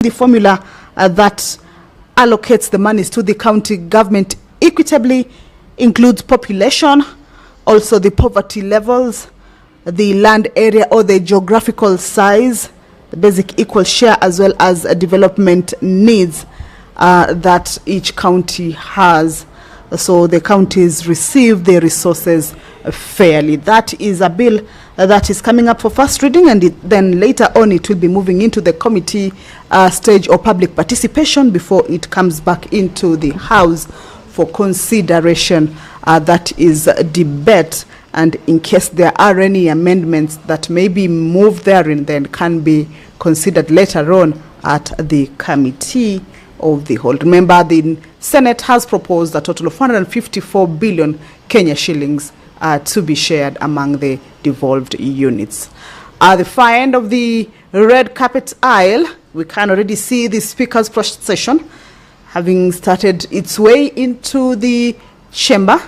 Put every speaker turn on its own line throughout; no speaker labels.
the formula that allocates the monies to the county government equitably includes population, also the poverty levels, the land area or the geographical size, the basic equal share, as well as development needs that each county has. So the counties receive their resources fairly. That is a bill that is coming up for first reading, and then later on it will be moving into the committee stage or public participation before it comes back into the House for consideration. That is debate, and in case there are any amendments that may be moved therein, then can be considered later on at the committee of the whole. Remember, the Senate has proposed a total of 154 billion Kenya shillings to be shared among the devolved units. At the far end of the red carpet aisle, we can already see the Speaker's procession having started its way into the chamber.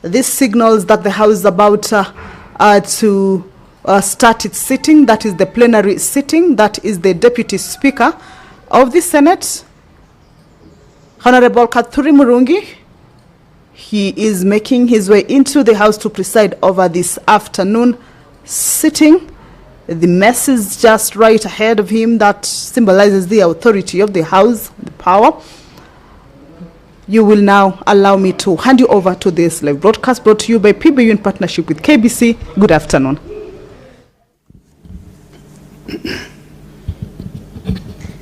This signals that the House is about to start its sitting. That is the plenary sitting. That is the Deputy Speaker of the Senate, Honorable Kathuri Murungi. He is making his way into the House to preside over this afternoon sitting. The mess is just right ahead of him that symbolizes the authority of the House, the power. You will now allow me to hand you over to this live broadcast brought to you by PBU in partnership with KBC. Good afternoon.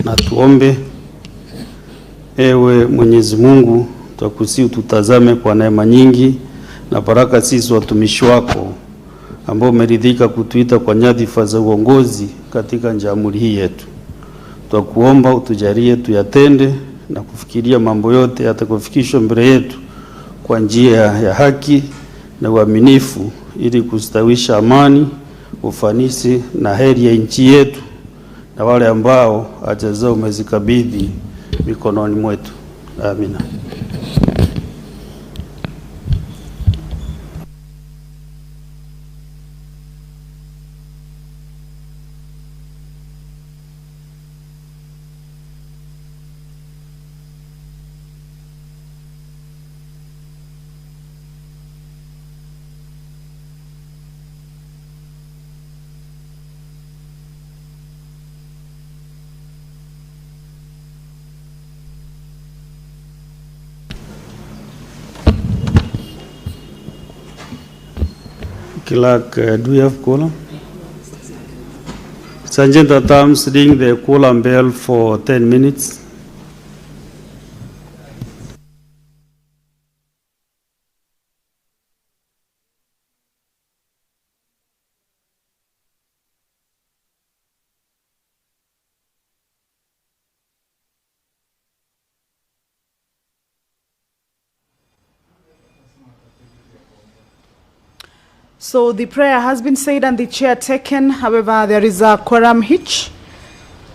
Na tuombe. Ewe Mwenyezi Mungu, twakusihi tutazame kwa neema nyingi na baraka sisi watumishi wako ambao umeridhika kutuita kwa nyadhifa za uongozi katika jamhuri hii yetu. Twakuomba utujalie tuyatende na kufikiria mambo yote yatakayofikishwa mbele yetu kwa njia ya haki na uaminifu, ili kustawisha amani, ufanisi na heri ya nchi yetu na wale ambao haja zao umezikabidhi mikononi mwetu. Amina. Clerk, do we have quorum? Sergeant at Arms, ring the quorum bell for 10 minutes.
So the prayer has been said and the chair taken. However, there is a quorum hitch.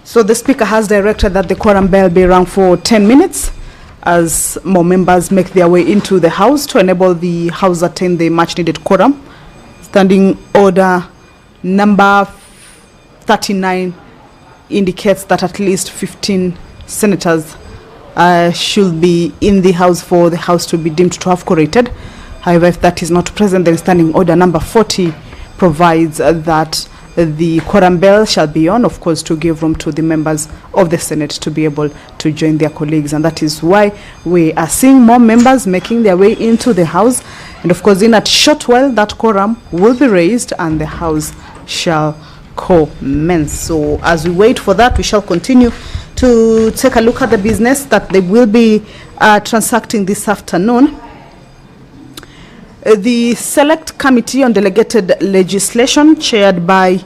So the Speaker has directed that the quorum bell be rung for 10 minutes as more members make their way into the House to enable the House attain the much needed quorum. Standing order number 39 indicates that at least 15 senators should be in the House for the House to be deemed to have quorated. However, if that is not present, then standing order number 40 provides that the quorum bell shall be on, of course, to give room to the members of the Senate to be able to join their colleagues. And that is why we are seeing more members making their way into the House. And of course, in a short while, that quorum will be raised and the House shall commence. So as we wait for that, we shall continue to take a look at the business that they will be transacting this afternoon. The Select Committee on Delegated Legislation, chaired by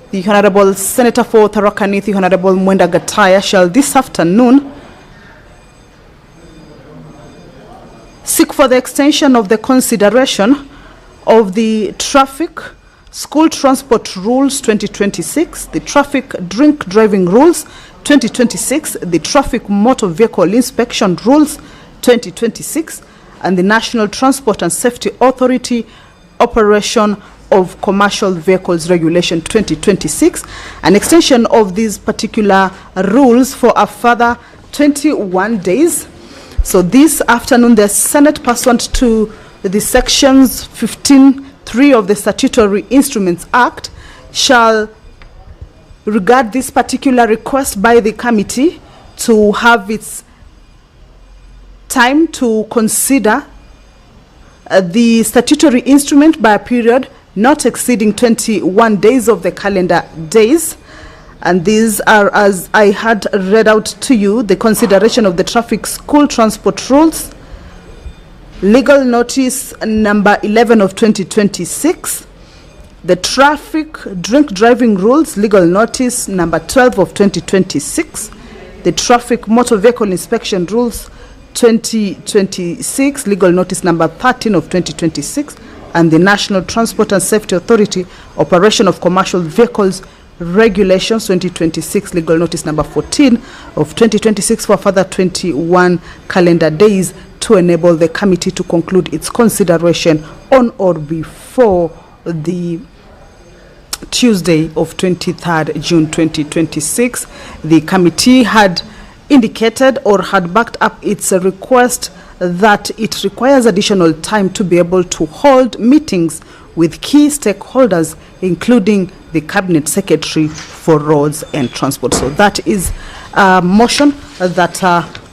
the Honorable Senator for Tharaka Nithi, Honorable Mwenda Gataya, shall this afternoon seek for the extension of the consideration of the Traffic School Transport Rules 2026, the Traffic Drink Driving Rules 2026, the Traffic Motor Vehicle Inspection Rules 2026, and the National Transport and Safety Authority Operation of Commercial Vehicles Regulation 2026, an extension of these particular rules for a further 21 days. So this afternoon, the Senate, pursuant to the sections 15(3) of the Statutory Instruments Act, shall regard this particular request by the committee to have its time to consider the statutory instrument by a period not exceeding 21 days of the calendar days. And these are, as I had read out to you, the consideration of the traffic school transport rules, legal notice number 11 of 2026, the traffic drink driving rules, legal notice number 12 of 2026, the traffic motor vehicle inspection rules 2026, legal notice number 13 of 2026, and the National Transport and Safety Authority Operation of Commercial Vehicles Regulations 2026, legal notice number 14 of 2026 for further 21 calendar days to enable the committee to conclude its consideration on or before the Tuesday of 23rd June 2026. The committee had indicated or had backed up its request that it requires additional time to be able to hold meetings with key stakeholders, including the Cabinet Secretary for Roads and Transport. So that is a motion that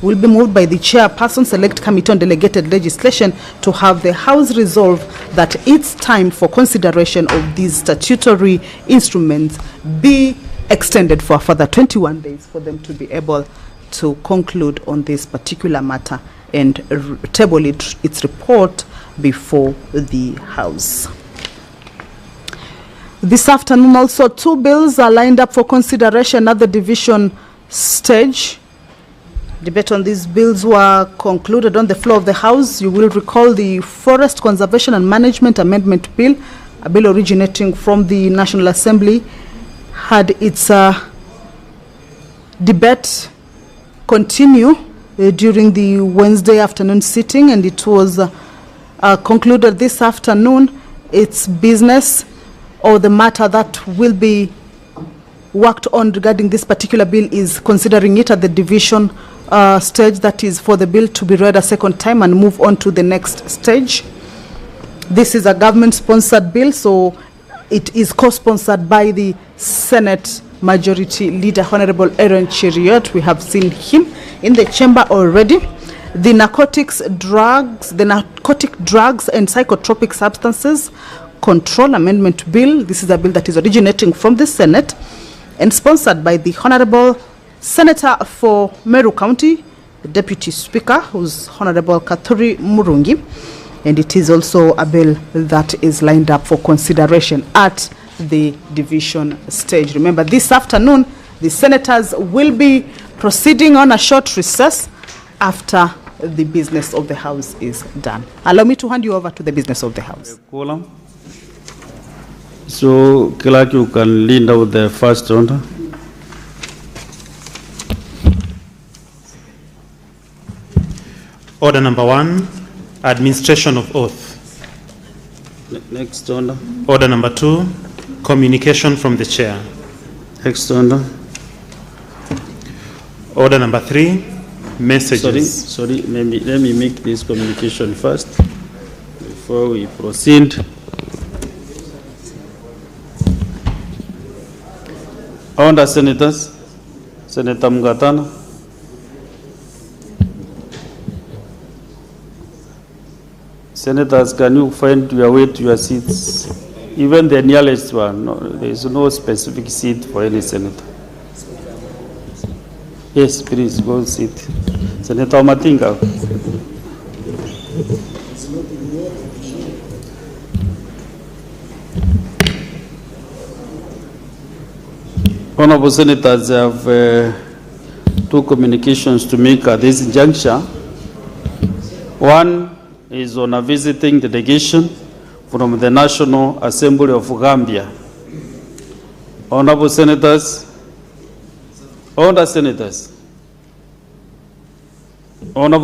will be moved by the Chairperson, Select Committee on Delegated Legislation, to have the House resolve that its time for consideration of these statutory instruments be extended for a further 21 days for them to be able to conclude on this particular matter and table its report before the House. This afternoon also, two bills are lined up for consideration at the division stage. Debate on these bills were concluded on the floor of the House. You will recall the Forest Conservation and Management Amendment Bill, a bill originating from the National Assembly, had its debate continue during the Wednesday afternoon sitting, and it was concluded this afternoon. Its business, or the matter that will be worked on regarding this particular bill, is considering it at the division stage, that is for the bill to be read a second time and move on to the next stage. This is a government-sponsored bill, so it is co-sponsored by the Senate Majority Leader, Honorable Aaron Cheriot. We have seen him in the chamber already. The Narcotic Drugs and Psychotropic Substances Control Amendment Bill. This is a bill that is originating from the Senate and sponsored by the Honorable Senator for Meru County, the Deputy Speaker, who's Honorable Kathuri Murungi. And it is also a bill that is lined up for consideration at the division stage. Remember, this afternoon, the senators will be proceeding on a short recess after the business of the House is done. Allow me to hand you over to the business of the House.
So, Clerk, you can lead out the first order.
Order number 1, administration of oath.
Next order.
Order number 2, communication from the chair.
Next order.
Order number 3, messages.
Sorry, let me make this communication first before we proceed. Order, senators. Senator Mgatana. Senators, can you find your way to your seats? Even the nearest one. No, there is no specific seat for any senator. Yes, please go sit. Senator Matinga. Honorable senators, I have two communications to make at this juncture. One is on a visiting delegation from the National Assembly of Gambia. Honorable senators, Honorable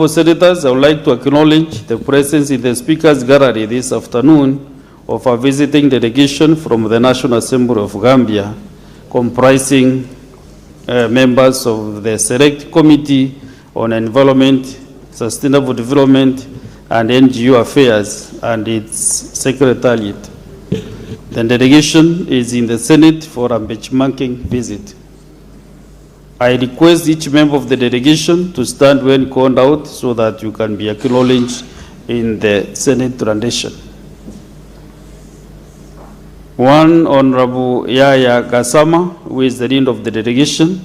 senators, I would like to acknowledge the presence in the Speaker's Gallery this afternoon of a visiting delegation from the National Assembly of Gambia, comprising members of the Select Committee on Environment, Sustainable Development, and NGO Affairs and its Secretariat. The delegation is in the Senate for a benchmarking visit. I request each member of the delegation to stand when called out so that you can be acknowledged in the Senate rendition. One, Honorable Yaya Gasama, who is the leader of the delegation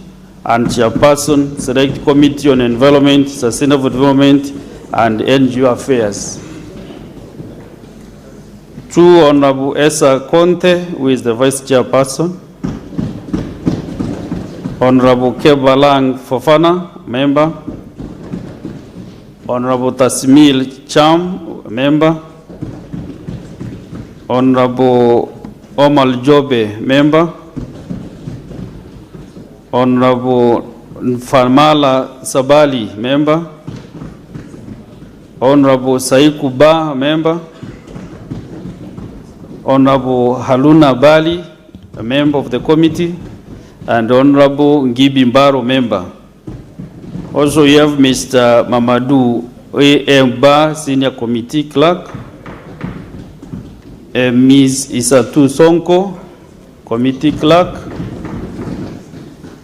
and chairperson, Select Committee on Environment, Sustainable Development, and NGO Affairs. Two, Honorable Esa Conte, who is the vice chairperson. Honorable Kebalang Fofana, member. Honorable Tasmil Cham, member. Honorable Omal Jobe, member. Honorable Nfamala Sabali, member. Honorable Saiku Ba, member. Honorable Haluna Bali, a member of the committee, and Honorable Ngibi Mbaro, member. Also, you have Mr. Mamadou A.M. Ba, Senior Committee Clerk, Ms. Isatu Sonko, Committee Clerk,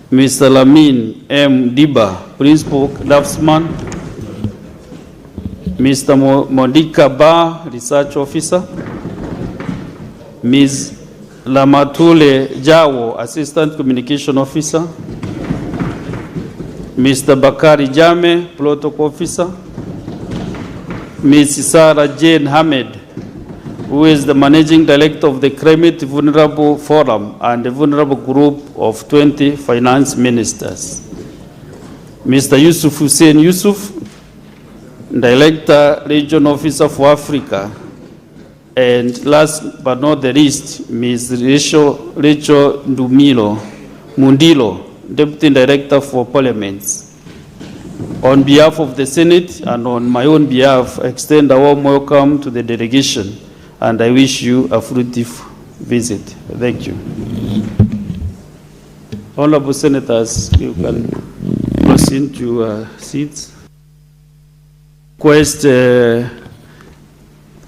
Mr. Lamin M. Diba, Principal Draftsman, Mr. Modika Ba, Research Officer, Ms. Lamatule Jawo, Assistant Communication Officer, Mr. Bakari Jame, Protocol Officer, Ms. Sarah Jane Hamed, who is the Managing Director of the Climate Vulnerable Forum and the Vulnerable Group of 20 Finance Ministers, Mr. Yusuf Hussein Yusuf, Director, Region Officer for Africa, and last but not the least, Ms. Rachel Mundilo, Deputy Director for Parliaments. On behalf of the Senate and on my own behalf, I extend a warm welcome to the delegation, and I wish you a fruitful visit. Thank you. Honorable Senators, you can proceed to your seats. Request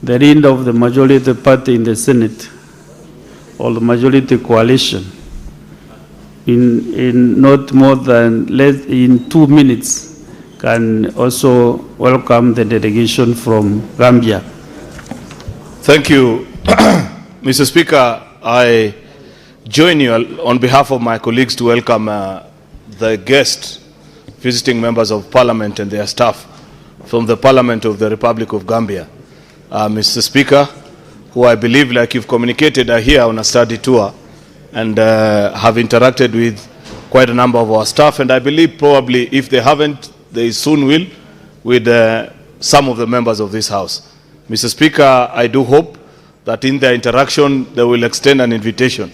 the leader of the majority party in the Senate or the majority coalition in not more than in 2 minutes can also welcome the delegation from Gambia.
Thank you, Mr. Speaker. I join you on behalf of my colleagues to welcome the guests, visiting members of Parliament and their staff from the Parliament of the Republic of Gambia. Mr. Speaker, who I believe, like you've communicated, are here on a study tour and have interacted with quite a number of our staff, and I believe probably if they haven't, they soon will, with some of the members of this House. Mr. Speaker, I do hope that in their interaction they will extend an invitation,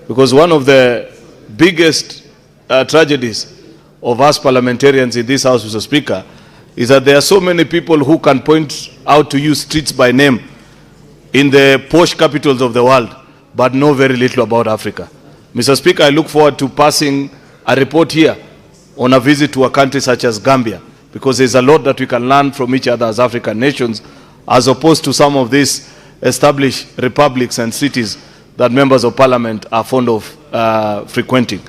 because one of the biggest tragedies of us parliamentarians in this House, Mr. Speaker, is that there are so many people who can point out to you streets by name in the posh capitals of the world, but know very little about Africa. Mr. Speaker, I look forward to passing a report here on a visit to a country such as Gambia, because there's a lot that we can learn from each other as African nations, as opposed to some of these established republics and cities that members of Parliament are fond of frequenting.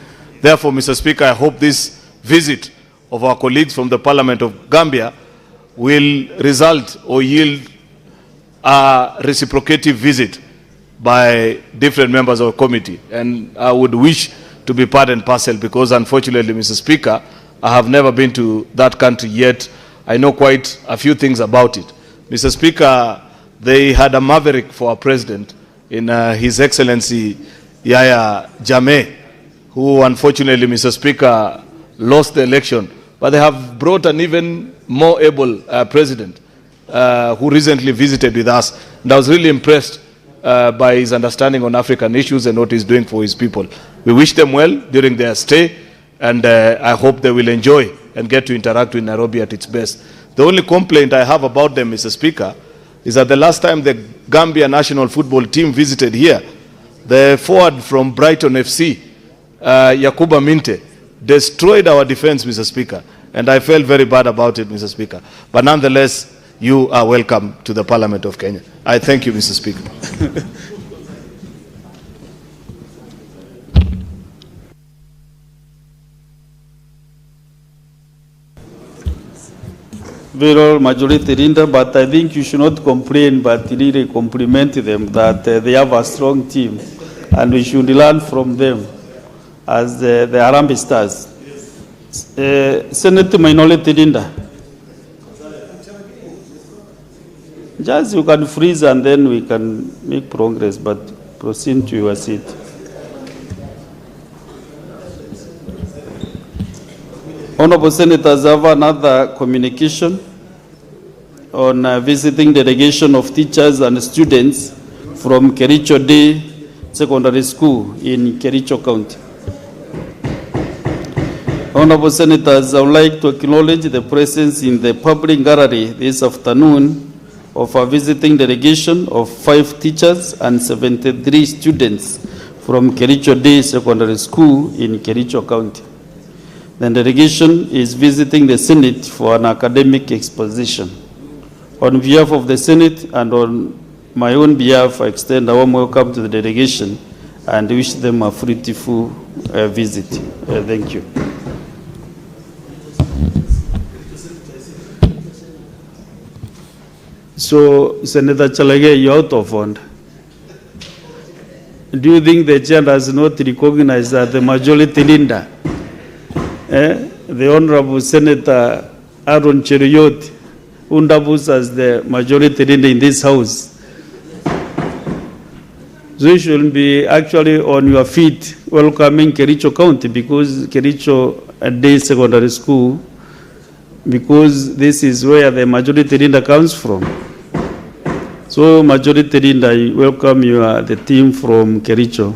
Therefore, Mr. Speaker, I hope this visit of our colleagues from the Parliament of Gambia will result or yield a reciprocative visit by different members of the committee. And I would wish to be part and parcel, because unfortunately, Mr. Speaker, I have never been to that country yet. I know quite a few things about it. Mr. Speaker, they had a maverick for our president in His Excellency Yaya Jammeh, who unfortunately, Mr. Speaker, lost the election. But they have brought an even more able president who recently visited with us. And I was really impressed by his understanding on African issues and what he's doing for his people. We wish them well during their stay, and I hope they will enjoy and get to interact with Nairobi at its best. The only complaint I have about them, Mr. Speaker, is that the last time the Gambia national football team visited here, the forward from Brighton FC, Yakuba Minte, destroyed our defense, Mr. Speaker. And I felt very bad about it, Mr. Speaker. But nonetheless, you are welcome to the Parliament of Kenya. I thank you, Mr. Speaker.
Very majority leader, but I think you should not complain, but really compliment them that they have a strong team, and we should learn from them as the Harambee Stars. Senate Minority Leader, just you can freeze and then we can make progress, but proceed to your seat. Honorable Senators, have another communication on visiting delegation of teachers and students from Kericho Day Secondary School in Kericho County. Honorable Senators, I would like to acknowledge the presence in the public gallery this afternoon of a visiting delegation of 5 teachers and 73 students from Kericho Day Secondary School in Kericho County. The delegation is visiting the Senate for an academic exposition. On behalf of the Senate and on my own behalf, I extend a warm welcome to the delegation and wish them a fruitful visit. Thank you. So, Senator Chalage, you're out of order. Do you think the chair does not recognize that the majority leader, the Honorable Senator Aaron Cheruiyot, who doubles as the majority leader in this House? So you should be actually on your feet welcoming Kericho County, because Kericho Day Secondary School, because this is where the majority leader comes from. So, majority leader, I welcome you, the team from Kericho.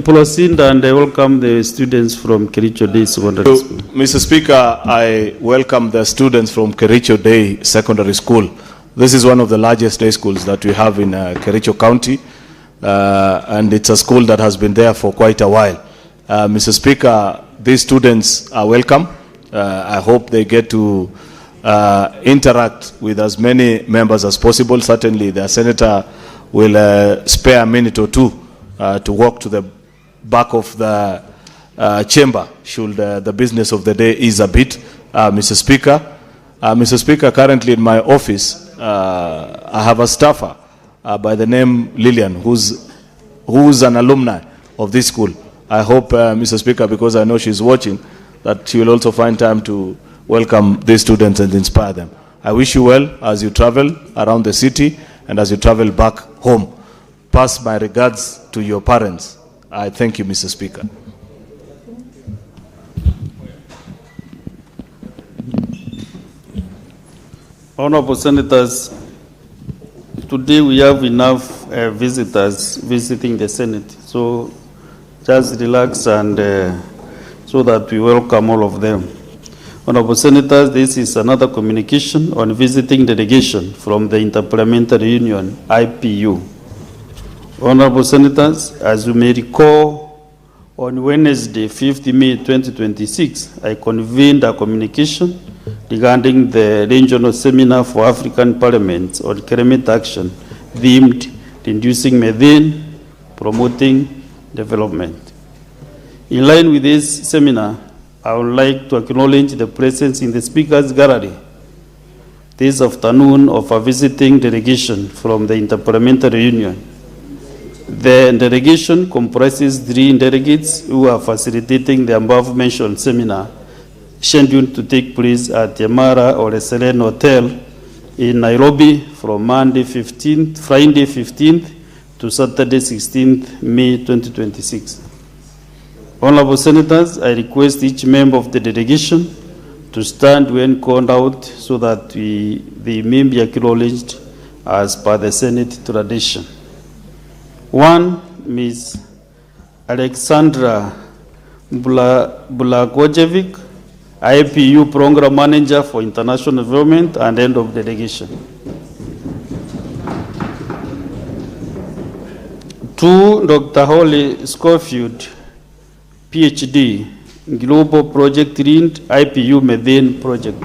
Proceed, and I welcome the students from Kericho Day Secondary School.
Mr. Speaker, I welcome the students from Kericho Day Secondary School. This is one of the largest day schools that we have in Kericho County, and it's a school that has been there for quite a while. Mr. Speaker, these students are welcome. I hope they get to interact with as many members as possible. Certainly, the senator will spare a minute or two to walk to the back of the chamber should the business of the day ease a bit. Mr. Speaker, Mr. Speaker, currently in my office, I have a staffer by the name Lillian, who's an alumni of this school. I hope, Mr. Speaker, because I know she's watching, that she will also find time to welcome these students and inspire them. I wish you well as you travel around the city and as you travel back home. Pass my regards to your parents. I thank you, Mr. Speaker.
Honorable Senators, today we have enough visitors visiting the Senate. So just relax and so that we welcome all of them. Honorable Senators, this is another communication on visiting delegation from the Interparliamentary Union, IPU. Honorable Senators, as you may recall, on Wednesday, 5th May 2026, I convened a communication regarding the regional seminar for African parliaments on climate action, themed Reducing Methane, Promoting Development. In line with this seminar, I would like to acknowledge the presence in the Speaker's Gallery this afternoon of a visiting delegation from the Interparliamentary Union. The delegation comprises 3 delegates who are facilitating the above-mentioned seminar, scheduled to take place at Yamara or Selen Hotel in Nairobi from Friday 15th to Saturday 16th May 2026. Honorable Senators, I request each member of the delegation to stand when called out so that they may be acknowledged as per the Senate tradition. 1, Ms. Alexandra Blagojevic, IPU Program Manager for International Development and End of Delegation. 2, Dr. Holly Schofield, PhD, Global Project Lead, IPU Methane Project.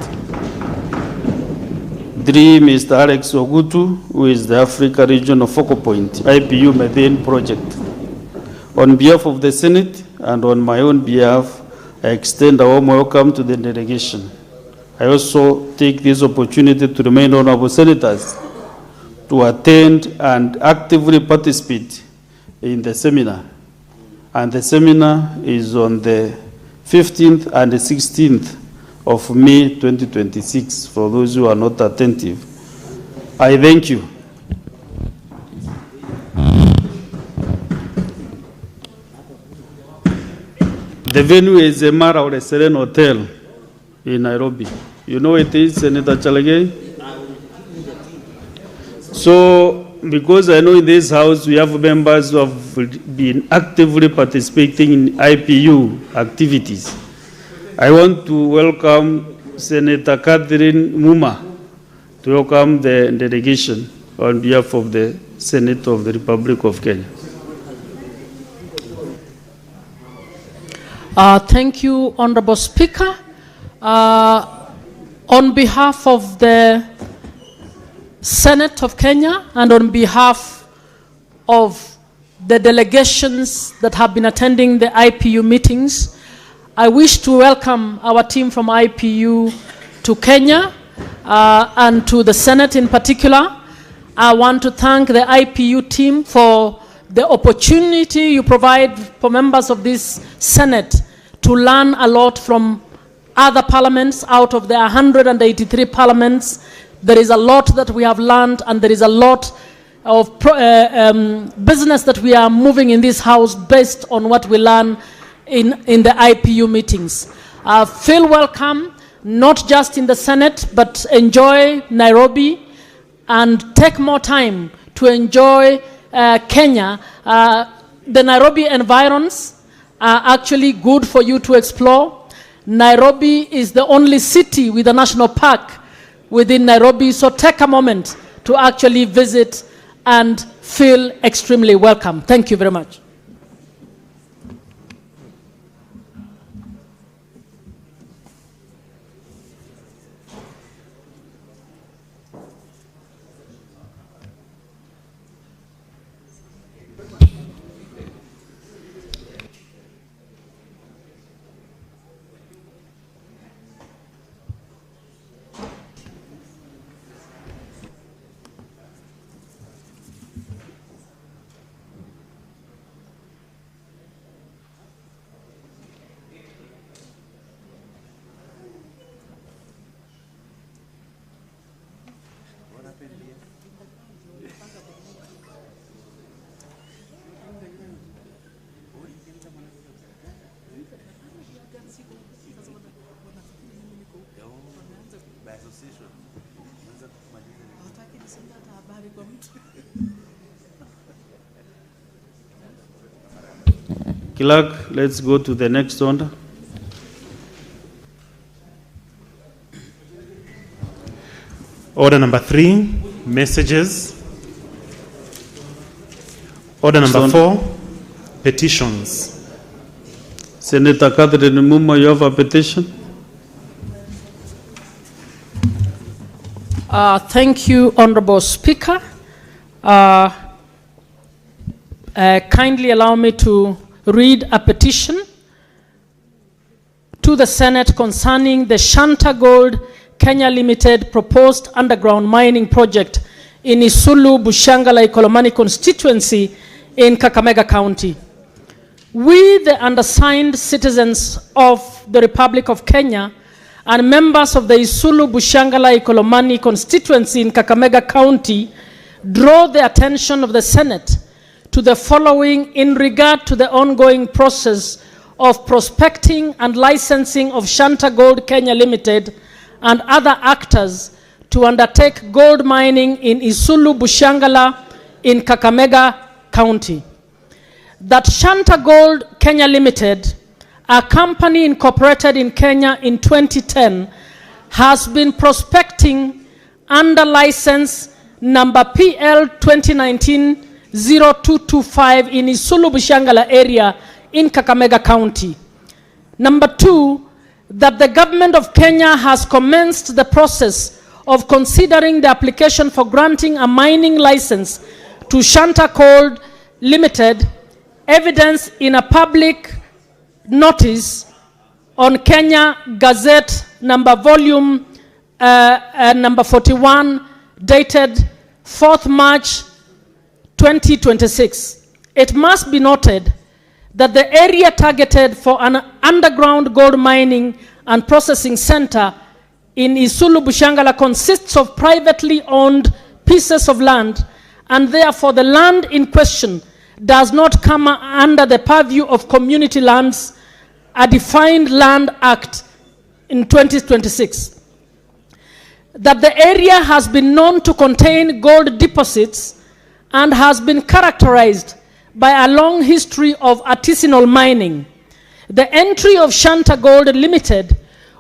3, Mr. Alex Ogutu, who is the Africa Regional Focal Point, IPU Methane Project. On behalf of the Senate and on my own behalf, I extend a warm welcome to the delegation. I also take this opportunity to remind honorable senators to attend and actively participate in the seminar. And the seminar is on the 15th and the 16th of May 2026, for those who are not attentive. I thank you. The venue is the Mara or the Serene Hotel in Nairobi. You know it is, Senator Chalagay? So, because I know in this house we have members who have been actively participating in IPU activities, I want to welcome Senator Catherine Muma to welcome the delegation on behalf of the Senate of the Republic of Kenya.
Thank you, Honorable Speaker. On behalf of the Senate of Kenya and on behalf of the delegations that have been attending the IPU meetings, I wish to welcome our team from IPU to Kenya and to the Senate in particular. I want to thank the IPU team for the opportunity you provide for members of this Senate to learn a lot from other parliaments. Out of the 183 parliaments, there is a lot that we have learned, and there is a lot of business that we are moving in this house based on what we learn in the IPU meetings. Feel welcome, not just in the Senate, but enjoy Nairobi and take more time to enjoy Kenya. The Nairobi environs are actually good for you to explore. Nairobi is the only city with a national park within Nairobi, so take a moment to actually visit and feel extremely welcome. Thank you very much.
Clerk, let's go to the next order.
Order number 3, messages. Order number 4, petitions.
Senator Catherine Muma, you have a petition?
Thank you, Honorable Speaker. Kindly allow me to read a petition to the Senate concerning the Shanta Gold Kenya Limited proposed underground mining project in Isulu, Bushangala, Ikolomani constituency in Kakamega County. We, the undersigned citizens of the Republic of Kenya and members of the Isulu, Bushangala, Ikolomani constituency in Kakamega County, draw the attention of the Senate to the following in regard to the ongoing process of prospecting and licensing of Shanta Gold Kenya Limited and other actors to undertake gold mining in Isulu Bushangala in Kakamega County. That Shanta Gold Kenya Limited, a company incorporated in Kenya in 2010, has been prospecting under license number PL 2019-0225 in Isulu Bushangala area in Kakamega County. Number 2, that the government of Kenya has commenced the process of considering the application for granting a mining license to Shanta Gold Limited, evidence in a public notice on Kenya Gazette number volume number 41, dated 4th March 2026. It must be noted that the area targeted for an underground gold mining and processing center in Isulu Bushangala consists of privately owned pieces of land, and therefore the land in question does not come under the purview of community lands, a defined land act in 2026. That the area has been known to contain gold deposits and has been characterized by a long history of artisanal mining. The entry of Shanta Gold Limited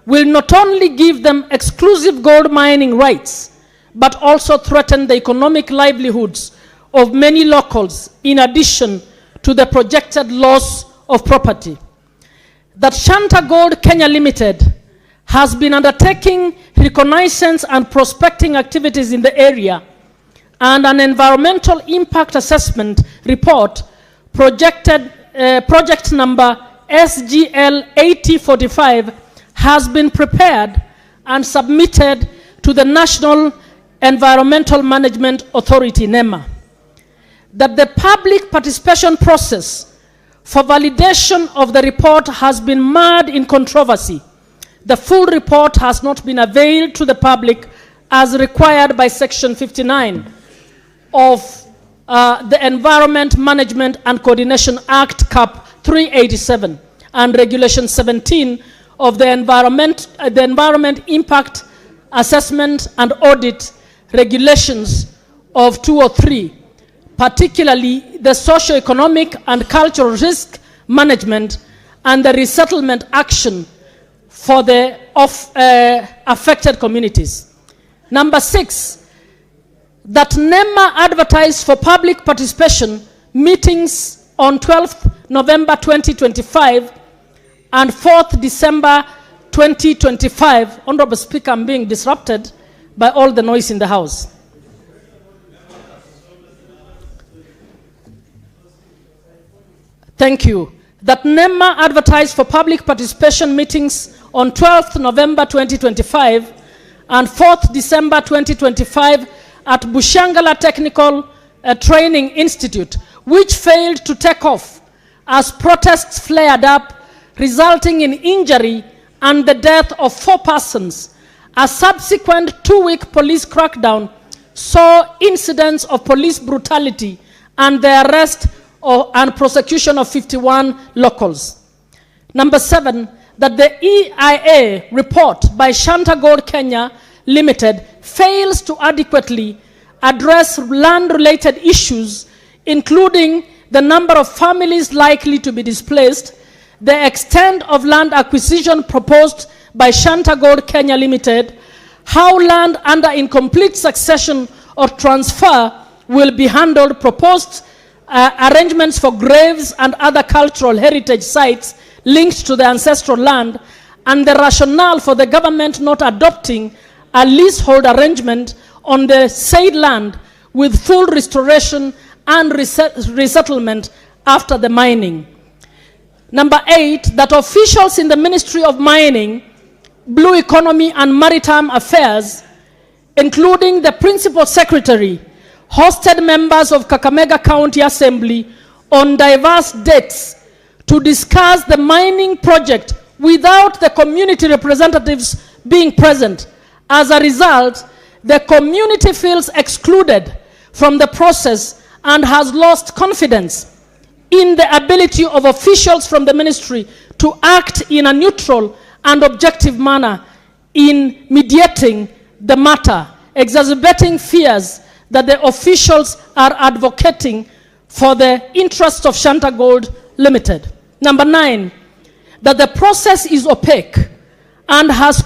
will not only give them exclusive gold mining rights, but also threaten the economic livelihoods of many locals, in addition to the projected loss of property. That Shanta Gold Kenya Limited has been undertaking reconnaissance and prospecting activities in the area, and an environmental impact assessment report project number SGL 8045 has been prepared and submitted to the National Environmental Management Authority, NEMA. That the public participation process for validation of the report has been mired in controversy. The full report has not been availed to the public as required by Section 59 of the Environment Management and Coordination Act, CAP 387, and Regulation 17 of the Environment Impact Assessment and Audit Regulations of 2003, particularly the socio-economic and cultural risk management and the resettlement action for the affected communities. Number 6, that NEMA advertised for public participation meetings on 12th November 2025 and 4th December 2025. Honorable Speaker, I'm being disrupted by all the noise in the House. Thank you. That NEMA advertised for public participation meetings on 12th November 2025 and 4th December 2025 at Bushangala Technical Training Institute, which failed to take off as protests flared up, resulting in injury and the death of 4 persons. A subsequent 2-week police crackdown saw incidents of police brutality and the arrest and prosecution of 51 locals. Number 7, that the EIA report by Shanta Gold Kenya Limited fails to adequately address land-related issues, including the number of families likely to be displaced, the extent of land acquisition proposed by Shanta Gold Kenya Limited, how land under incomplete succession or transfer will be handled, proposed arrangements for graves and other cultural heritage sites linked to the ancestral land, and the rationale for the government not adopting a leasehold arrangement on the said land with full restoration and resettlement after the mining. Number 8, that officials in the Ministry of Mining, Blue Economy and Maritime Affairs, including the Principal Secretary, hosted members of Kakamega County Assembly on diverse dates to discuss the mining project without the community representatives being present. As a result, the community feels excluded from the process and has lost confidence in the ability of officials from the ministry to act in a neutral and objective manner in mediating the matter, exacerbating fears that the officials are advocating for the interests of Shanta Gold Limited. Number 9, that the process is opaque and has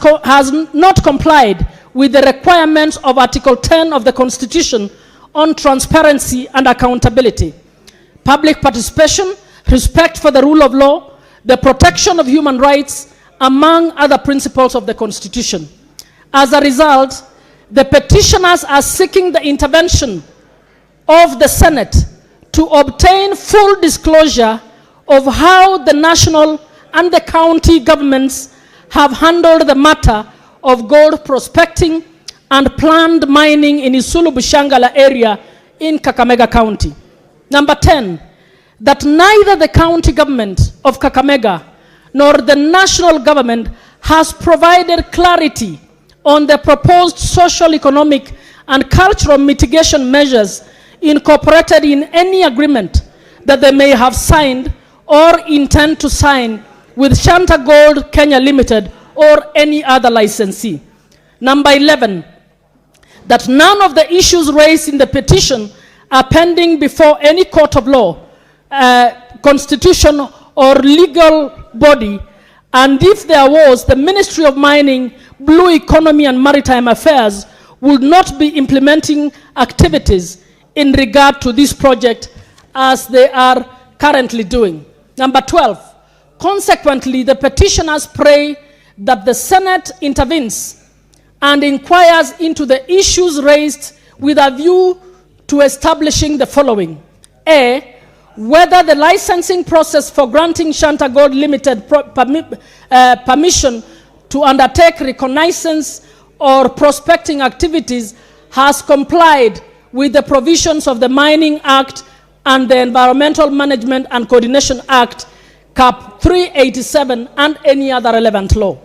not complied with the requirements of Article 10 of the Constitution on transparency and accountability, public participation, respect for the rule of law, the protection of human rights, among other principles of the Constitution. As a result, the petitioners are seeking the intervention of the Senate to obtain full disclosure of how the national and the county governments have handled the matter of gold prospecting and planned mining in Isulu Bushangala area in Kakamega County. Number 10, that neither the county government of Kakamega nor the national government has provided clarity on the proposed social, economic, and cultural mitigation measures incorporated in any agreement that they may have signed or intend to sign with Shanta Gold Kenya Limited or any other licensee. Number 11, that none of the issues raised in the petition are pending before any court of law, constitution, or legal body, and if there was, the Ministry of Mining, Blue Economy and Maritime Affairs would not be implementing activities in regard to this project as they are currently doing. Number 12, consequently, the petitioners pray that the Senate intervenes and inquires into the issues raised with a view to establishing the following. A, whether the licensing process for granting Shanta Gold Limited permission to undertake reconnaissance or prospecting activities has complied with the provisions of the Mining Act and the Environmental Management and Coordination Act, Cap 387, and any other relevant law.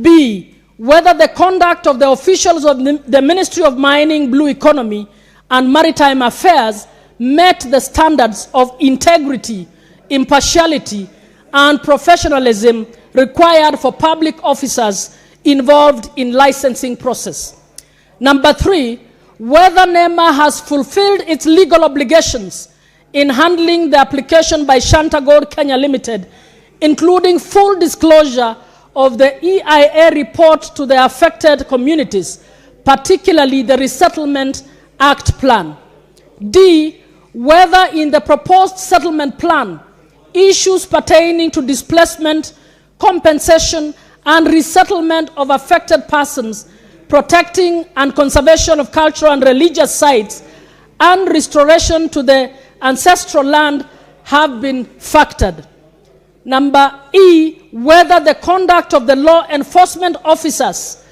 B, whether the conduct of the officials of the Ministry of Mining, Blue Economy, and Maritime Affairs met the standards of integrity, impartiality, and professionalism required for public officers involved in licensing process. Number 3, whether NEMA has fulfilled its legal obligations in handling the application by Shanta Gold Kenya Limited, including full disclosure of the EIA report to the affected communities, particularly the Resettlement Act plan. D, whether in the proposed settlement plan, issues pertaining to displacement, compensation, and resettlement of affected persons, protecting and conservation of cultural and religious sites, and restoration to the ancestral land have been factored. Number E, whether the conduct of the law enforcement officers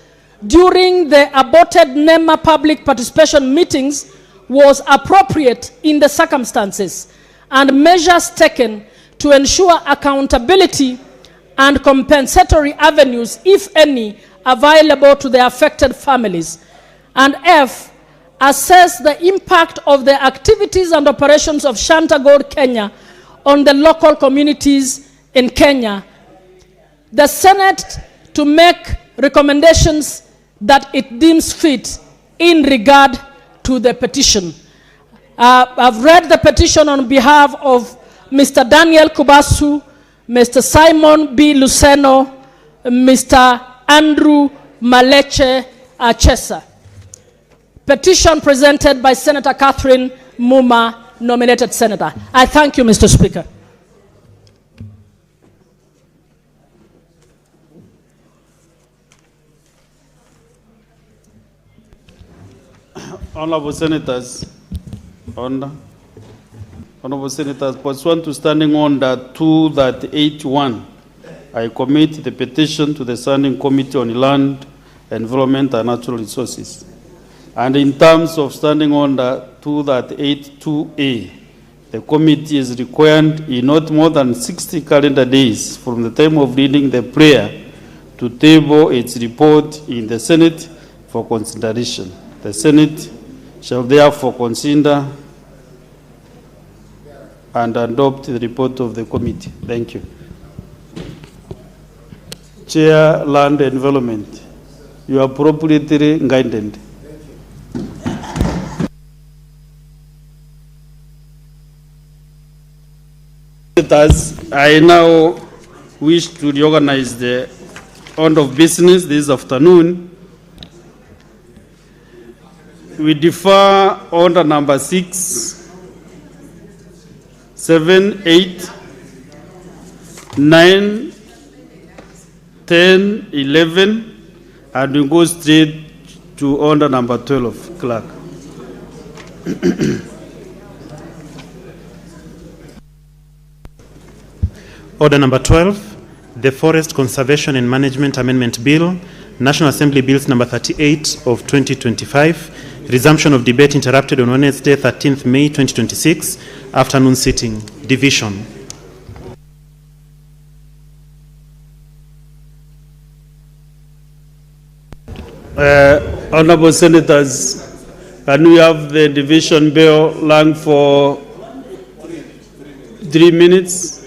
during the aborted NEMA public participation meetings was appropriate in the circumstances, and measures taken to ensure accountability and compensatory avenues, if any, available to the affected families. And F, assess the impact of the activities and operations of Shanta Gold Kenya on the local communities in Kenya. The Senate to make recommendations that it deems fit in regard to the petition. I've read the petition on behalf of Mr. Daniel Kubasu, Mr. Simon B. Luceno, Mr. Andrew Maleche Achesa. Petition presented by Senator Catherine Muma, nominated senator. I thank you, Mr. Speaker.
Honorable Senators, Honorable Senators, pursuant to Standing Order 2-81, I commit the petition to the Standing Committee on Land, Environment and Natural Resources. And in terms of Standing Order 2-82A, the committee is required in not more than 60 calendar days from the time of reading the prayer to table its report in the Senate for consideration. The Senate shall therefore consider and adopt the report of the committee. Thank you. Chair, Land and Environment. You are appropriately guided. I now wish to reorganize the order of business this afternoon. We defer order number 6, 7, 8, 9, 10, 11, and we go straight to order number 12, clerk.
Order number 12, the Forest Conservation and Management Amendment Bill, National Assembly Bills number 38 of 2025, resumption of debate interrupted on Wednesday, 13th May 2026, afternoon sitting, division.
Honorable Senators, can we have the division bell rung for 3 minutes?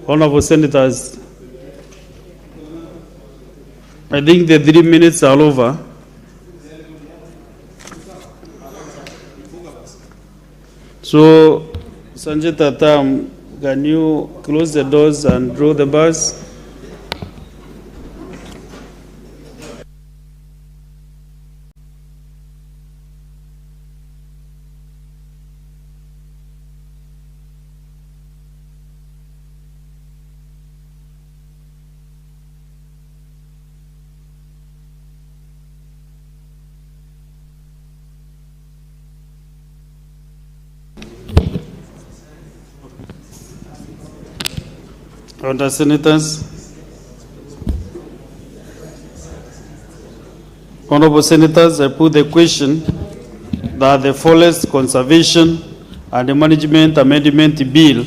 Honorable Senators, I think the 3 minutes are over. So, Sanjay Tatam, can you close the doors and draw the bars? Order, Senators. Honorable Senators, I put the question that the Forest Conservation and Management Amendment Bill,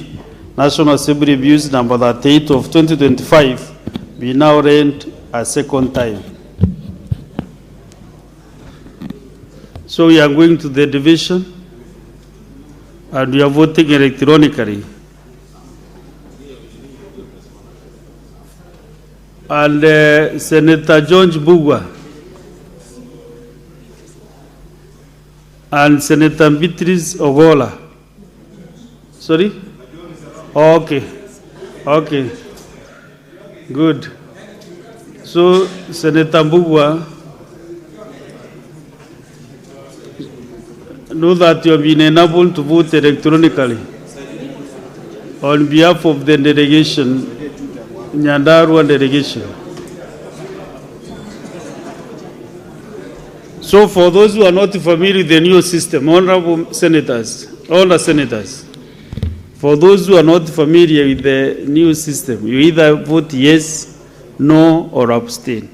National Assembly Bills number 38 of 2025, be now read a second time. So we are going to the division and we are voting electronically. And Senator John Bugwa and Senator Beatrice Ogola. Sorry? Okay. Okay. Good. So, Senator Bugwa, know that you have been enabled to vote electronically on behalf of the delegation, Nyandarua delegation. So for those who are not familiar with the new system, honorable senators, for those who are not familiar with the new system, you either vote yes, no, or abstain.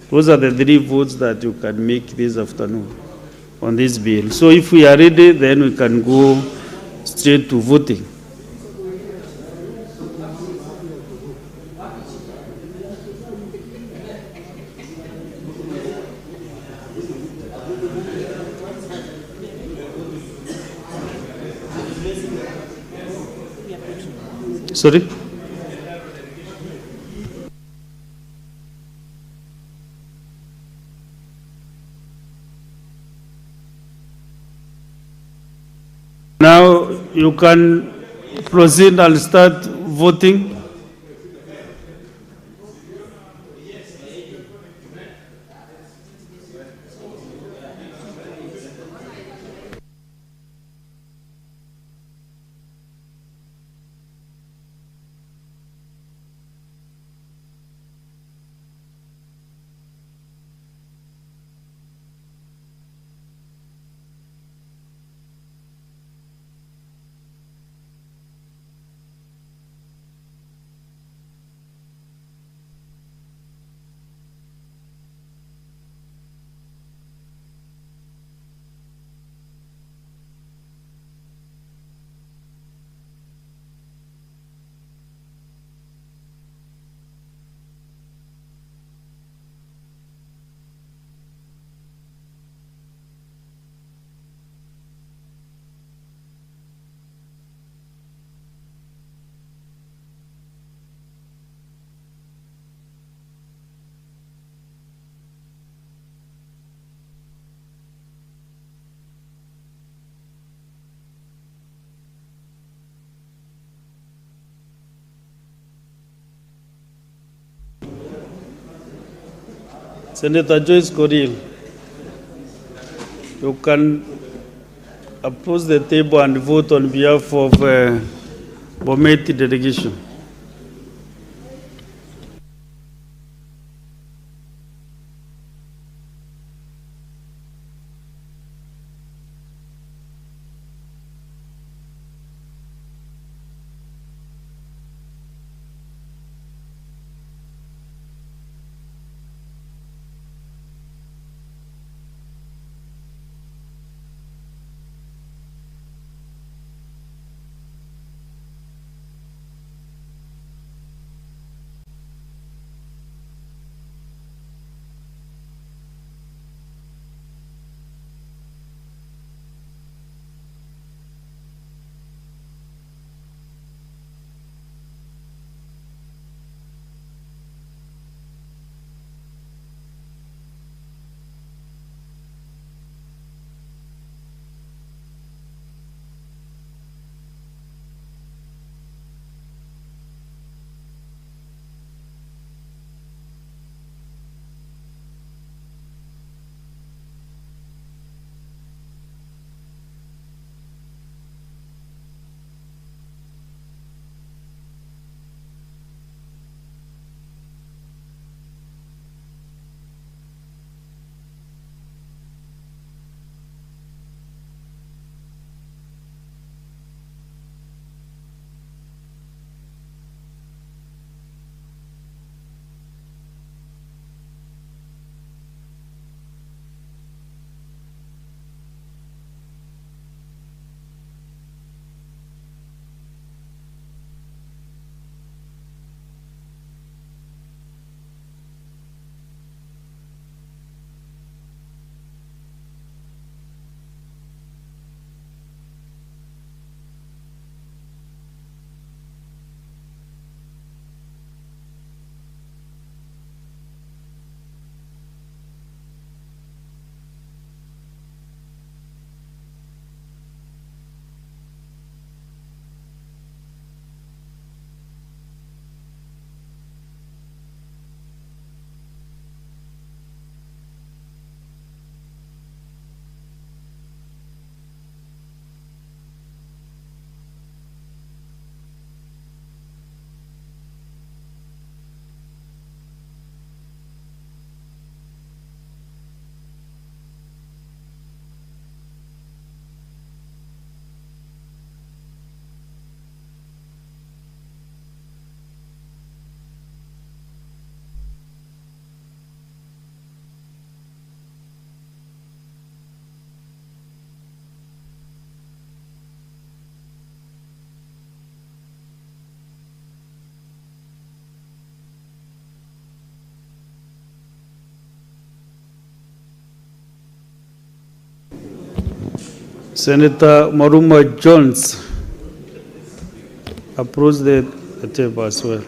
Those are the three votes that you can make this afternoon on this bill. So if we are ready, then we can go straight to voting. Sorry? Now you can proceed and start voting. Senator Joyce Coril, you can approach the table and vote on behalf of Bometi delegation. Senator Maruma Jones approach the table as well.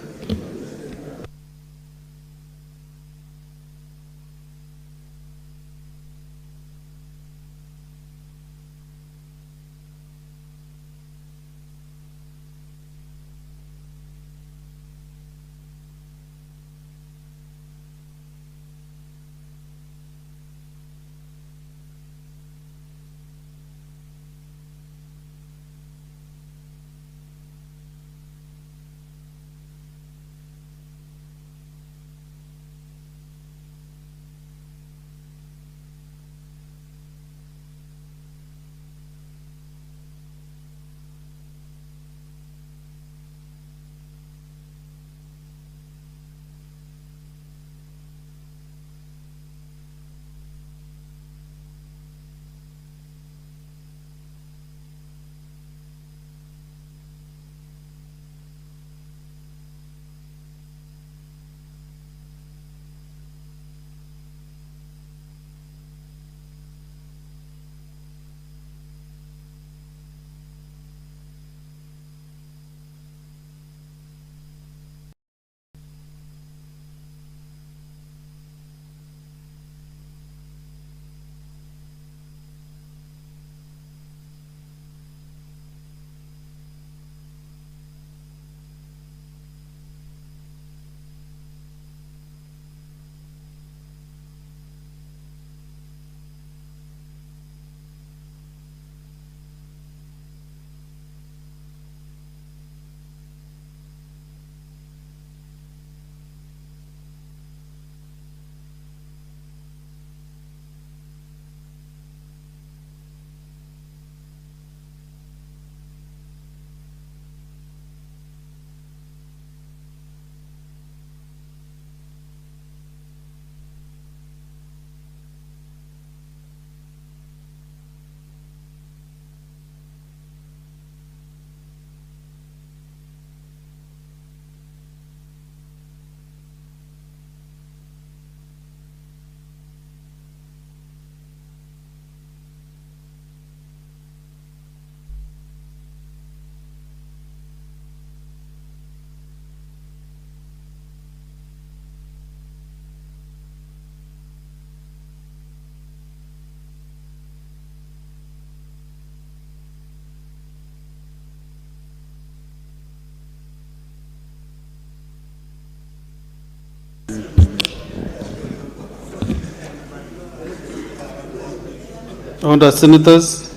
Honourable Senators,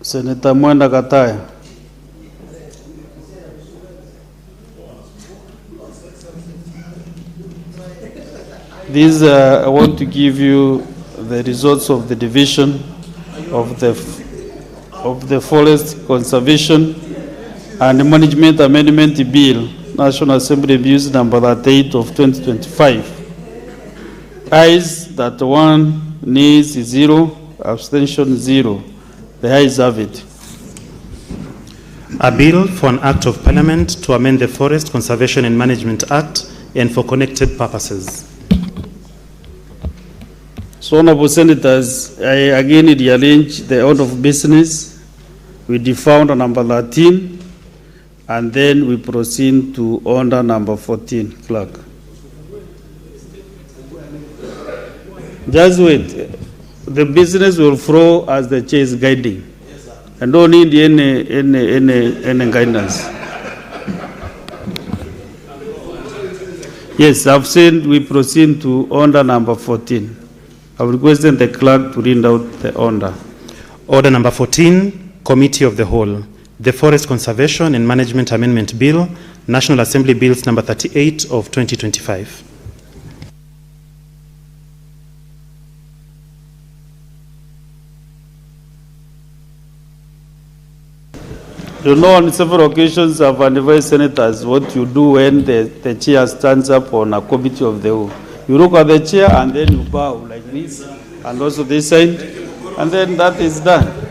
Senator Mwenda Kataya. These I want to give you the results of the division of the Forest Conservation and Management Amendment Bill, National Assembly Bills number 38 of 2025. Ayes that 1, nays 0, abstention 0. The ayes have it.
A bill for an act of parliament to amend the Forest Conservation and Management Act and for connected purposes.
So, Honourable Senators, I again rearrange the order of business. We defound number 13, and then we proceed to order number 14, Clerk. Just wait. The business will flow as the chair is guiding. And don't need any guidance. Yes, I've said we proceed to order number 14. I've requested the clerk to read out the order.
Order number 14, Committee of the Whole. The Forest Conservation and Management Amendment Bill, National Assembly Bills number 38 of 2025.
You know, on several occasions I've advised senators what you do when the chair stands up on a committee of the whole. You look at the chair and then you bow like this, and also this side, and then that is done.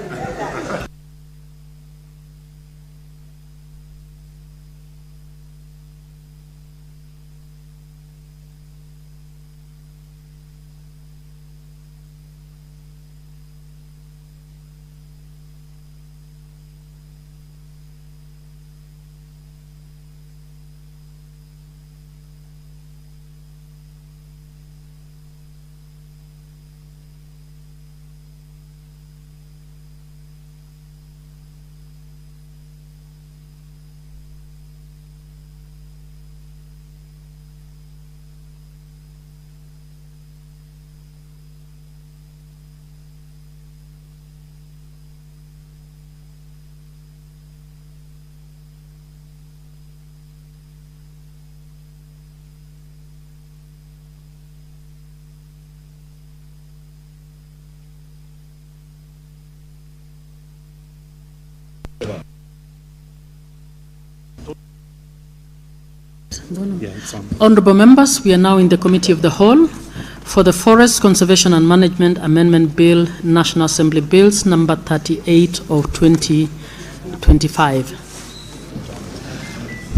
Yeah, it's on.
Honorable members, we are now in the Committee of the Whole for the Forest Conservation and Management Amendment Bill, National Assembly Bills number 38 of 2025.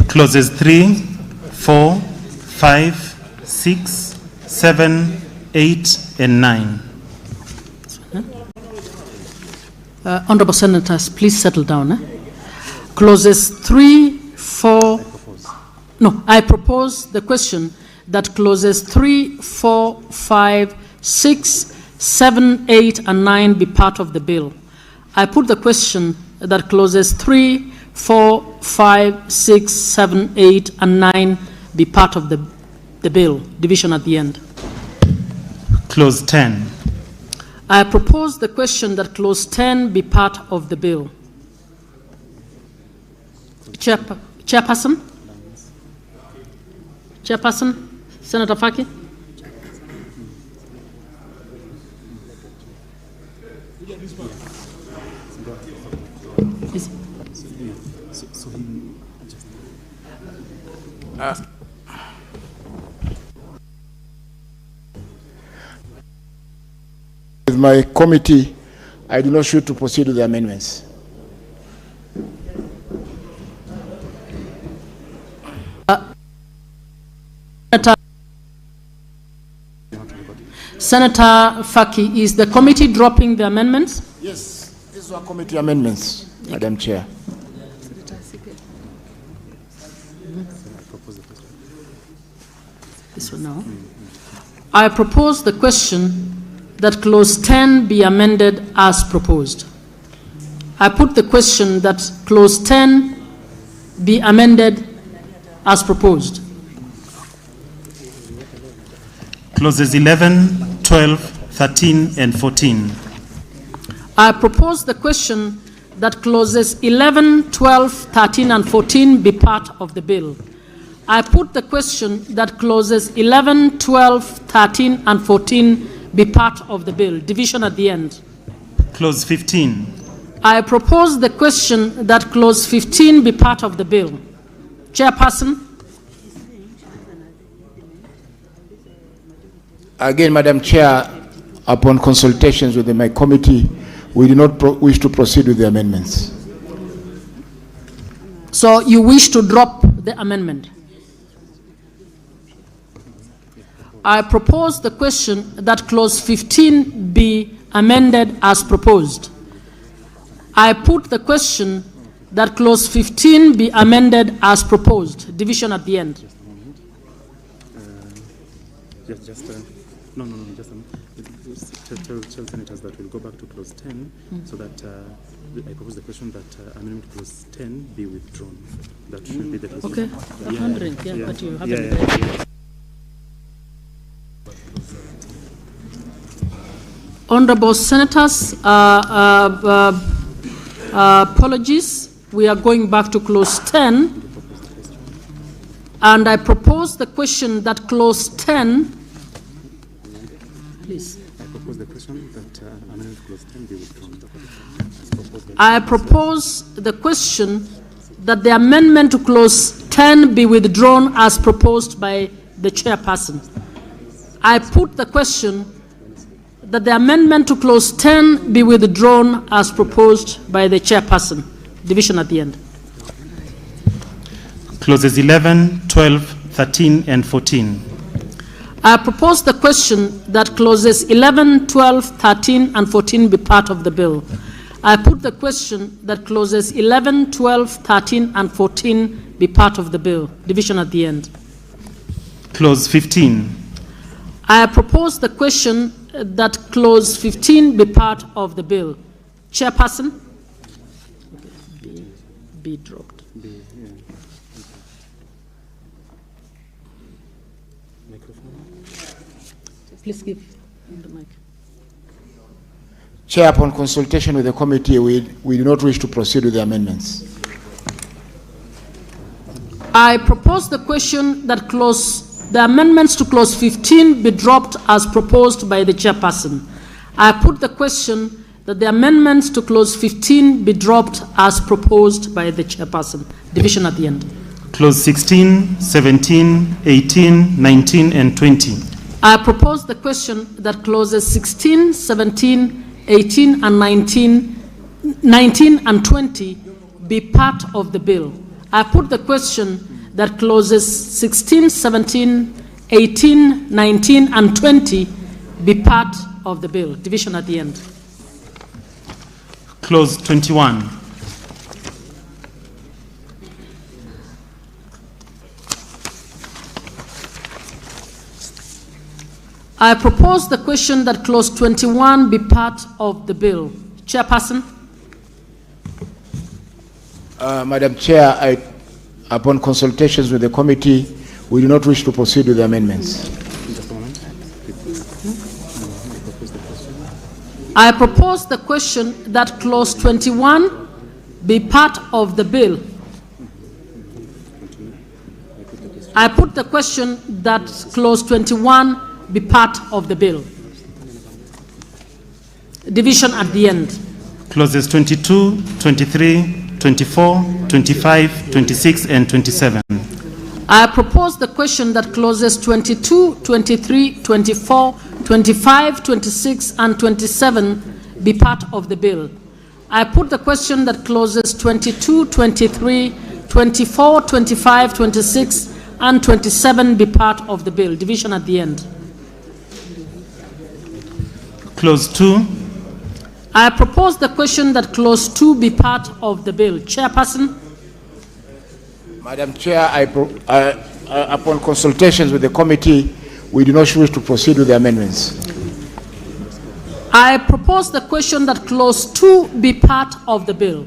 Clauses 3, 4, 5, 6, 7, 8, and 9.
Honorable Senators, please settle down. Clauses 3, 4... No, I propose the question that clauses 3, 4, 5, 6, 7, 8, and 9 be part of the bill. I put the question that clauses 3, 4, 5, 6, 7, 8, and 9 be part of the bill. Division at the end.
Clause 10.
I propose the question that clause 10 be part of the bill. Chairperson? Chairperson? Senator Faki?
With my committee, I do not choose to proceed with the amendments.
Senator Faki, is the committee dropping the amendments?
Yes, these are committee amendments, Madam Chair.
This one now. I propose the question that clause 10 be amended as proposed. I put the question that clause 10 be amended as proposed.
Clauses 11, 12, 13, and 14.
I propose the question that clauses 11, 12, 13, and 14 be part of the bill. I put the question that clauses 11, 12, 13, and 14 be part of the bill. Division at the end.
Clause 15.
I propose the question that clause 15 be part of the bill. Chairperson?
Again, Madam Chair, upon consultations with my committee, we do not wish to proceed with the amendments.
So you wish to drop the amendment? I propose the question that clause 15 be amended as proposed. I put the question that clause 15 be amended as proposed. Division at the end.
No, just tell senators that we'll go back to clause 10 so that I propose the question that amendment clause 10 be withdrawn. That should be the case.
Okay, I'm wondering, but you haven't.
Yeah.
Honorable Senators, apologies. We are going back to clause 10. And I propose the question that clause 10. Please.
I propose the question that amendment clause 10 be withdrawn.
I propose the question that the amendment to clause 10 be withdrawn as proposed by the chairperson. I put the question that the amendment to clause 10 be withdrawn as proposed by the chairperson. Division at the end.
Clauses 11, 12, 13, and 14.
I propose the question that clauses 11, 12, 13, and 14 be part of the bill. I put the question that clauses 11, 12, 13, and 14 be part of the bill. Division at the end.
Clause 15.
I propose the question that clause 15 be part of the bill. Chairperson? B dropped. Please give the mic.
Chair, upon consultation with the committee, we do not wish to proceed with the amendments.
I propose the question that the amendments to clause 15 be dropped as proposed by the chairperson. I put the question that the amendments to clause 15 be dropped as proposed by the chairperson. Division at the end.
Clause 16, 17, 18, 19, and 20.
I propose the question that clauses 16, 17, 18, and 19 and 20 be part of the bill. I put the question that clauses 16, 17, 18, 19, and 20 be part of the bill. Division at the end.
Clause 21.
I propose the question that clause 21 be part of the bill. Chairperson.
Madam Chair, upon consultations with the committee, we do not wish to proceed with the amendments.
I propose the question that clause 21 be part of the bill. I put the question that clause 21 be part of the bill. Division at the end.
Clauses 22, 23, 24, 25, 26, and 27.
I propose the question that clauses 22, 23, 24, 25, 26, and 27 be part of the bill. I put the question that clauses 22, 23, 24, 25, 26, and 27 be part of the bill. Division at the end.
Clause 2.
I propose the question that clause 2 be part of the bill. Chairperson.
Madam Chair, upon consultations with the committee, we do not wish to proceed with the amendments.
I propose the question that clause 2 be part of the bill.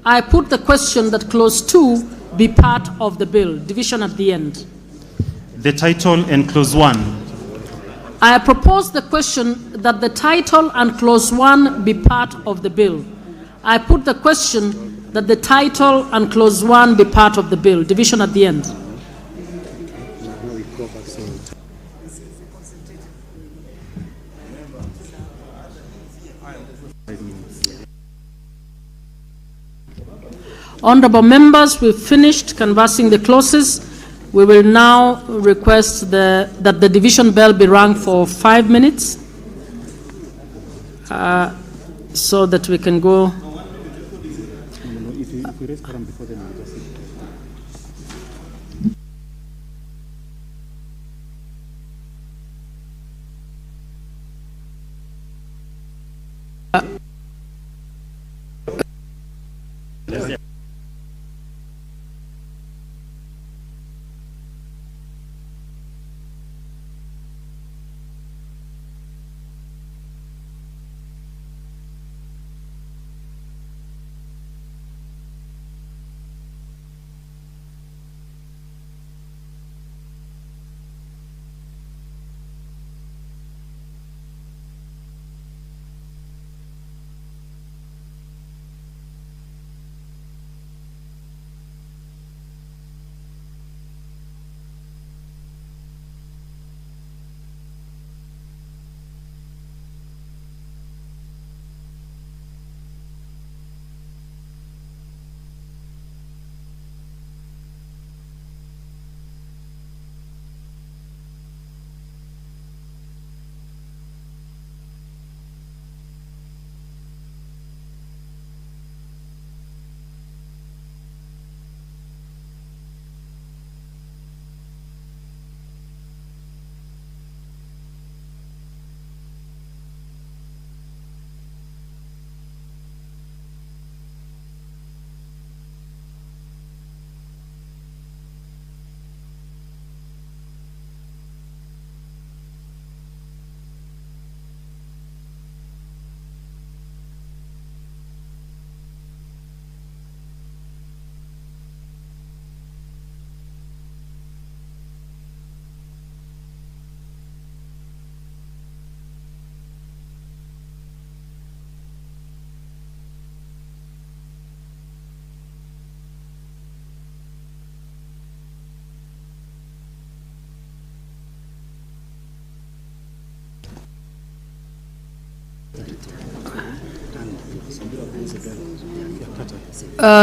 I put the question that clause 2 be part of the bill. Division at the end.
The title and clause 1.
I propose the question that the title and clause 1 be part of the bill. I put the question that the title and clause 1 be part of the bill. Division at the end. Honorable members, we've finished canvassing the clauses. We will now request that the division bell be rung for 5 minutes so that we can go.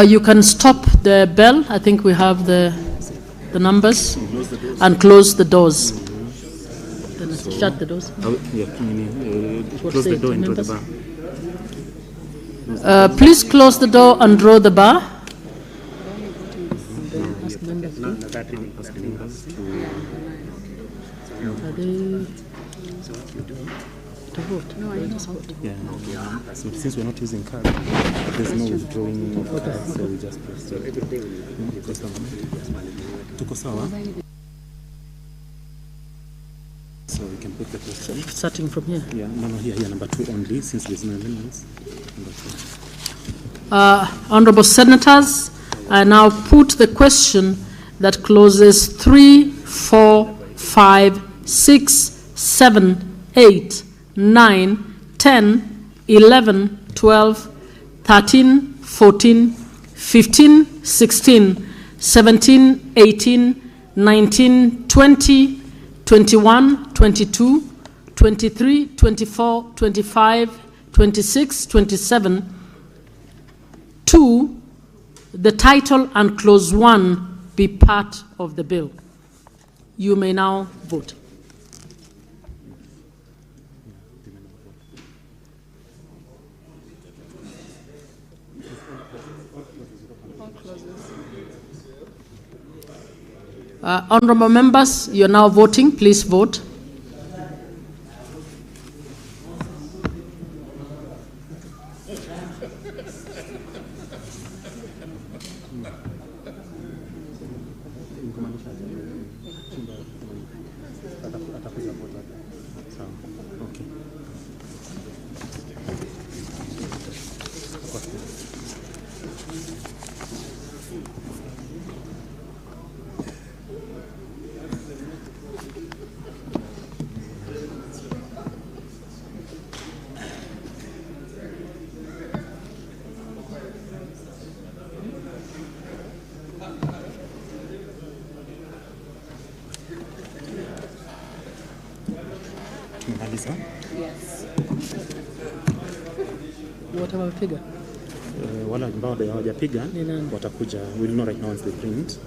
You can stop the bell. I think we have the the numbers and close the doors. Then shut the doors.
Close the door into the
bar. Please close the door and draw the bar. Are they to vote? No, I just vote.
Yeah. So since we're not using cards, there's no withdrawing of cards, so we just press. So every day tuko sawa. So we can put the question.
Starting from here.
Yeah, no, here, number 2 only, since there's no amendments. Number 2.
Honorable Senators, I now put the question that clauses 3, 4, 5, 6, 7, 8, 9, 10, 11, 12, 13, 14, 15, 16, 17, 18, 19, 20, 21, 22, 23, 24, 25, 26, 27, to the title and clause 1 be part of the bill. You may now vote. Honorable members, you're now voting. Please vote.
Yes.
What about figure?
Wala ambao hawajapiga watakuja. We'll know right now once they print.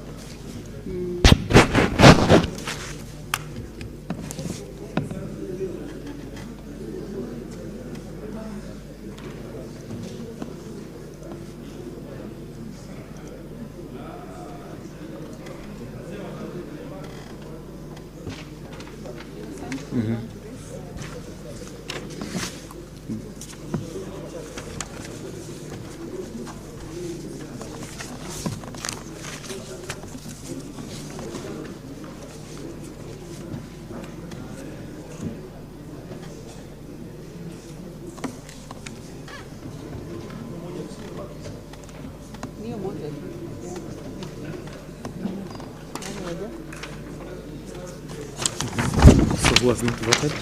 So who has not voted?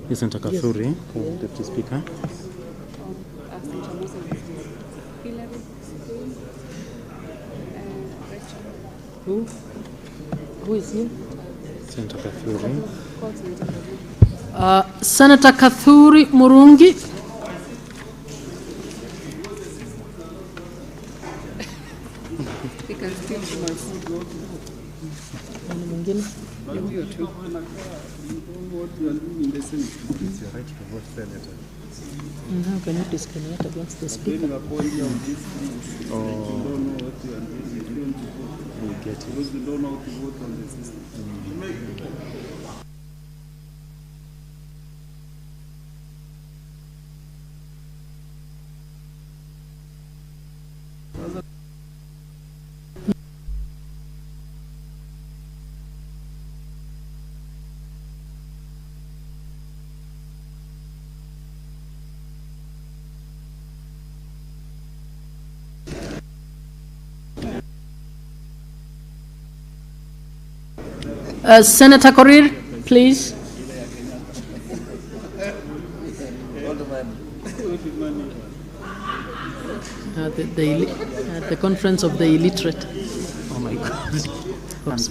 Yes, Senator Kathuri, Deputy Speaker.
Who is here?
Senator Kathuri.
Senator Kathuri Murungi. How can you discriminate against the speaker?
We get it.
Because we don't know how to vote on the system.
Senator Korir, please. The conference of the illiterate.
Oh my God. Oops.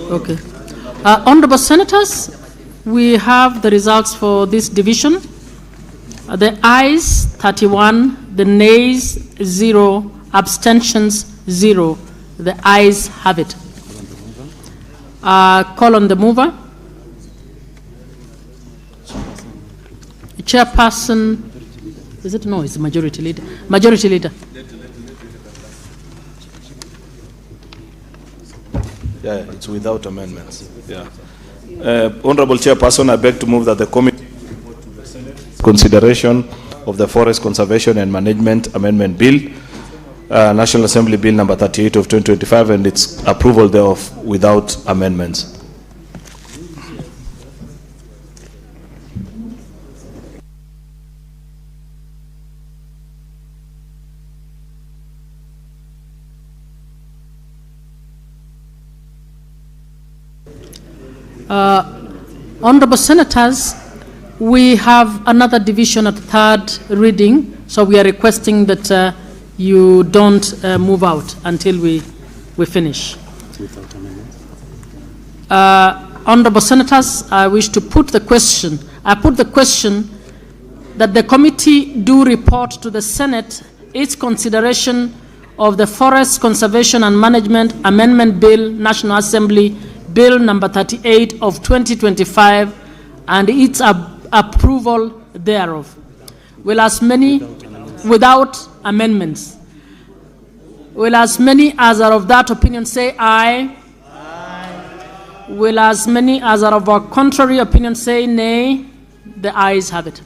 Okay. Honorable Senators, we have the results for this division. The ayes 31, the nays 0, abstentions 0. The ayes have it. Call on the mover. Chairperson, is it? No, it's the majority leader. Majority leader.
Yeah, it's without amendments. Yeah. Honorable Chairperson, I beg to move that the committee consideration of the Forest Conservation and Management Amendment Bill, National Assembly Bill number 38 of 2025, and its approval thereof without amendments.
Honorable Senators, we have another division at third reading, so we are requesting that you don't move out until we finish. Honorable Senators, I wish to put the question. I put the question that the committee do report to the Senate its consideration of the Forest Conservation and Management Amendment Bill, National Assembly Bill number 38 of 2025, and its approval thereof. Will as many, without amendments, will as many as are of that opinion say aye? Aye. Will as many as are of a contrary opinion say nay? The ayes have it.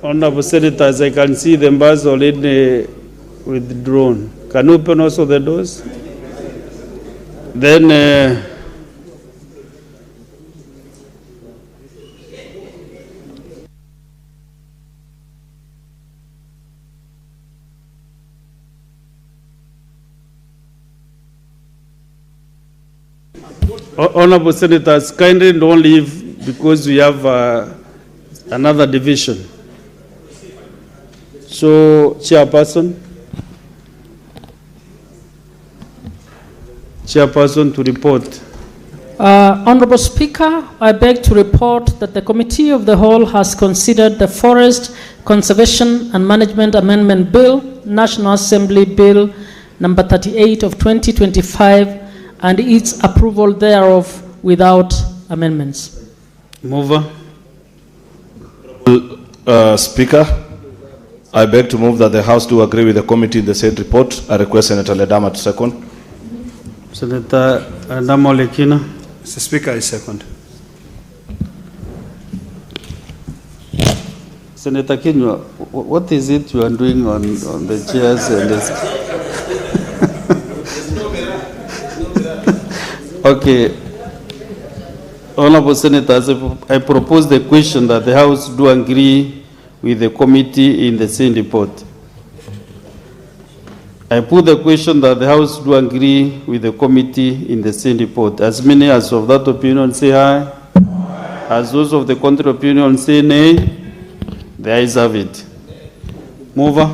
Honorable Senators, I can see the members already withdrawn. Can you open also the doors? Then Honorable Senators, kindly don't leave because we have another division. So, Chairperson to report.
Honorable Speaker, I beg to report that the Committee of the Whole has considered the Forest Conservation and Management Amendment Bill, National Assembly Bill number 38 of 2025, and its approval thereof without amendments.
Mover.
Speaker, I beg to move that the House do agree with the committee in the said report. I request Senator Ledama to second.
Senator Ledama Lekina.
Mr. Speaker, I second.
Senator Kinyua, what is it you are doing on the chairs and this? Okay. Honorable Senators, I propose the question that the House do agree with the committee in the same report. I put the question that the House do agree with the committee in the same report. As many as of that opinion say aye. As those of the contrary opinion say nay. The ayes have it. Mover.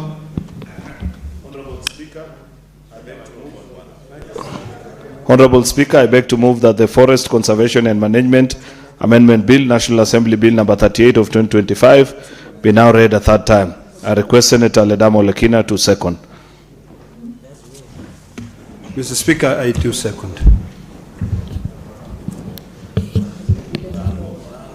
Honorable Speaker, I beg to move that the Forest Conservation and Management Amendment Bill, National Assembly Bill number 38 of 2025, be now read a third time. I request Senator Ledamo Lekina to second.
Mr. Speaker, I do second.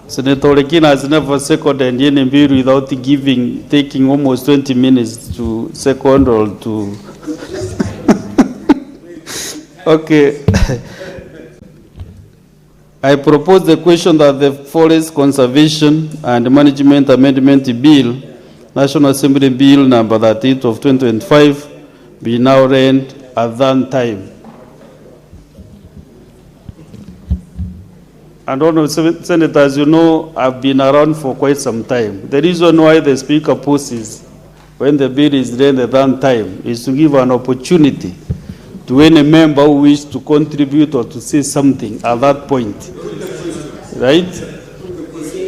Senator Lekina has never seconded any bill without taking almost 20 minutes to second or to... Okay. I propose the question that the Forest Conservation and Management Amendment Bill, National Assembly Bill number 38 of 2025, be now read at that time. And honorable senators, you know, I've been around for quite some time. The reason why the Speaker poses when the bill is read at that time is to give an opportunity to any member who wishes to contribute or to say something at that point, right?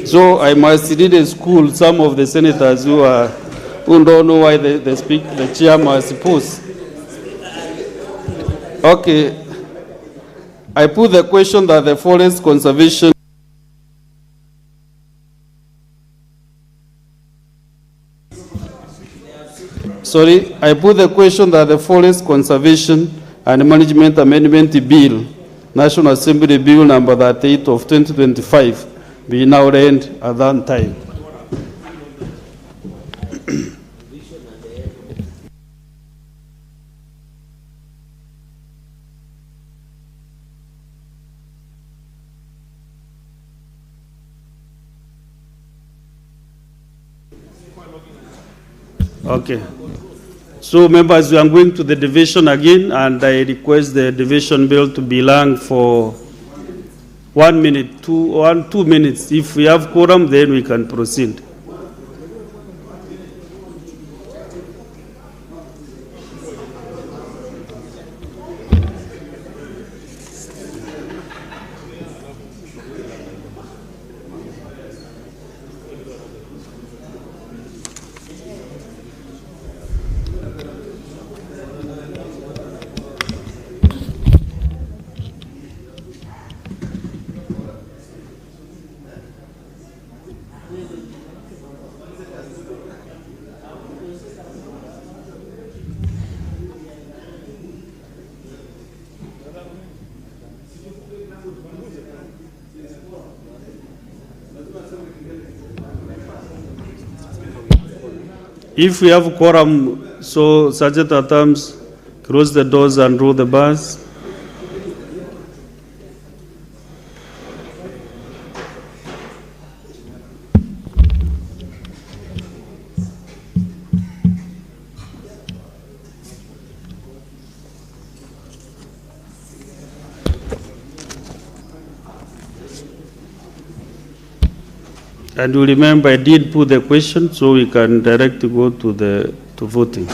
So I must really school some of the senators who don't know why the chairman is supposed. Okay, I put the question that the Forest Conservation I put the question that the Forest Conservation and Management Amendment Bill, National Assembly Bill number 38 of 2025, be now read at that time. Okay. So, members, we are going to the division again, and I request the division bill to belong for 1 minute, 2 minutes. If we have quorum, then we can proceed. If we have quorum, so Sergeant at arms, close the doors and roll the bars. And you remember I did put the question so we can direct to go to voting.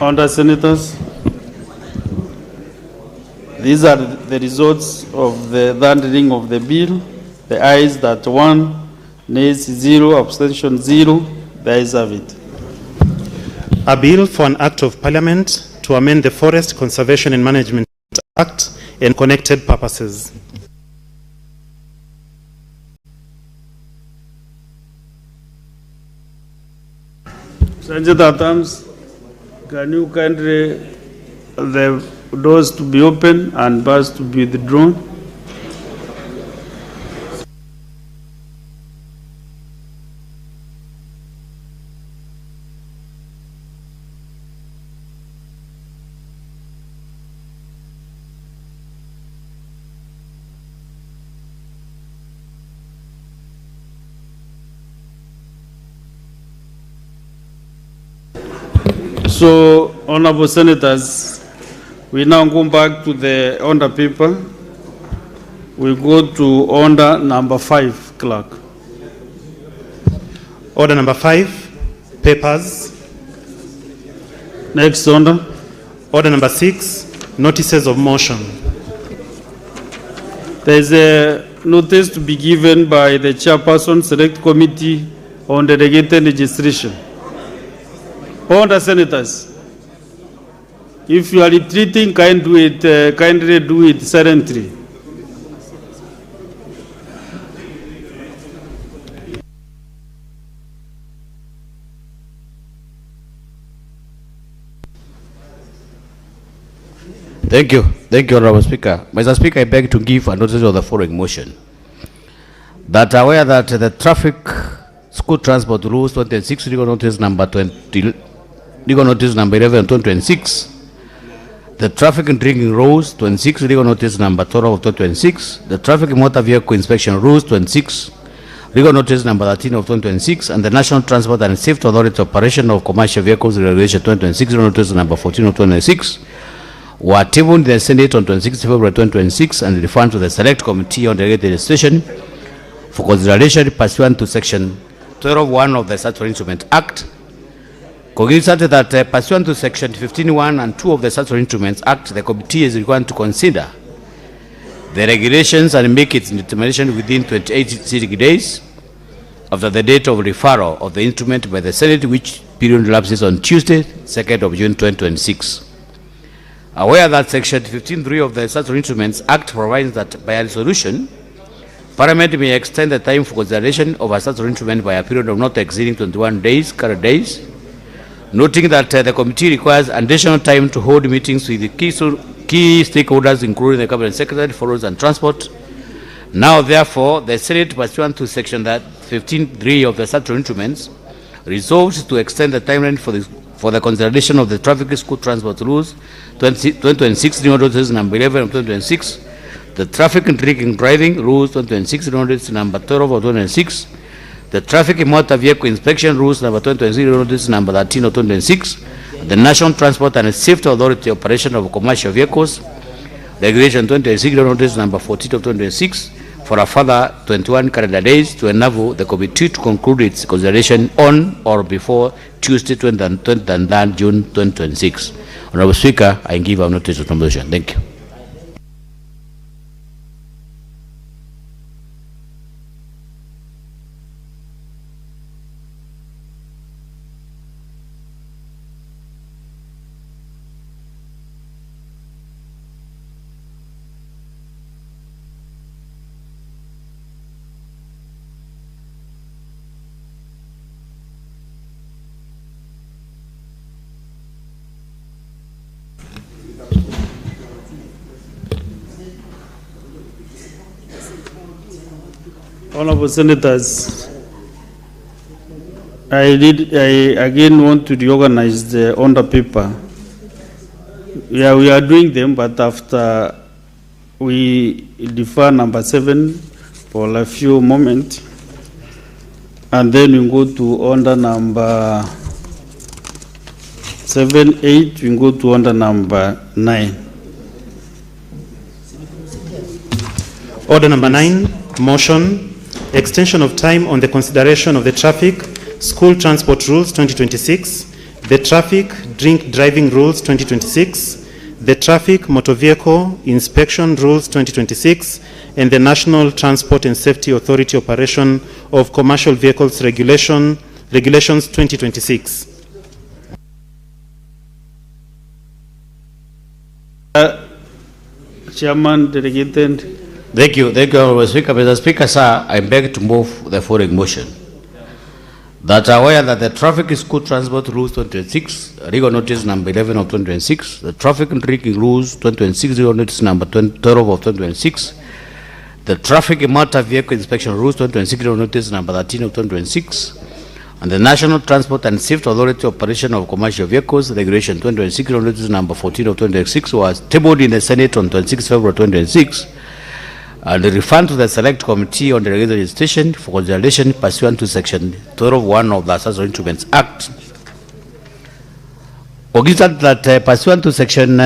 Honourable Senators, these are the results of the third reading of the bill. The ayes that 1, nays 0, abstention 0. The ayes have it.
A bill for an act of parliament to amend the Forest Conservation and Management Act and connected purposes.
Sergeant at Arms, can you kindly the doors to be open and bars to be withdrawn? So, Honorable Senators, we now go back to the order paper. We go to order number 5, Clerk.
Order number 5, papers.
Next order.
Order number 6, notices of motion.
There is a notice to be given by the Chairperson Select Committee on Delegated Legislation. Order, Senators. If you are retreating, kindly do it silently.
Thank you, Honourable Speaker. Mr. Speaker, I beg to give a notice of the following motion. That aware that the Traffic School Transport Rules 26, legal notice number 11, 2026, the Traffic and Drinking Rules 26, legal notice number 12 of 2026, the Traffic and Motor Vehicle Inspection Rules 26, legal notice number 13 of 2026, and the National Transport and Safety Authority Operation of Commercial Vehicles Regulation 2026, legal notice number 14 of 2026, were tabled in the Senate on 26 February 2026 and referred to the Select Committee on Delegated Legislation for consideration pursuant to Section 12(1) of the Statutory Instrument Act. Considered that pursuant to Section 15(1) and 2 of the Statutory Instruments Act, the committee is required to consider the regulations and make its determination within 28 sitting days after the date of referral of the instrument by the Senate, which period lapses on Tuesday, 2nd of June 2026. Aware that Section 15(3) of the Statutory Instruments Act provides that by a resolution, Parliament may extend the time for consideration of a statutory instrument by a period of not exceeding 21 days, current days, noting that the committee requires additional time to hold meetings with the key stakeholders, including the Cabinet Secretary for Roads and Transport. Now, therefore, the Senate, pursuant to Section 15(3) of the Statutory Instruments, resolves to extend the timeline for the consideration of the Traffic School Transport Rules 2026, notice number 11 of 2026, the Traffic and Drinking Driving Rules 2026, notice number 12 of 2026, the Traffic and Motor Vehicle Inspection Rules number 2026, notice number 13 of 2026, the National Transport and Safety Authority Operation of Commercial Vehicles Regulation 2026, notice number 14 of 2026, for a further 21 calendar days to enable the committee to conclude its consideration on or before Tuesday, 23rd June 2026. Honourable Speaker, I give a notice of motion. Thank you.
Honorable Senators, I again want to reorganize the order paper. Yeah, we are doing them, but after we defer number 7 for a few moments, and then we go to order number 7, 8, we go to order number 9.
Order number 9, motion, extension of time on the consideration of the traffic, school transport rules 2026, the traffic drink driving rules 2026, the traffic motor vehicle inspection rules 2026, and the National Transport and Safety Authority operation of commercial vehicles regulations 2026.
Chairman, delegated.
Thank you, Honorable Speaker. Mr. Speaker, sir, I beg to move the following motion. That aware that the Traffic School Transport Rules 2026, Legal Notice number 11 of 2026, the Traffic and Drinking Rules 2026, Legal Notice number 12 of 2026, the Traffic Motor Vehicle Inspection Rules 2026, Legal Notice number 13 of 2026, and the National Transport and Safety Authority Operation of Commercial Vehicles Regulation 2026, Legal Notice number 14 of 2026 was tabled in the Senate on 26 February 2026 and referred to the Select Committee on Delegated Legislation for consideration pursuant to Section 12(1) of the Accessory Instruments Act. Considered that pursuant to Section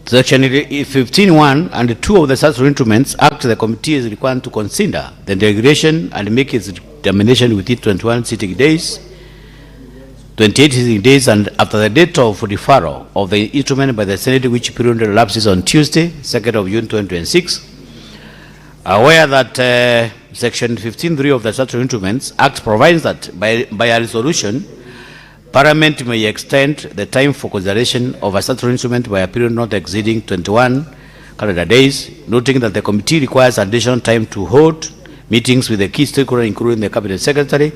15(1) and 2 of the Accessory Instruments Act, the committee is required to consider the delegation and make its determination within 21 sitting days, 28 sitting days, and after the date of deferral of the instrument by the Senate, which period elapses on Tuesday, 2nd of June 2026. Aware that Section 15(3) of the Statutory Instruments Act provides that by a resolution, Parliament may extend the time for consideration of a statutory instrument by a period not exceeding 21 calendar days, noting that the committee requires additional time to hold meetings with the key stakeholders, including the Cabinet Secretary,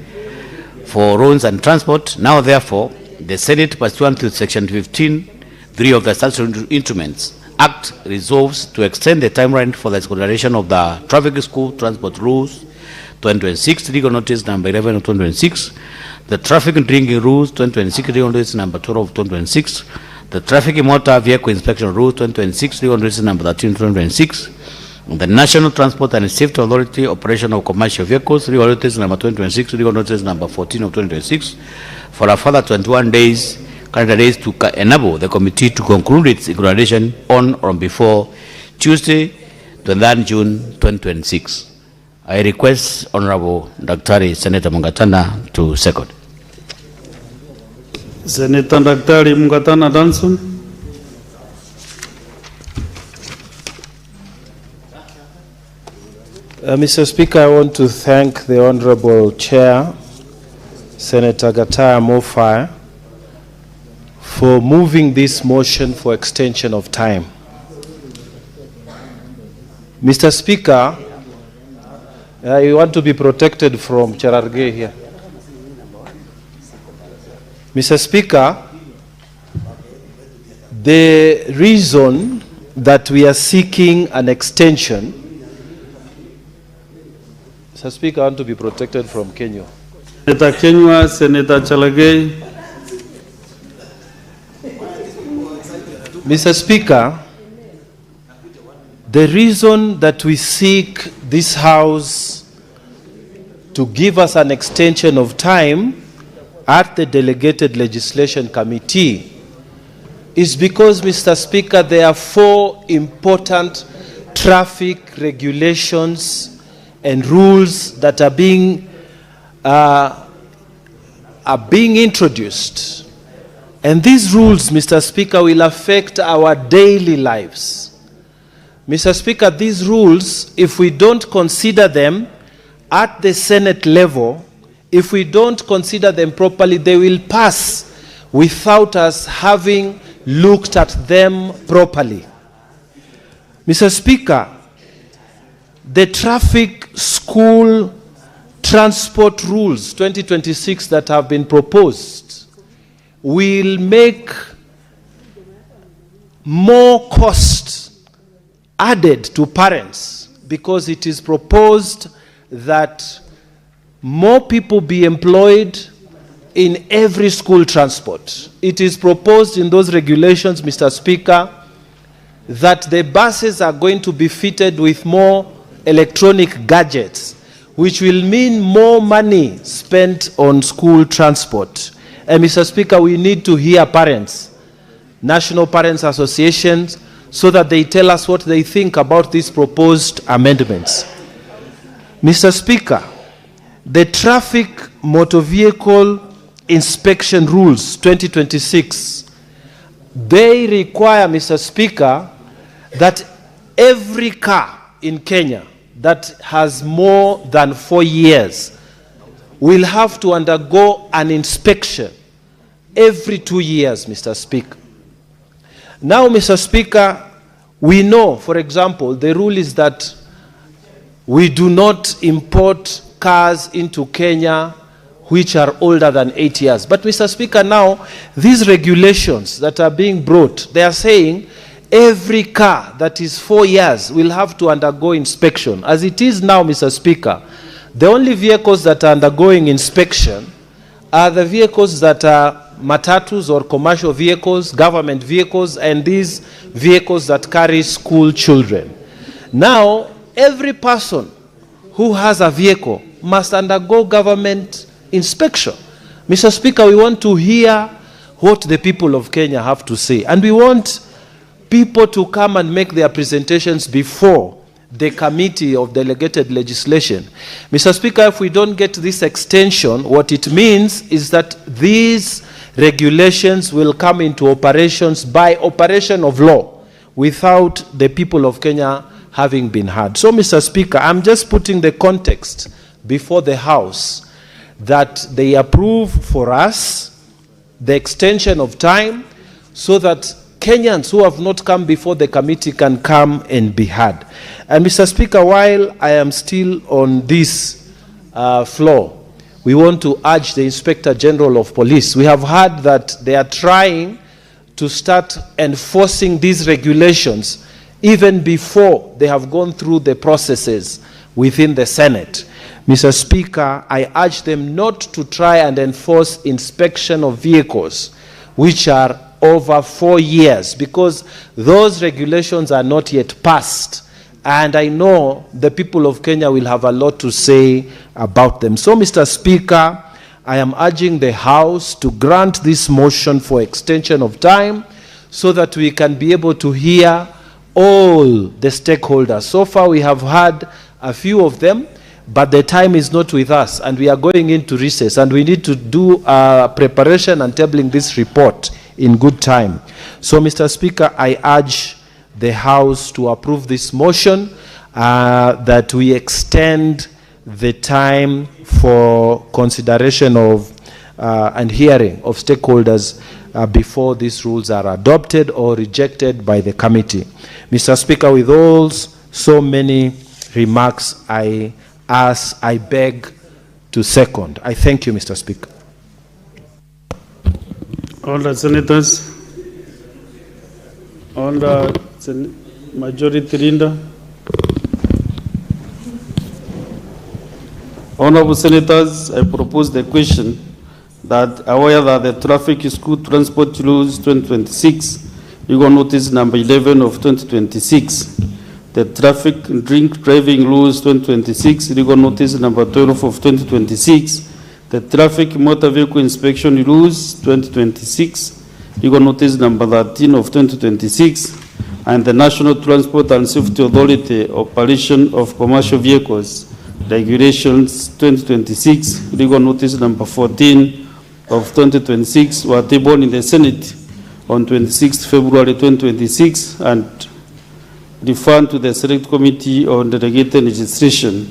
for roads and transport. Now, therefore, the Senate, pursuant to Section 15(3) of the Statutory Instruments Act, resolves to extend the timeline for the consideration of the Traffic School Transport Rules 2026, Legal Notice number 11 of 2026, the Traffic and Drinking Rules 2026, Legal Notice number 12 of 2026, the Traffic Motor Vehicle Inspection Rules 2026, Legal Notice number 13 of 2026, the National Transport and Safety Authority Operation of Commercial Vehicles, Legal Notice number 2026, Legal Notice number 14 of 2026, for a further 21 days, calendar days, to enable the committee to conclude its evaluation on or before Tuesday, 23 June 2026. I request Honorable Dr. Senator Mungatana to second.
Senator Dr. Mungatana Danson.
Mr. Speaker, I want to thank the Honorable Chair, Senator Gataya Mofire, for moving this motion for extension of time. Mr. Speaker, I want to be protected from Chararge here. Mr. Speaker, the reason that we are seeking an extension, Mr. Speaker, I want to be protected from Kenya.
Senator Kenya, Senator Chalagay.
Mr. Speaker, the reason that we seek this House to give us an extension of time at the Delegated Legislation Committee is because, Mr. Speaker, there are 4 important traffic regulations and rules that are being introduced. And these rules, Mr. Speaker, will affect our daily lives. Mr. Speaker, these rules, if we don't consider them at the Senate level, if we don't consider them properly, they will pass without us having looked at them properly. Mr. Speaker, the Traffic School Transport Rules 2026 that have been proposed will make more cost added to parents, because it is proposed that more people be employed in every school transport. It is proposed in those regulations, Mr. Speaker, that the buses are going to be fitted with more electronic gadgets, which will mean more money spent on school transport. And Mr. Speaker, we need to hear parents, national parents associations, so that they tell us what they think about these proposed amendments. Mr. Speaker, the Traffic Motor Vehicle Inspection Rules 2026, they require, Mr. Speaker, that every car in Kenya that has more than 4 years will have to undergo an inspection every 2 years, Mr. Speaker. Now, Mr. Speaker, we know, for example, the rule is that we do not import cars into Kenya which are older than 8 years. But, Mr. Speaker, now, these regulations that are being brought, they are saying every car that is 4 years will have to undergo inspection. As it is now, Mr. Speaker, the only vehicles that are undergoing inspection are the vehicles that are matatus or commercial vehicles, government vehicles, and these vehicles that carry school children. Now, every person who has a vehicle must undergo government inspection. Mr. Speaker, we want to hear what the people of Kenya have to say, and we want people to come and make their presentations before the committee of delegated legislation. Mr. Speaker, if we don't get this extension, what it means is that these regulations will come into operations by operation of law without the people of Kenya having been heard. So, Mr. Speaker, I'm just putting the context before the House that they approve for us the extension of time so that Kenyans who have not come before the committee can come and be heard. And Mr. Speaker, while I am still on this floor, we want to urge the Inspector General of Police. We have heard that they are trying to start enforcing these regulations even before they have gone through the processes within the Senate. Mr. Speaker, I urge them not to try and enforce inspection of vehicles which are over 4 years, because those regulations are not yet passed, and I know the people of Kenya will have a lot to say about them. So, Mr. Speaker, I am urging the House to grant this motion for extension of time so that we can be able to hear all the stakeholders. So far we have had a few of them, but the time is not with us, and we are going into recess, and we need to do preparation and tabling this report in good time. So, Mr. Speaker, I urge the House to approve this motion, that we extend the time for consideration of and hearing of stakeholders before these rules are adopted or rejected by the committee. Mr. Speaker, with all so many remarks, I beg to second. I thank you, Mr. Speaker.
All the senators, all the majority leader, honorable senators, I propose the question that aware that the Traffic School Transport Rules 2026, legal notice number 11 of 2026, the Traffic Drink Driving Rules 2026, legal notice number 12 of 2026, the Traffic Motor Vehicle Inspection Rules 2026, legal notice number 13 of 2026, and the National Transport and Safety Authority Operation of Commercial Vehicles Regulations 2026, legal notice number 14 of 2026 were tabled in the Senate on 26 February 2026 and referred to the Select Committee on Delegated Legislation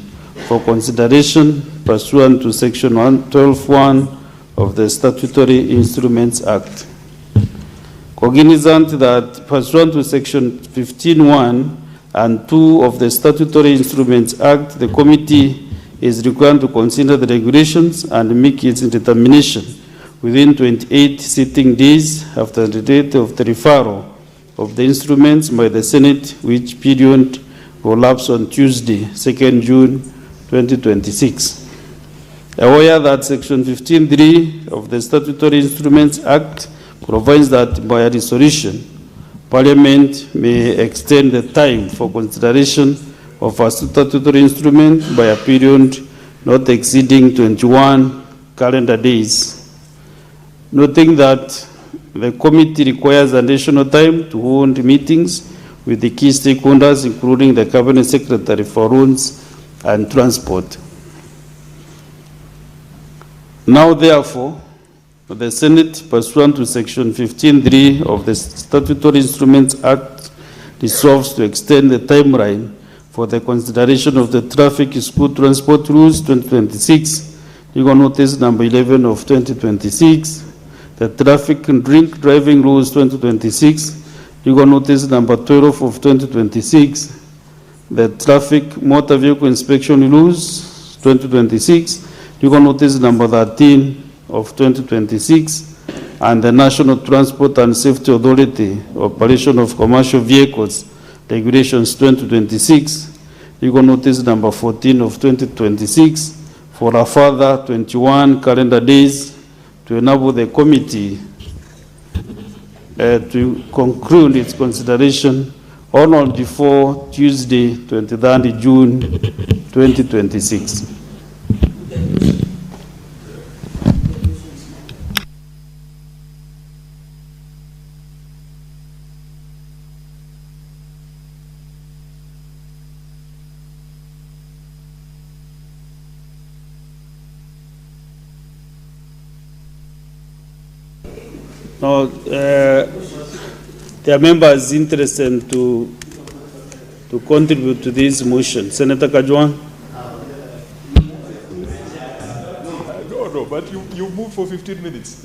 for consideration pursuant to Section 112(1) of the Statutory Instruments Act. Cognizant that pursuant to Section 15(1) and 2 of the Statutory Instruments Act, the committee is required to consider the regulations and make its determination within 28 sitting days after the date of the referral of the instruments by the Senate, which period will lapse on Tuesday, 2nd June 2026. Aware that Section 15(3) of the Statutory Instruments Act provides that by a resolution, Parliament may extend the time for consideration of a statutory instrument by a period not exceeding 21 calendar days. Noting that the committee requires additional time to hold meetings with the key stakeholders, including the Cabinet Secretary for Roads and Transport. Now, therefore, the Senate, pursuant to Section 15(3) of the Statutory Instruments Act, resolves to extend the timeline for the consideration of the Traffic School Transport Rules 2026, legal notice number 11 of 2026, the Traffic and Drink Driving Rules 2026, legal notice number 12 of 2026, the Traffic Motor Vehicle Inspection Rules 2026, legal notice number 13 of 2026, and the National Transport and Safety Authority Operation of Commercial Vehicles Regulations 2026, legal notice number 14 of 2026, for a further 21 calendar days to enable the committee to conclude its consideration on or before Tuesday, 23rd June 2026. Now, there are members interested to contribute to this motion. Senator Kajwang.
No, but you move for 15 minutes.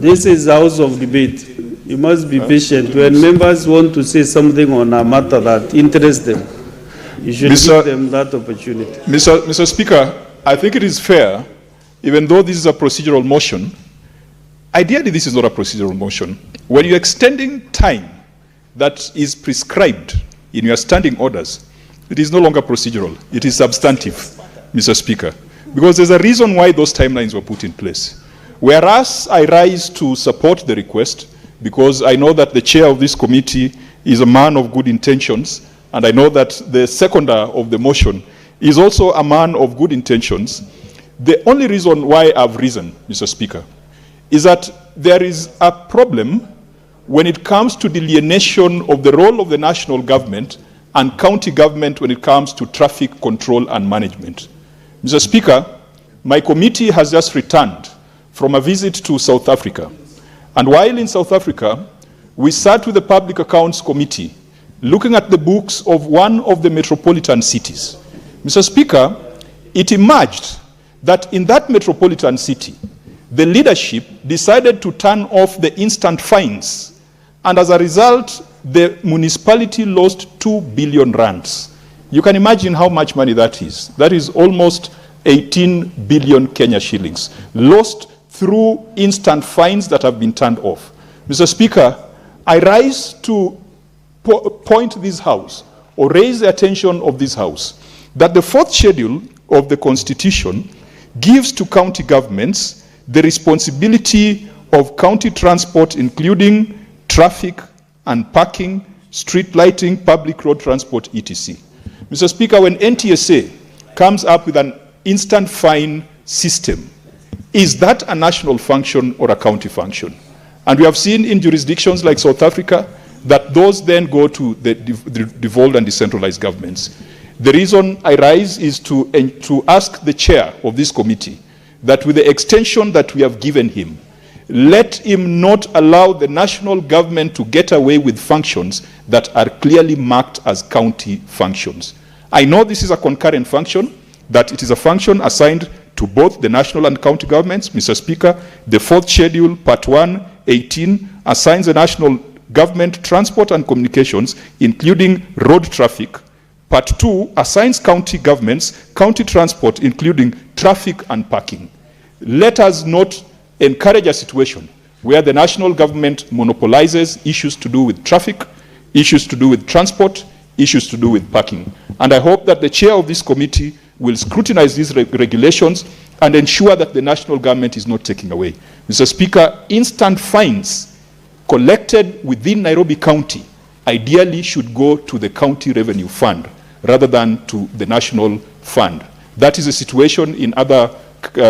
This is House of Debate. You must be patient. When members want to say something on a matter that interests them, you should give them that opportunity.
Mr. Speaker, I think it is fair, even though this is a procedural motion. Ideally, this is not a procedural motion. When you're extending time that is prescribed in your standing orders, it is no longer procedural. It is substantive, Mr. Speaker, because there's a reason why those timelines were put in place. Whereas I rise to support the request, because I know that the chair of this committee is a man of good intentions, and I know that the seconder of the motion is also a man of good intentions. The only reason why I've risen, Mr. Speaker, is that there is a problem when it comes to delineation of the role of the national government and county government when it comes to traffic control and management. Mr. Speaker, my committee has just returned from a visit to South Africa. And while in South Africa, we sat with the Public Accounts Committee looking at the books of one of the metropolitan cities. Mr. Speaker, it emerged that in that metropolitan city, the leadership decided to turn off the instant fines, and as a result, the municipality lost 2 billion rands. You can imagine how much money that is. That is almost 18 billion Kenya shillings, lost through instant fines that have been turned off. Mr. Speaker, I rise to point this House, or raise the attention of this House, that the 4th schedule of the Constitution gives to county governments the responsibility of county transport, including traffic and parking, street lighting, public road transport, etc. Mr. Speaker, when NTSA comes up with an instant fine system, is that a national function or a county function? And we have seen in jurisdictions like South Africa that those then go to the devolved and decentralized governments. The reason I rise is to ask the chair of this committee that with the extension that we have given him, let him not allow the national government to get away with functions that are clearly marked as county functions. I know this is a concurrent function, that it is a function assigned to both the national and county governments. Mr. Speaker, the 4th schedule, part 1, 18, assigns the national government transport and communications, including road traffic. Part 2 assigns county governments county transport, including traffic and parking. Let us not encourage a situation where the national government monopolizes issues to do with traffic, issues to do with transport, issues to do with parking. And I hope that the chair of this committee will scrutinize these regulations and ensure that the national government is not taking away. Mr. Speaker, instant fines collected within Nairobi County ideally should go to the county revenue fund rather than to the national fund. That is a situation in other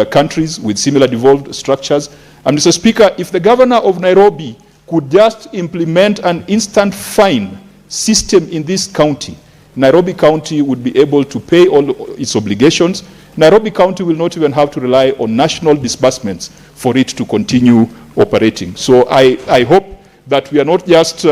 countries with similar devolved structures. And Mr. Speaker, if the governor of Nairobi could just implement an instant fine system in this county, Nairobi County would be able to pay all its obligations. Nairobi County will not even have to rely on national disbursements for it to continue operating. So I hope that we are not just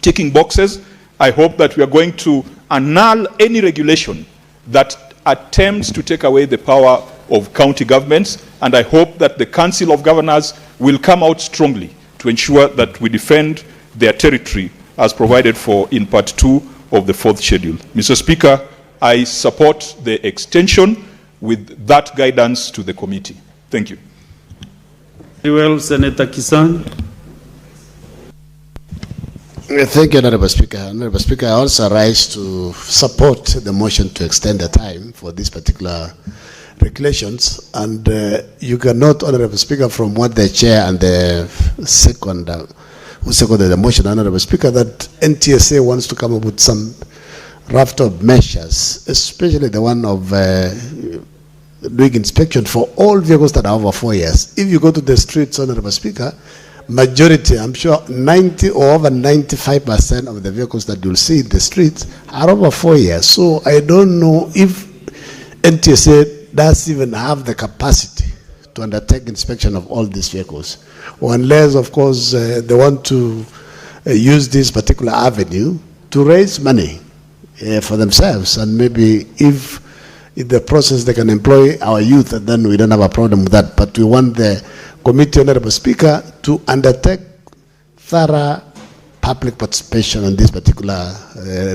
ticking boxes. I hope that we are going to annul any regulation that attempts to take away the power of county governments, and I hope that the Council of Governors will come out strongly to ensure that we defend their territory as provided for in Part 2 of the 4th schedule. Mr. Speaker, I support the extension with that guidance to the committee. Thank you.
Very well, Senator Kisang.
Thank you, Honorable Speaker. Honorable Speaker, I also rise to support the motion to extend the time for these particular regulations. And you can note, Honorable Speaker, from what the chair and the second, who seconded the motion, Honorable Speaker, that NTSA wants to come up with some raft of measures, especially the one of doing inspection for all vehicles that are over 4 years. If you go to the streets, Honorable Speaker, majority, I'm sure 90 or over 95% of the vehicles that you'll see in the streets are over 4 years. So I don't know if NTSA does even have the capacity to undertake inspection of all these vehicles, or unless, of course, they want to use this particular avenue to raise money for themselves, and maybe if in the process they can employ our youth, and then we don't have a problem with that. But we want the committee, Honorable Speaker, to undertake thorough public participation on these particular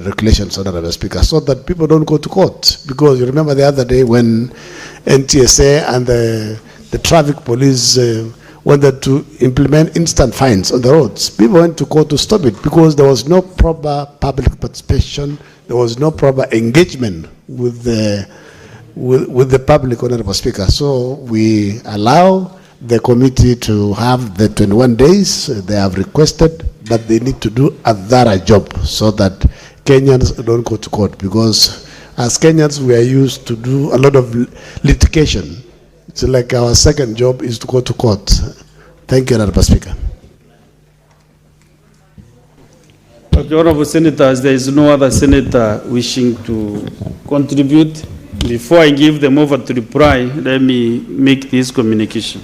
regulations, Honorable Speaker, so that people don't go to court. Because you remember the other day when NTSA and the traffic police wanted to implement instant fines on the roads, people went to court to stop it because there was no proper public participation, there was no proper engagement with the public, Honorable Speaker. So we allow the committee to have the 21 days they have requested, but they need to do a thorough job so that Kenyans don't go to court, because as Kenyans we are used to do a lot of litigation. It's like our second job is to go to court. Thank you, Honorable Speaker.
Okay, Honorable Senators, there is no other senator wishing to contribute. Before I give them over to reply, let me make this communication.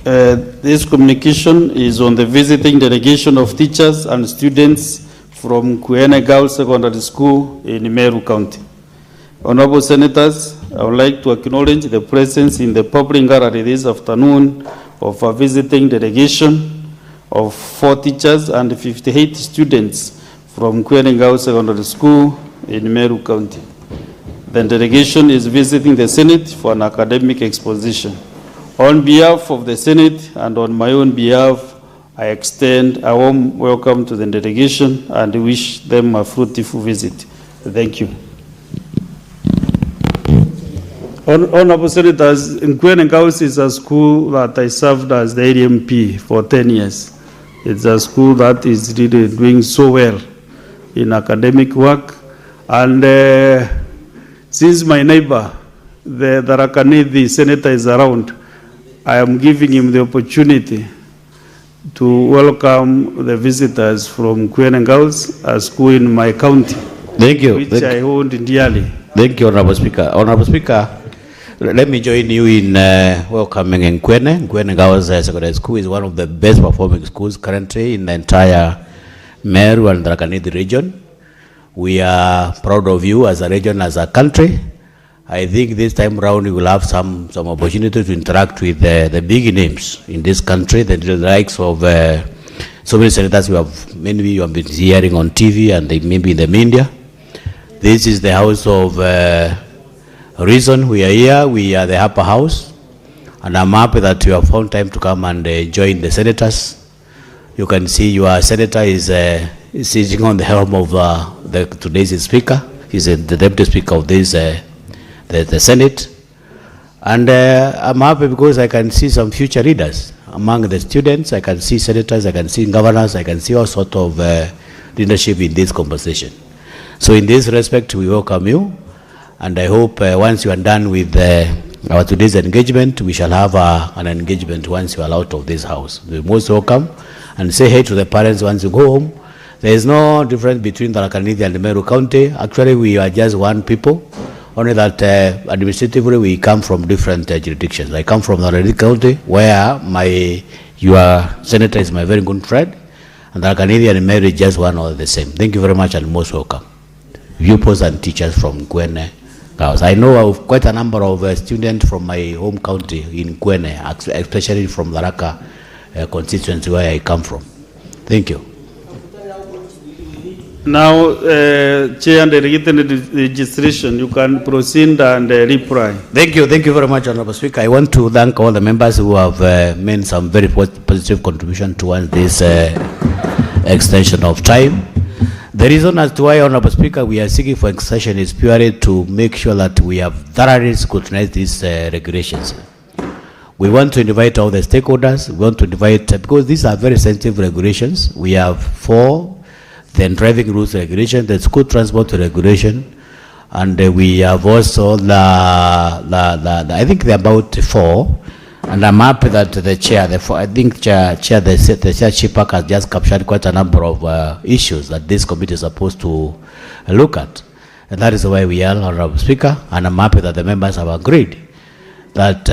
This communication is on the visiting delegation of teachers and students from Kuene Girls Secondary School in Meru County. Honorable Senators, I would like to acknowledge the presence in the public gallery this afternoon of a visiting delegation of 4 teachers and 58 students from Kuene Girls Secondary School in Meru County. The delegation is visiting the Senate for an academic exposition. On behalf of the Senate and on my own behalf, I extend a warm welcome to the delegation and wish them a fruitful visit. Thank you. Honorable Senators, Nkwene Girls is a school that I served as the ADMP for 10 years. It's a school that is really doing so well in academic work. And since my neighbor, the Tharaka-Nithi senator, is around, I am giving him the opportunity to welcome the visitors from Kuene Girls, a school in my county.
Thank you.
Which I hold dearly.
Thank you, Honorable Speaker. Honorable Speaker, let me join you in welcoming Nkwene. Nkwene Girls Secondary School is one of the best performing schools currently in the entire Meru and Tharaka-Nithi region. We are proud of you as a region, as a country. I think this time around we will have some opportunity to interact with the big names in this country, the likes of so many senators you have been hearing on TV and maybe in the media. This is the house of reason we are here. We are the upper house, and I'm happy that you have found time to come and join the senators. You can see your senator is sitting on the helm of today's speaker. He's the deputy speaker of this the Senate, and I'm happy because I can see some future leaders among the students. I can see senators, I can see governors, I can see all sort of leadership in this conversation. So in this respect, we welcome you, and I hope once you are done with our today's engagement. We shall have an engagement once you are out of this house. You're most welcome, and say hey to the parents once you go home. There is no difference between Tharaka Nithi and Meru County. Actually, we are just one people, only that administratively we come from different jurisdictions. I come from Tharaka Nithi County, where your senator is my very good friend, and Tharaka Nithi and Meru is just one or the same. Thank you very much and most welcome. Viewpoints and teachers from Kwene. I know of quite a number of students from my home county in Kwene, especially from Tharaka constituency where I come from. Thank you.
Now, Chair and the registration, you can proceed and reply.
Thank you very much, Honorable Speaker. I want to thank all the members who have made some very positive contribution towards this extension of time. The reason as to why, Honorable Speaker, we are seeking for extension is purely to make sure that we have thoroughly scrutinized these regulations. We want to invite all the stakeholders. We want to invite, because these are very sensitive regulations. We have 4, the driving rules regulation, the school transport regulation, and we have also I think there are about 4. And I'm happy that the chair, the chair Chief Park has just captured quite a number of issues that this committee is supposed to look at. And that is why we are, Honorable Speaker, and I'm happy that the members have agreed that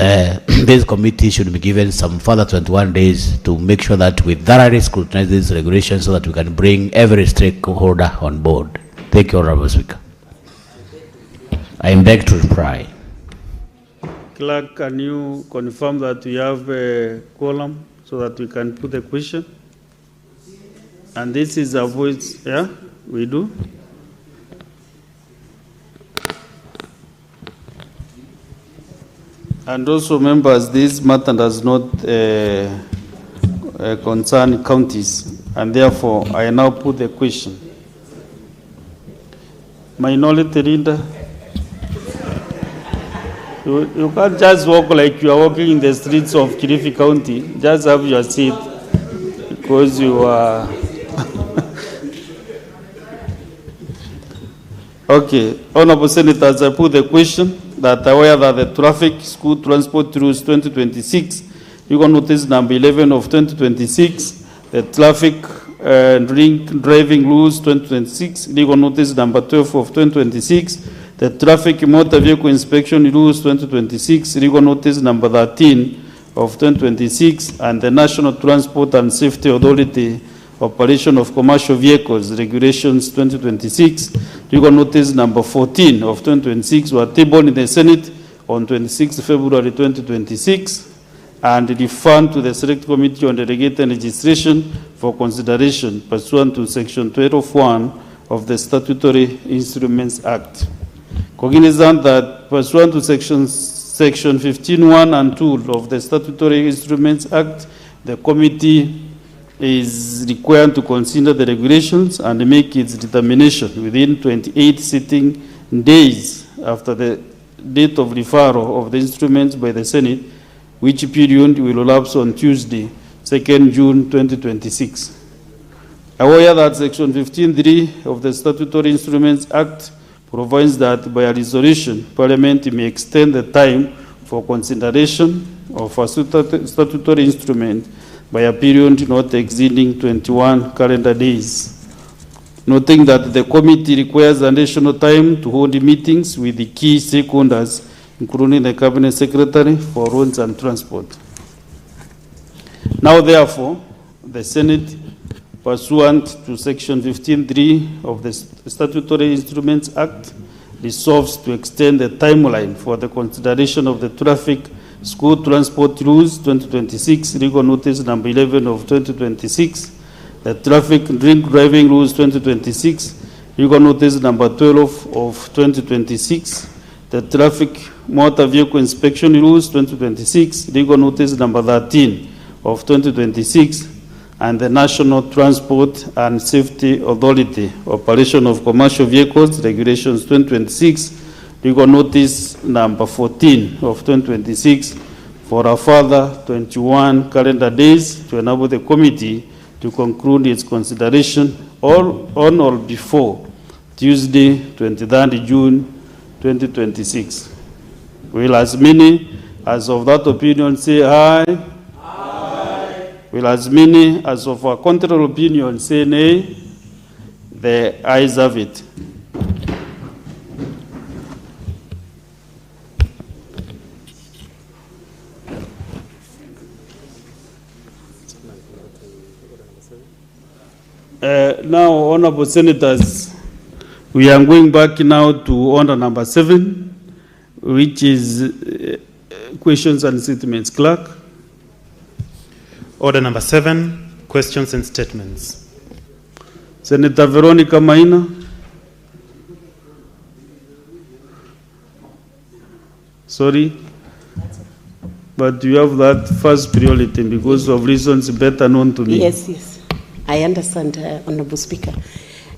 this committee should be given some further 21 days to make sure that we thoroughly scrutinize these regulations so that we can bring every stakeholder on board. Thank you, Honorable Speaker. I am back to reply.
Clerk, can you confirm that we have a quorum so that we can put the question? And this is a voice, yeah, we do. And also, members, this matter does not concern counties, and therefore I now put the question. Minority Leader. You can't just walk like you are walking in the streets of Kilifi County. Just have your seat because you are. Okay, Honorable Senators, I put the question that aware that the traffic school transport rules 2026, you can notice number 11 of 2026, the traffic drink driving rules 2026, legal notice number 12 of 2026, the traffic motor vehicle inspection rules 2026, legal notice number 13 of 2026, and the National Transport and Safety Authority operation of commercial vehicles regulations 2026, legal notice number 14 of 2026 were tabled in the Senate on 26 February 2026 and referred to the Select Committee on Delegated Legislation for consideration pursuant to Section 12(1) of the Statutory Instruments Act. Cognizant that pursuant to Section 15(1) and 2 of the Statutory Instruments Act, the committee is required to consider the regulations and make its determination within 28 sitting days after the date of referral of the instruments by the Senate, which period will elapse on Tuesday, 2nd June 2026. Aware that Section 15(3) of the Statutory Instruments Act provides that by a resolution, Parliament may extend the time for consideration of a statutory instrument by a period not exceeding 21 calendar days. Noting that the committee requires additional time to hold meetings with the key stakeholders, including the Cabinet Secretary for Roads and Transport. Now, therefore, the Senate, pursuant to Section 15(3) of the Statutory Instruments Act, resolves to extend the timeline for the consideration of the traffic school transport rules 2026, legal notice number 11 of 2026, the traffic drink driving rules 2026, legal notice number 12 of 2026, the traffic motor vehicle inspection rules 2026, legal notice number 13 of 2026, and the National Transport and Safety Authority operation of commercial vehicles regulations 2026, legal notice number 14 of 2026 for a further 21 calendar days to enable the committee to conclude its consideration on or before Tuesday, 23rd June 2026. Will as many as of that opinion say aye? Aye. Will as many as of a contrary opinion say nay? The ayes have it. Now, honorable senators, we are going back now to order number 7, which is questions and statements. Clerk.
Order number 7, questions and statements.
Senator Veronica Maina. Sorry, but you have that first priority because of reasons better known to me.
Yes. I understand, Honorable Speaker.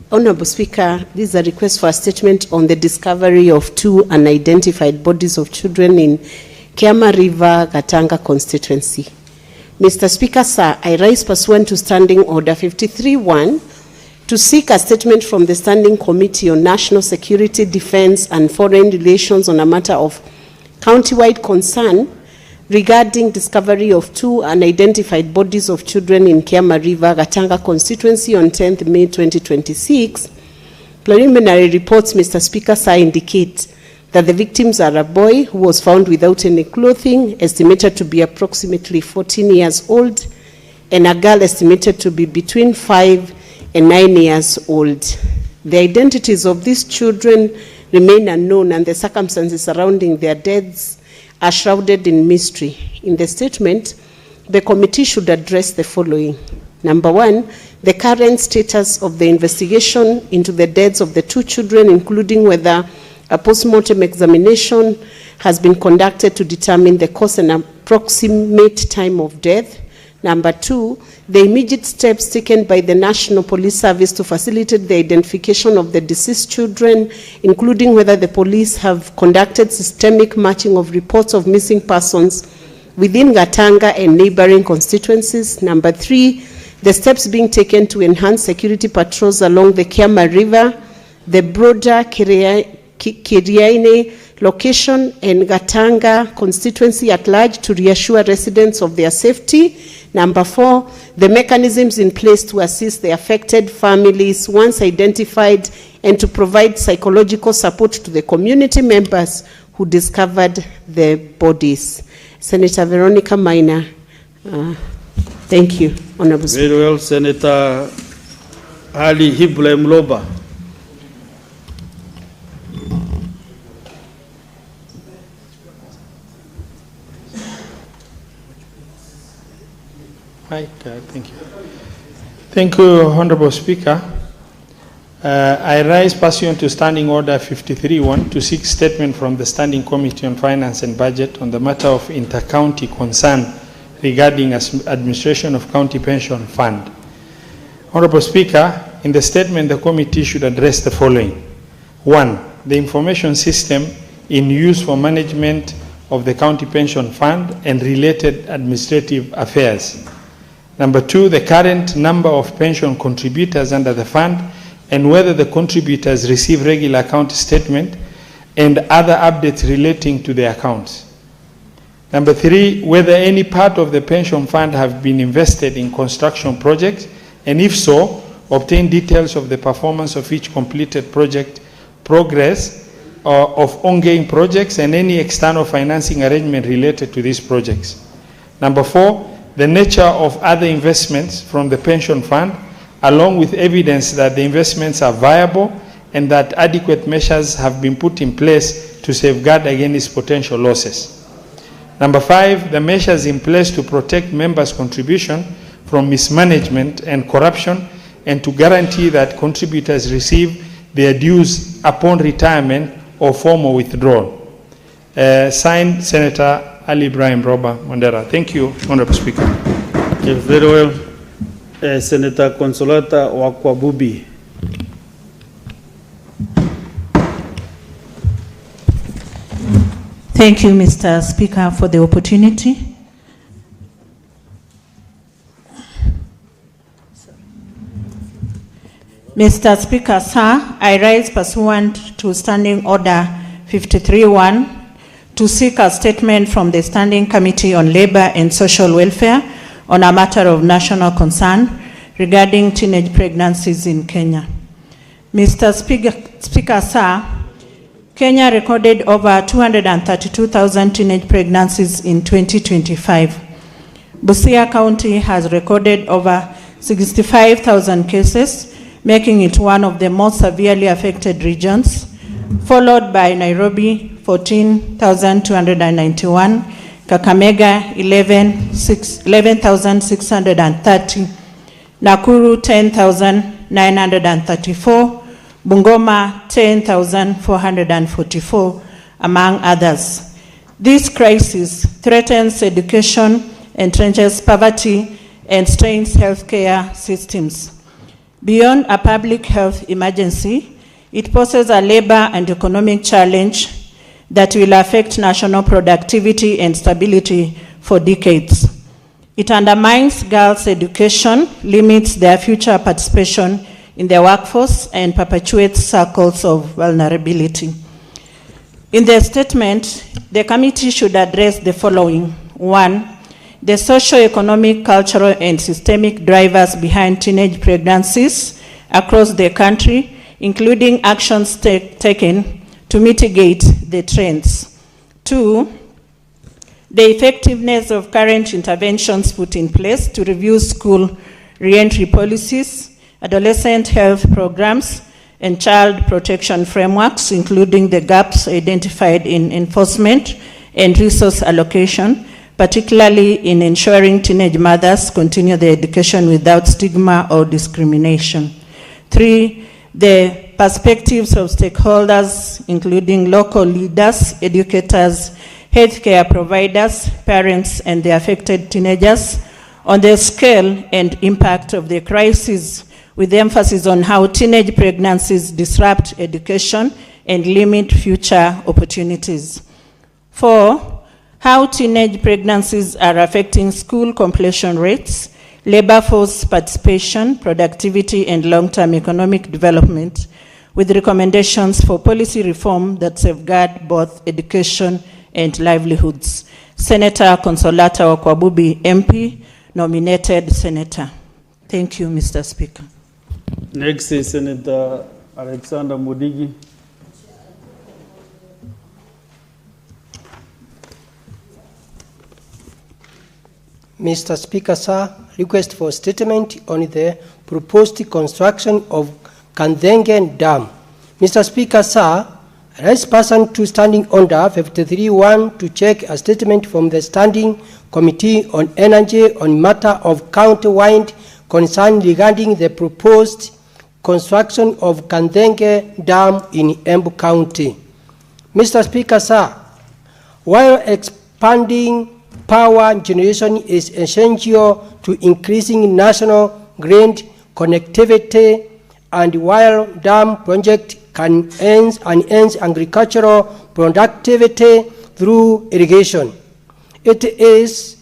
Honorable Speaker, this is a request for a statement on the discovery of 2 unidentified bodies of children in Kiama River, Gatanga constituency. Mr. Speaker, sir, I rise pursuant to Standing Order 53-1 to seek a statement from the Standing Committee on National Security, Defense and Foreign Relations on a matter of county-wide concern regarding discovery of 2 unidentified bodies of children in Kiama River, Gatanga constituency on 10th May 2026. Preliminary reports, Mr. Speaker, sir, indicate that the victims are a boy who was found without any clothing, estimated to be approximately 14 years old, and a girl estimated to be between 5 and 9 years old. The identities of these children remain unknown, and the circumstances surrounding their deaths are shrouded in mystery. In the statement, the committee should address the following. Number 1, the current status of the investigation into the deaths of the 2 children, including whether a post-mortem examination has been conducted to determine the cause and approximate time of death. Number 2, the immediate steps taken by the National Police Service to facilitate the identification of the deceased children, including whether the police have conducted systemic matching of reports of missing persons within Gatanga and neighboring constituencies. Number 3, the steps being taken to enhance security patrols along the Kiama River, the broader Kiriaine location and Gatanga constituency at large to reassure residents of their safety. Number 4, the mechanisms in place to assist the affected families once identified and to provide psychological support to the community members who discovered the bodies. Senator Veronica Maina. Thank you, Honorable Speaker.
Very well, Senator Ali Hibla Mloba.
Thank you. Thank you, Honorable Speaker. I rise pursuant to Standing Order 53-1 to seek statement from the Standing Committee on Finance and Budget on the matter of inter-county concern regarding administration of county pension fund. Honorable Speaker, in the statement the committee should address the following. 1, the information system in use for management of the county pension fund and related administrative affairs. Number 2, the current number of pension contributors under the fund and whether the contributors receive regular account statement and other updates relating to their accounts. Number 3, whether any part of the pension fund have been invested in construction projects, and if so, obtain details of the performance of each completed project, progress of ongoing projects, and any external financing arrangement related to these projects. Number 4, the nature of other investments from the pension fund, along with evidence that the investments are viable and that adequate measures have been put in place to safeguard against potential losses. Number 5, the measures in place to protect members' contribution from mismanagement and corruption and to guarantee that contributors receive their dues upon retirement or formal withdrawal. Signed, Senator Ali Ibrahim Roba Mandera. Thank you, Honorable Speaker.
Okay, very well. Senator Consolata Wakwabubi.
Thank you, Mr. Speaker, for the opportunity. Mr. Speaker, sir, I rise pursuant to Standing Order 53-1 to seek a statement from the Standing Committee on Labor and Social Welfare on a matter of national concern regarding teenage pregnancies in Kenya. Mr. Speaker, sir, Kenya recorded over 232,000 teenage pregnancies in 2025. Busia County has recorded over 65,000 cases, making it one of the most severely affected regions, followed by Nairobi, 14,291, Kakamega, 11,630, Nakuru, 10,934, Bungoma, 10,444, among others. This crisis threatens education, entrenches poverty, and strains healthcare systems. Beyond a public health emergency, it poses a labor and economic challenge that will affect national productivity and stability for decades. It undermines girls' education, limits their future participation in the workforce, and perpetuates circles of vulnerability. In their statement, the committee should address the following. 1, the socio-economic, cultural, and systemic drivers behind teenage pregnancies across the country, including actions taken to mitigate the trends. 2, the effectiveness of current interventions put in place to review school reentry policies, adolescent health programs, and child protection frameworks, including the gaps identified in enforcement and resource allocation, particularly in ensuring teenage mothers continue their education without stigma or discrimination. 3, the perspectives of stakeholders, including local leaders, educators, healthcare providers, parents, and the affected teenagers, on the scale and impact of the crisis, with emphasis on how teenage pregnancies disrupt education and limit future opportunities. 4, how teenage pregnancies are affecting school completion rates, labor force participation, productivity, and long-term economic development, with recommendations for policy reform that safeguard both education and livelihoods. Senator Consolata Wakwabubi, MP, nominated Senator. Thank you, Mr. Speaker.
Next is Senator Alexander Mudigi.
Mr. Speaker, sir, request for statement on the proposed construction of Kandenge Dam. Mr. Speaker, sir, rights person to standing under 53(1) to check a statement from the Standing Committee on Energy on matter of county-wide concern regarding the proposed construction of Kandenge Dam in Embu County. Mr. Speaker, sir, while expanding power generation is essential to increasing national grid connectivity, and while dam project can enhance agricultural productivity through irrigation, it is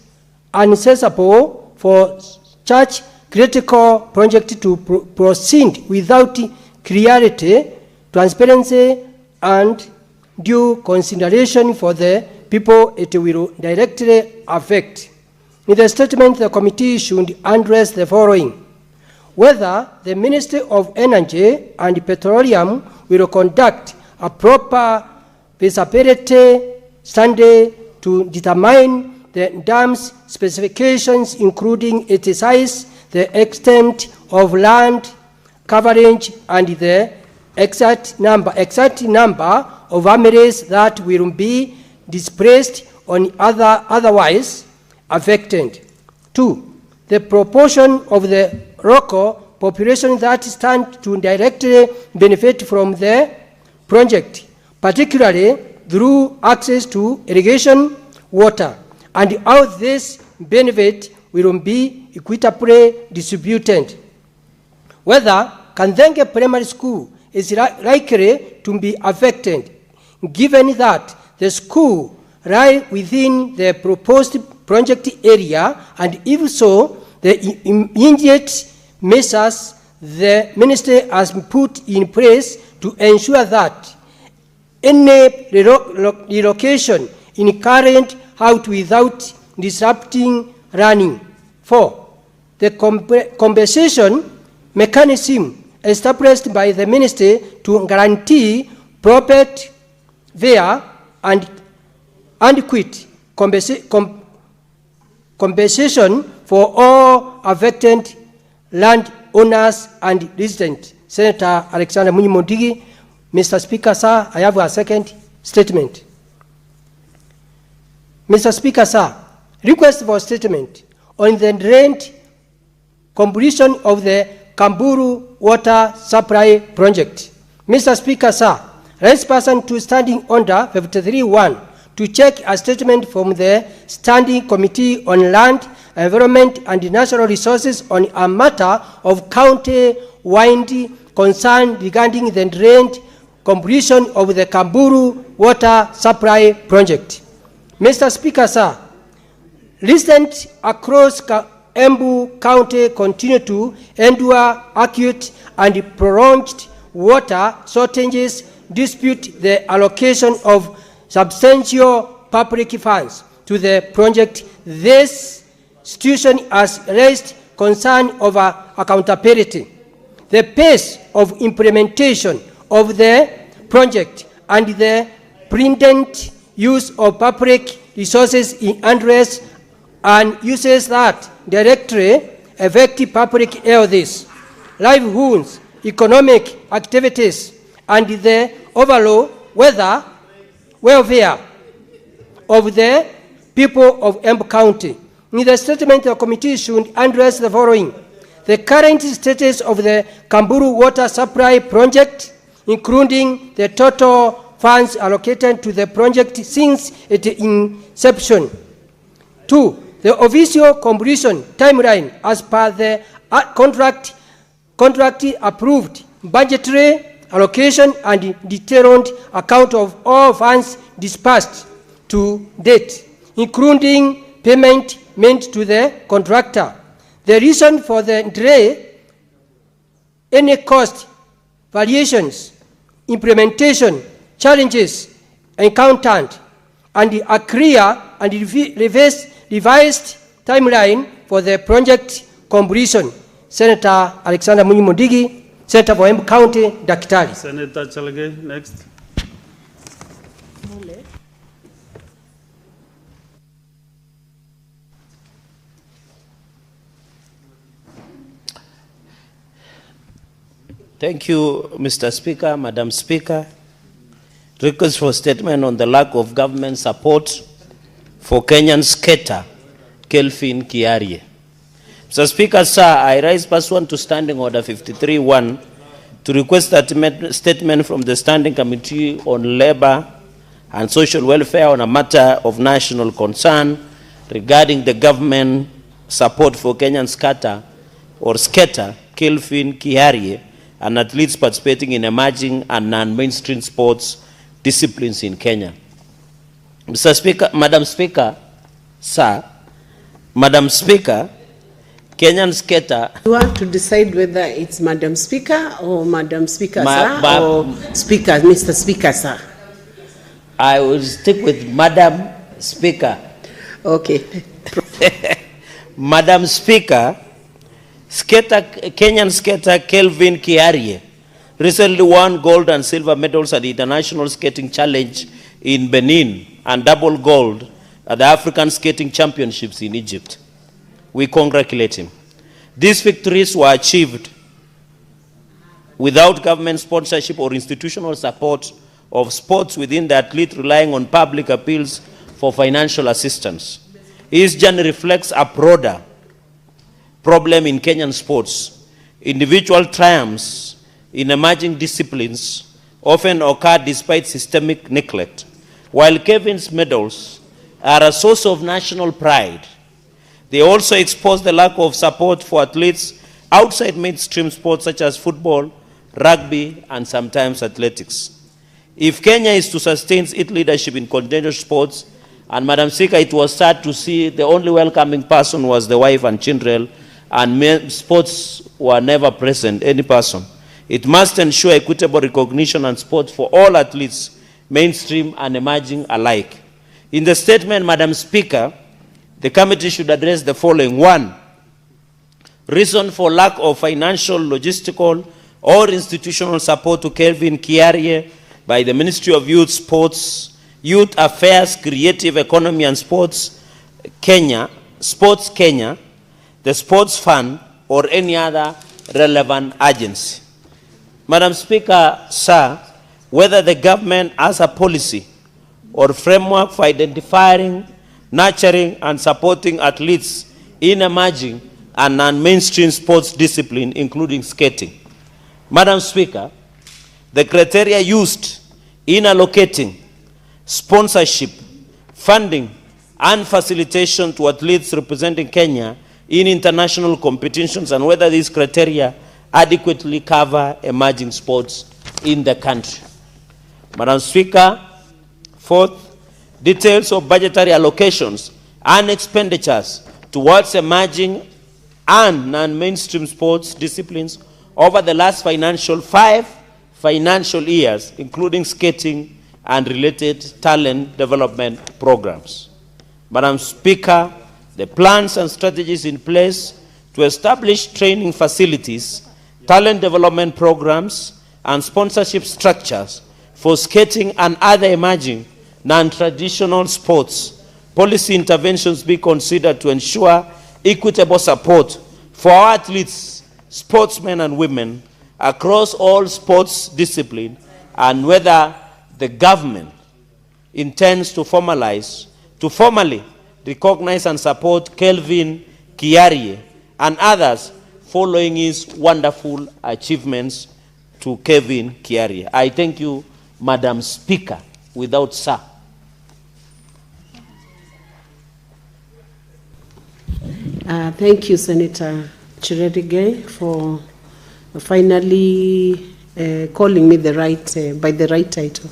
unacceptable for such critical project to proceed without clarity, transparency, and due consideration for the people it will directly affect. In the statement, the committee should address the following: whether the Ministry of Energy and Petroleum will conduct a proper feasibility study to determine the dam's specifications, including its size, the extent of land coverage, and the exact number of families that will be displaced or otherwise affected. 2, the proportion of the local population that stand to directly benefit from the project, particularly through access to irrigation water, and how this benefit will be equitably distributed. Whether Kandenge Primary School is likely to be affected, given that the school lies within the proposed project area, and if so, the immediate measures the ministry has put in place to ensure that any relocation in carried out without disrupting running. 4. The compensation mechanism established by the ministry to guarantee proper, fair, and adequate compensation for all affected land owners and residents. Senator Alexander Munyimodigi. Mr. Speaker, sir, I have a second statement. Mr. Speaker, sir, request for statement on the rent completion of the Kamburu water supply project. Mr. Speaker, sir, raise person to standing under 53(1) to check a statement from the Standing Committee on Land, Environment and Natural Resources on a matter of county-wide concern regarding the rent completion of the Kamburu water supply project. Mr. Speaker, sir, residents across Embu County continue to endure acute and prolonged water shortages, dispute the allocation of substantial public funds to the project. This situation has raised concern over accountability, the pace of implementation of the project, and the prudent use of public resources in address and uses that directly affect public health, livelihoods, economic activities, and the overall welfare of the people of Embu County. In the statement, the committee should address the following: the current status of the Kamburu water supply project, including the total funds allocated to the project since its inception. 2. The official completion timeline as per the contract approved, budgetary allocation, and detailed account of all funds dispersed to date, including payment made to the contractor. The reason for the delay, any cost variations, implementation challenges encountered, and a clear and revised timeline for the project completion. Senator Alexander Munyimodigi, Senator for Embu County, Daktari.
Senator Chalage, next.
Thank you, Mr. Speaker, Madam Speaker. Request for statement on the lack of government support for Kenyan skater Kelvin Kiarie. Mr. Speaker, sir, I rise pursuant to Standing Order 53(1) to request a statement from the Standing Committee on Labor and Social Welfare on a matter of national concern regarding the government support for Kenyan skater Kelvin Kiarie and athletes participating in emerging and non-mainstream sports disciplines in Kenya. Mr. Speaker, Madam Speaker, sir, Madam Speaker, Kenyan skater.
You want to decide whether it's Madam Speaker or Madam Speaker, sir, or Speaker, Mr. Speaker, sir?
I will stick with Madam Speaker.
Okay.
Madam Speaker, Kenyan skater Kelvin Kiarie recently won gold and silver medals at the International Skating Challenge in Benin and double gold at the African Skating Championships in Egypt. We congratulate him. These victories were achieved without government sponsorship or institutional support of sports within the athlete, relying on public appeals for financial assistance. His journey reflects a broader problem in Kenyan sports. Individual triumphs in emerging disciplines often occur despite systemic neglect. While Kevin's medals are a source of national pride, they also expose the lack of support for athletes outside mainstream sports such as football, rugby, and sometimes athletics. If Kenya is to sustain its leadership in contemporary sports, and Madam Speaker, it was sad to see the only welcoming person was the wife and children, and sports were never present, any person. It must ensure equitable recognition and support for all athletes, mainstream and emerging alike. In the statement, Madam Speaker, the committee should address the following. 1, reason for lack of financial, logistical, or institutional support to Kelvin Kiarie by the Ministry of Youth, Sports, Youth Affairs, Creative Economy and Sports Kenya, the Sports Fund, or any other relevant agency. Madam Speaker, sir, whether the government has a policy or framework for identifying, nurturing, and supporting athletes in emerging and non-mainstream sports discipline, including skating. Madam Speaker, the criteria used in allocating sponsorship, funding, and facilitation to athletes representing Kenya in international competitions, and whether these criteria adequately cover emerging sports in the country. Madam Speaker, 4th, details of budgetary allocations and expenditures towards emerging and non-mainstream sports disciplines over the last 5 financial years, including skating and related talent development programs. Madam Speaker, the plans and strategies in place to establish training facilities, talent development programs, and sponsorship structures for skating and other emerging non-traditional sports, policy interventions be considered to ensure equitable support for our athletes, sportsmen and women across all sports disciplines, and whether the government intends to formally recognize and support Kelvin Kiarie and others following his wonderful achievements to Kelvin Kiarie. I thank you, Madam Speaker, without sir.
Thank you, Senator Chirerigei, for finally calling me by the right title.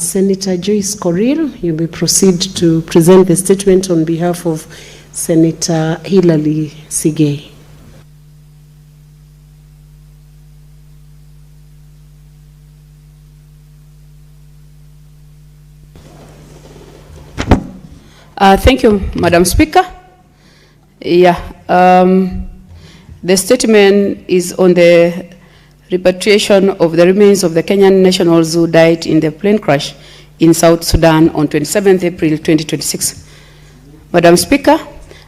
Senator Joyce Koril, you may proceed to present the statement on behalf of Senator Hilary Sigei.
Thank you, Madam Speaker. The statement is on the repatriation of the remains of the Kenyan nationals who died in the plane crash in South Sudan on 27th April 2026. Madam Speaker,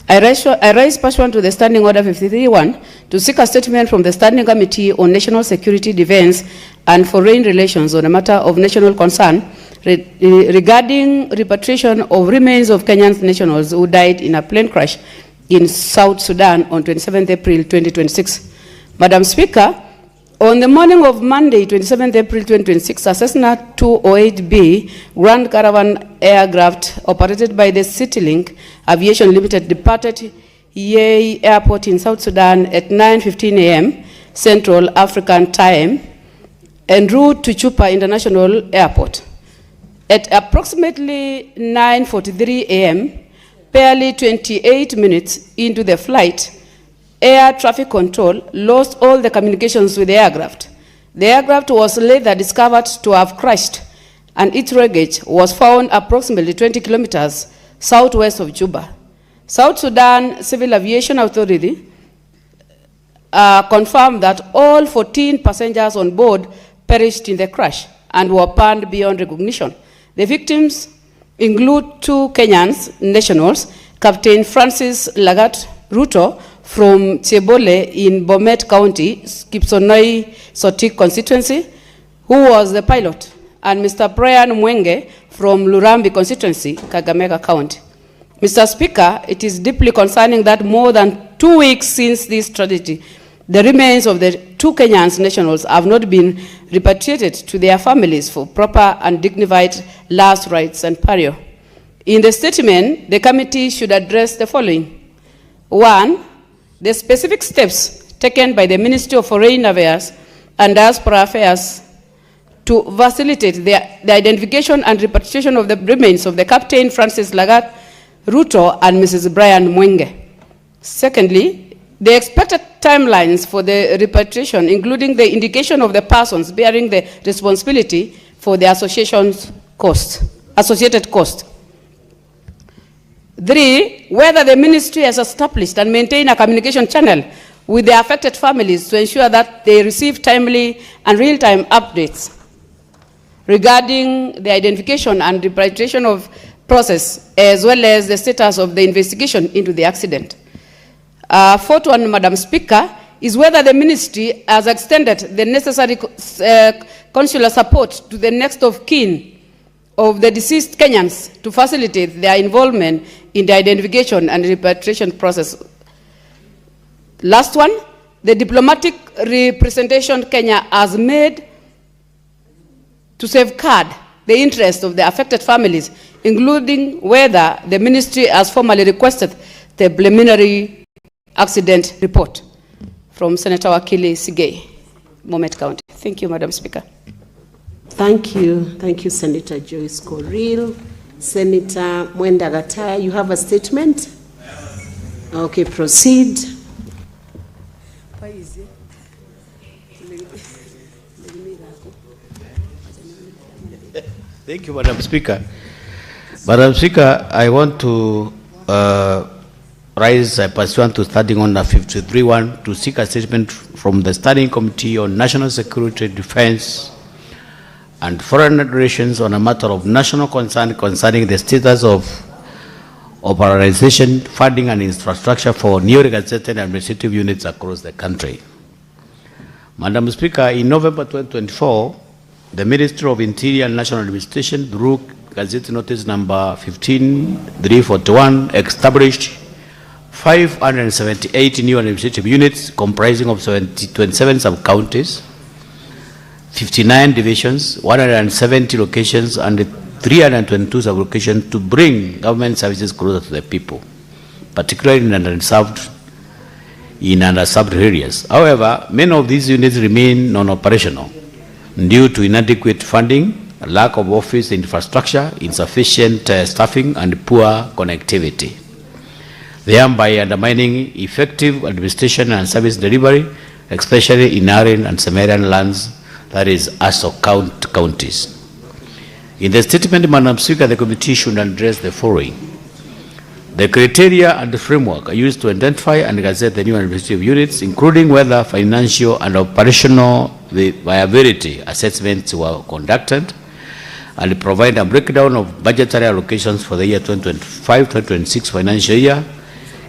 I rise pursuant to the Standing Order 53-1 to seek a statement from the Standing Committee on National Security, Defense, and Foreign Relations on a matter of national concern regarding repatriation of remains of Kenyan nationals who died in a plane crash in South Sudan on 27th April 2026. Madam Speaker, on the morning of Monday, 27th April 2026, a Cessna 208B Grand Caravan aircraft operated by the CityLink Aviation Limited departed Yei Airport in South Sudan at 9:15 a.m. Central African Time en route to Chupa International Airport. At approximately 9:43 a.m., barely 28 minutes into the flight, air traffic control lost all the communications with the aircraft. The aircraft was later discovered to have crashed, and its wreckage was found approximately 20 kilometers southwest of Juba. South Sudan Civil Aviation Authority confirmed that all 14 passengers on board perished in the crash and were burned beyond recognition. The victims include 2 Kenyan nationals, Captain Francis Lagat Ruto from Chebole in Bomet County, Kipsonoi Sotik constituency, who was the pilot, and Mr. Brian Mwenge from Lurambi constituency, Kakamega County. Mr. Speaker, it is deeply concerning that more than 2 weeks since this tragedy, the remains of the 2 Kenyan nationals have not been repatriated to their families for proper and dignified last rites and burial. In the statement, the committee should address the following. 1, the specific steps taken by the Ministry of Foreign Affairs and Diaspora Affairs to facilitate the identification and repatriation of the remains of the Captain Francis Lagat Ruto and Mrs. Brian Mwenge. Secondly, the expected timelines for the repatriation, including the indication of the persons bearing the responsibility for the associated cost. 3, whether the ministry has established and maintained a communication channel with the affected families to ensure that they receive timely and real-time updates regarding the identification and repatriation of process, as well as the status of the investigation into the accident. Fourth one, Madam Speaker, is whether the ministry has extended the necessary consular support to the next of kin of the deceased Kenyans to facilitate their involvement in the identification and repatriation process. Last one, the diplomatic representation Kenya has made to safeguard the interest of the affected families, including whether the ministry has formally requested the preliminary accident report. From Senator Wakili Sigei, Bomet County. Thank you, Madam Speaker.
Thank you, Senator Joyce Koril. Senator Mwenda Gataya, you have a statement? Okay, proceed.
Thank you, Madam Speaker. Madam Speaker, I want to rise pursuant to Standing Order 53.1 to seek a statement from the Standing Committee on National Security, Defense, and Foreign Relations on a matter of national concern concerning the status of organization, funding, and infrastructure for newly gazetted administrative units across the country. Madam Speaker, in November 2024, the Ministry of Interior and National Administration, through Gazette Notice number 15341, established 578 new administrative units comprising of 27 sub-counties, 59 divisions, 170 locations, and 322 sub-locations to bring government services closer to the people, particularly in underserved areas. However, many of these units remain non-operational due to inadequate funding, lack of office infrastructure, insufficient staffing, and poor connectivity, thereby undermining effective administration and service delivery, especially in arid and semi-arid lands, that is, ASO counties. In the statement, Madam Speaker, the committee should address the following. The criteria and the framework are used to identify and gazette the new administrative units, including whether financial and operational viability assessments were conducted, and provide a breakdown of budgetary allocations for the year 2025-2026 financial year,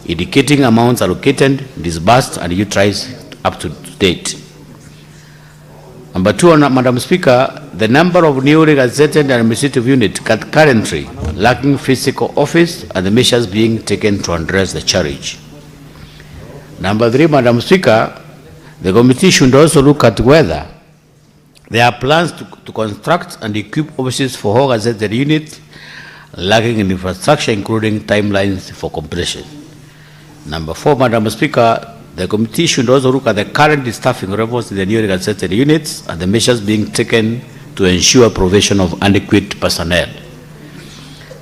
indicating amounts allocated, disbursed, and utilized up to date. Number 2, Madam Speaker, the number of newly gazetted administrative units currently lacking physical office and the measures being taken to address the challenge. Number 3, Madam Speaker, the committee should also look at whether there are plans to construct and equip offices for all gazetted units lacking in infrastructure, including timelines for completion. Number 4, Madam Speaker, the committee should also look at the current staffing levels in the newly gazetted units and the measures being taken to ensure provision of adequate personnel.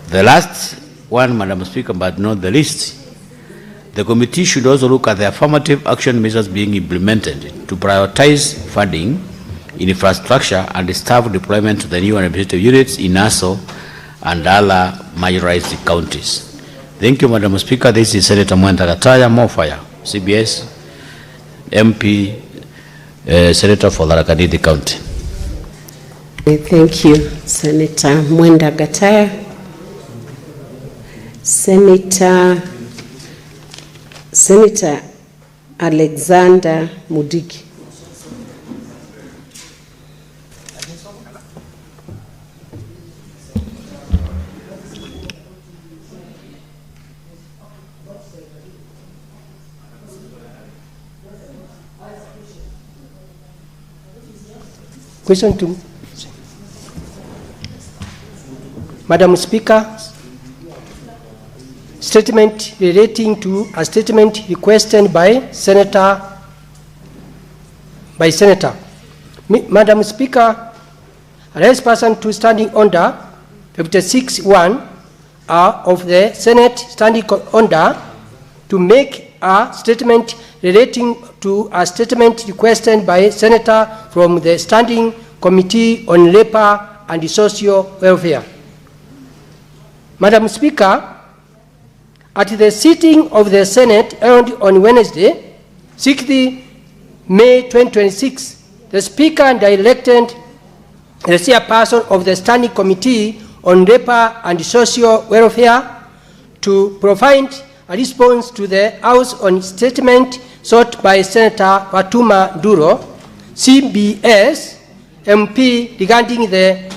The last one, Madam Speaker, but not the least, the committee should also look at the affirmative action measures being implemented to prioritize funding in infrastructure and staff deployment to the new administrative units in ASO and other majorized counties. Thank you, Madam Speaker. This is Senator Mwenda Gataya, Mofire, CBS, MP, Senator for Tharaka-Nithi County.
Thank you, Senator Mwenda Gataya. Senator Alexander Mudigi.
Question 2. Madam Speaker, statement relating to a statement requested by Senator. Madam Speaker, a raised person to standing order 56.1 of the Senate standing order to make a statement relating to a statement requested by Senator from the Standing Committee on Labor and Social Welfare. Madam Speaker, At the sitting of the Senate held on Wednesday, 6th May 2026, the Speaker directed the chairperson of the Standing Committee on Labor and Social Welfare to provide a response to the House on statement sought by Senator Fatuma Duro, CBS MP, regarding the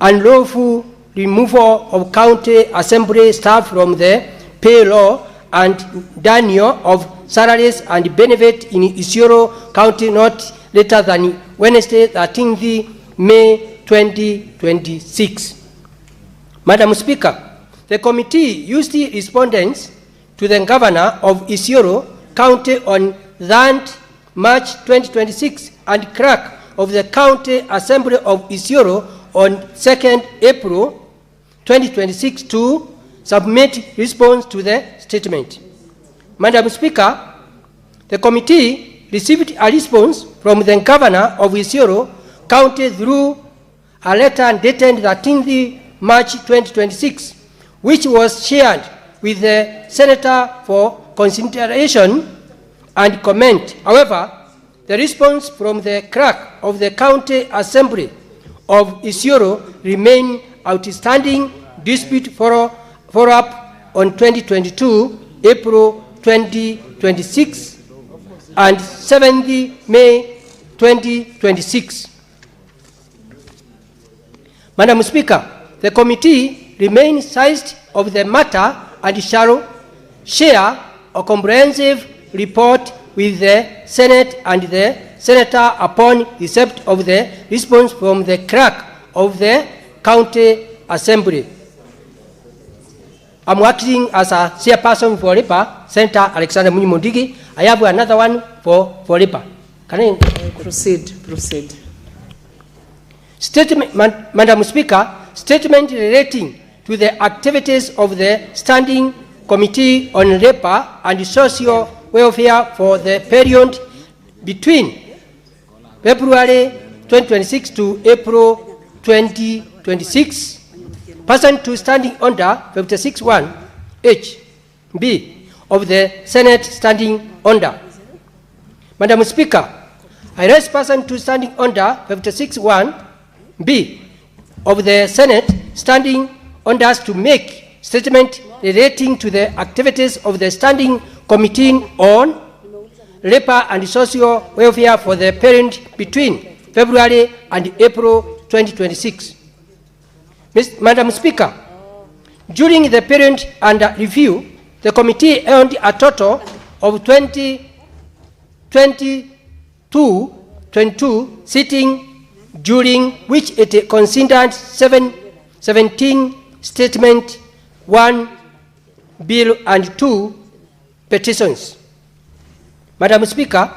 unlawful removal of county assembly staff from the payroll and denial of salaries and benefit in Isiolo County not later than Wednesday, 13th May 2026. Madam Speaker, the committee used the respondents to the Governor of Isiolo County on 3rd March 2026 and clerk of the County Assembly of Isiolo on 2nd April 2026 to submit response to the statement. Madam Speaker, the committee received a response from the Governor of Isiolo County through a letter dated 13th March 2026, which was shared with the Senator for consideration and comment. However, the response from the clerk of the County Assembly of Isiolo remained outstanding dispute follow-up on 2022 April 2026 and 7th May 2026. Madam Speaker, the committee remains seized of the matter and shall share a comprehensive report with the Senate and the Senator upon receipt of the response from the clerk of the County Assembly. I'm acting as a chairperson for LIPA, Senator Alexander Munyimondigi. I have another one for LIPA. Can I
proceed?
Statement, Madam Speaker, statement relating to the activities of the Standing Committee on Labor and Social Welfare for the period between February 2026 to April 2026, pursuant to Standing Order 56(1) H B of the Senate Standing Order. Madam Speaker, I raise pursuant to Standing Order 56(1) B of the Senate Standing Orders to make statement relating to the activities of the Standing Committee on Labor and Social Welfare for the period between February and April 2026. Madam Speaker, during the period under review, the committee held a total of 22 sitting, during which it considered 17 statements, 1 bill and 2 petitions. Madam Speaker,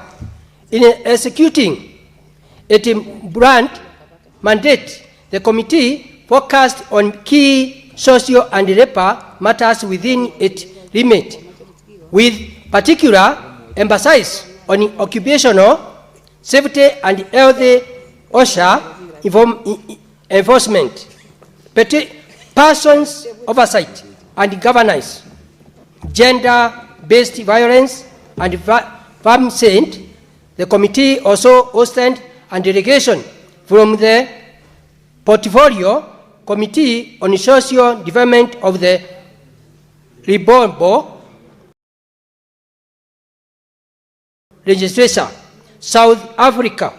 in executing its brand mandate, the committee focused on key social and labor matters within its remit, with particular emphasis on occupational safety and health, OSHA enforcement, persons oversight and governance, gender-based violence, and famicide. The committee also hosted a delegation from the Portfolio Committee on Social Development of the Libombo Legislature, South Africa,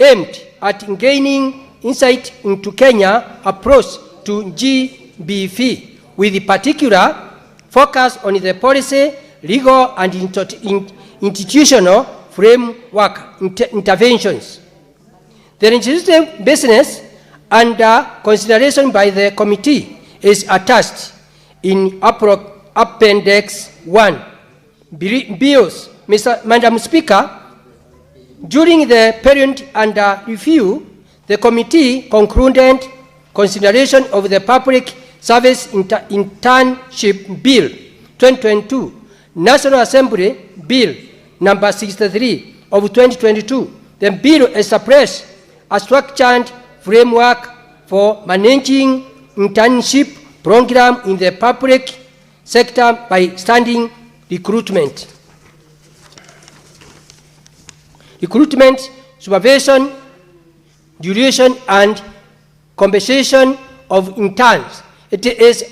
aimed at gaining insight into Kenya approach to GBV, with particular focus on the policy, legal, and institutional framework interventions. The legislative business under consideration by the committee is attached in Appendix 1. Bills. Madam Speaker, during the period under review, the committee concluded consideration of the Public Service Internship Bill 2022, National Assembly Bill number 63 of 2022. The bill established a structured framework for managing internship program in the public sector by standing recruitment, supervision, duration, and compensation of interns. It is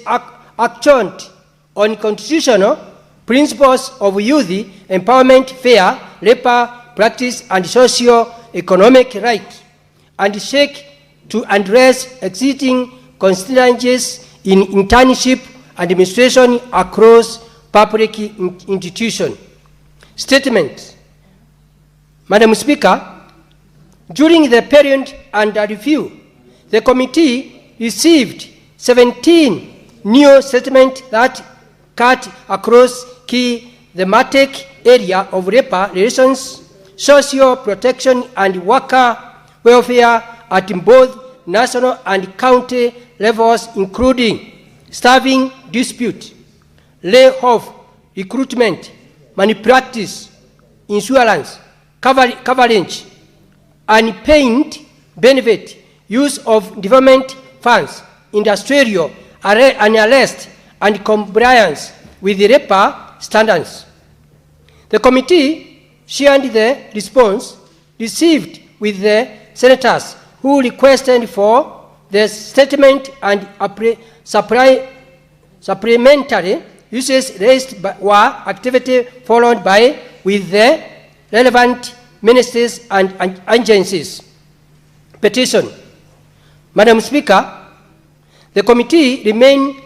actioned on constitutional principles of youth empowerment, fair labor practice, and socio-economic rights, and seek to address existing constituencies in internship administration across public institutions. Statement. Madam Speaker, during the period under review, the committee received 17 new statements that cut across key thematic area of labor relations, social protection, and worker welfare at both national and county levels, including staffing dispute, layoff, recruitment, malpractice, insurance, coverage, unpaid benefit, use of development funds, industrial unrest, and compliance with the labor standards. The committee shared the response received with the senators who requested for the statement and supplementary uses raised were activity followed by with the relevant ministries and agencies. Petition. Madam Speaker, the committee remains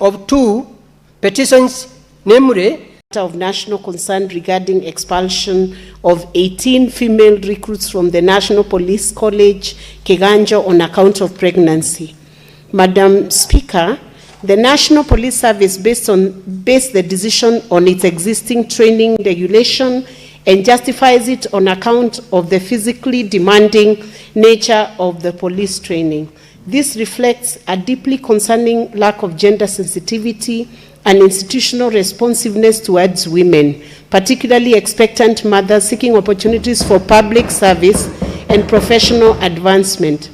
of two petitions, namely
of national concern regarding expulsion of 18 female recruits from the National Police College, Kiganjo, on account of pregnancy. Madam Speaker, The National Police Service based the decision on its existing training regulation and justifies it on account of the physically demanding nature of the police training. This reflects a deeply concerning lack of gender sensitivity and institutional responsiveness towards women, particularly expectant mothers seeking opportunities for public service and professional advancement.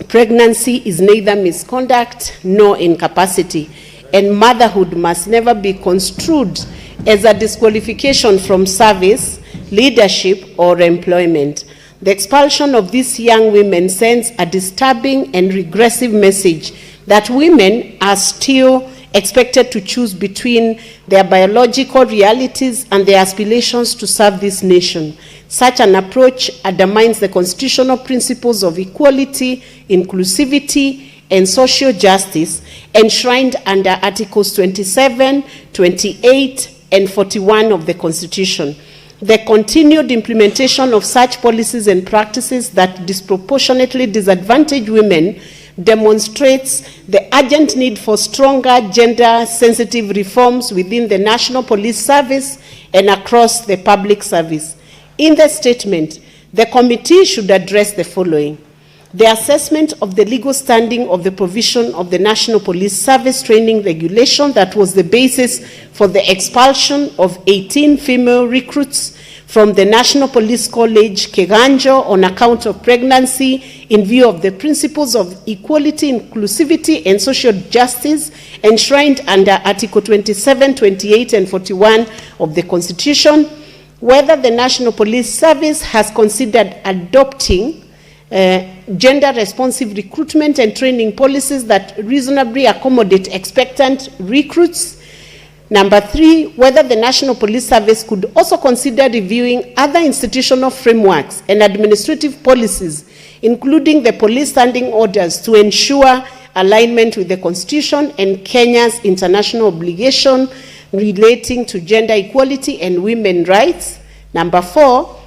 Pregnancy is neither misconduct nor incapacity, and motherhood must never be construed as a disqualification from service, leadership, or employment. The expulsion of these young women sends a disturbing and regressive message that women are still expected to choose between their biological realities and their aspirations to serve this nation. Such an approach undermines the constitutional principles of equality, inclusivity, and social justice enshrined under Articles 27, 28, and 41 of the Constitution. The continued implementation of such policies and practices that disproportionately disadvantage women demonstrates the urgent need for stronger gender-sensitive reforms within the National Police Service and across the public service. In the statement, the committee should address the following: the assessment of the legal standing of the provision of the National Police Service training regulation that was the basis for the expulsion of 18 female recruits from the National Police College, Keganjo, on account of pregnancy, in view of the principles of equality, inclusivity, and social justice enshrined under Article 27, 28, and 41 of the Constitution. Whether the National Police Service has considered adopting gender-responsive recruitment and training policies that reasonably accommodate expectant recruits. Number 3, whether the National Police Service could also consider reviewing other institutional frameworks and administrative policies, including the police standing orders, to ensure alignment with the Constitution and Kenya's international obligation relating to gender equality and women's rights. Number 4,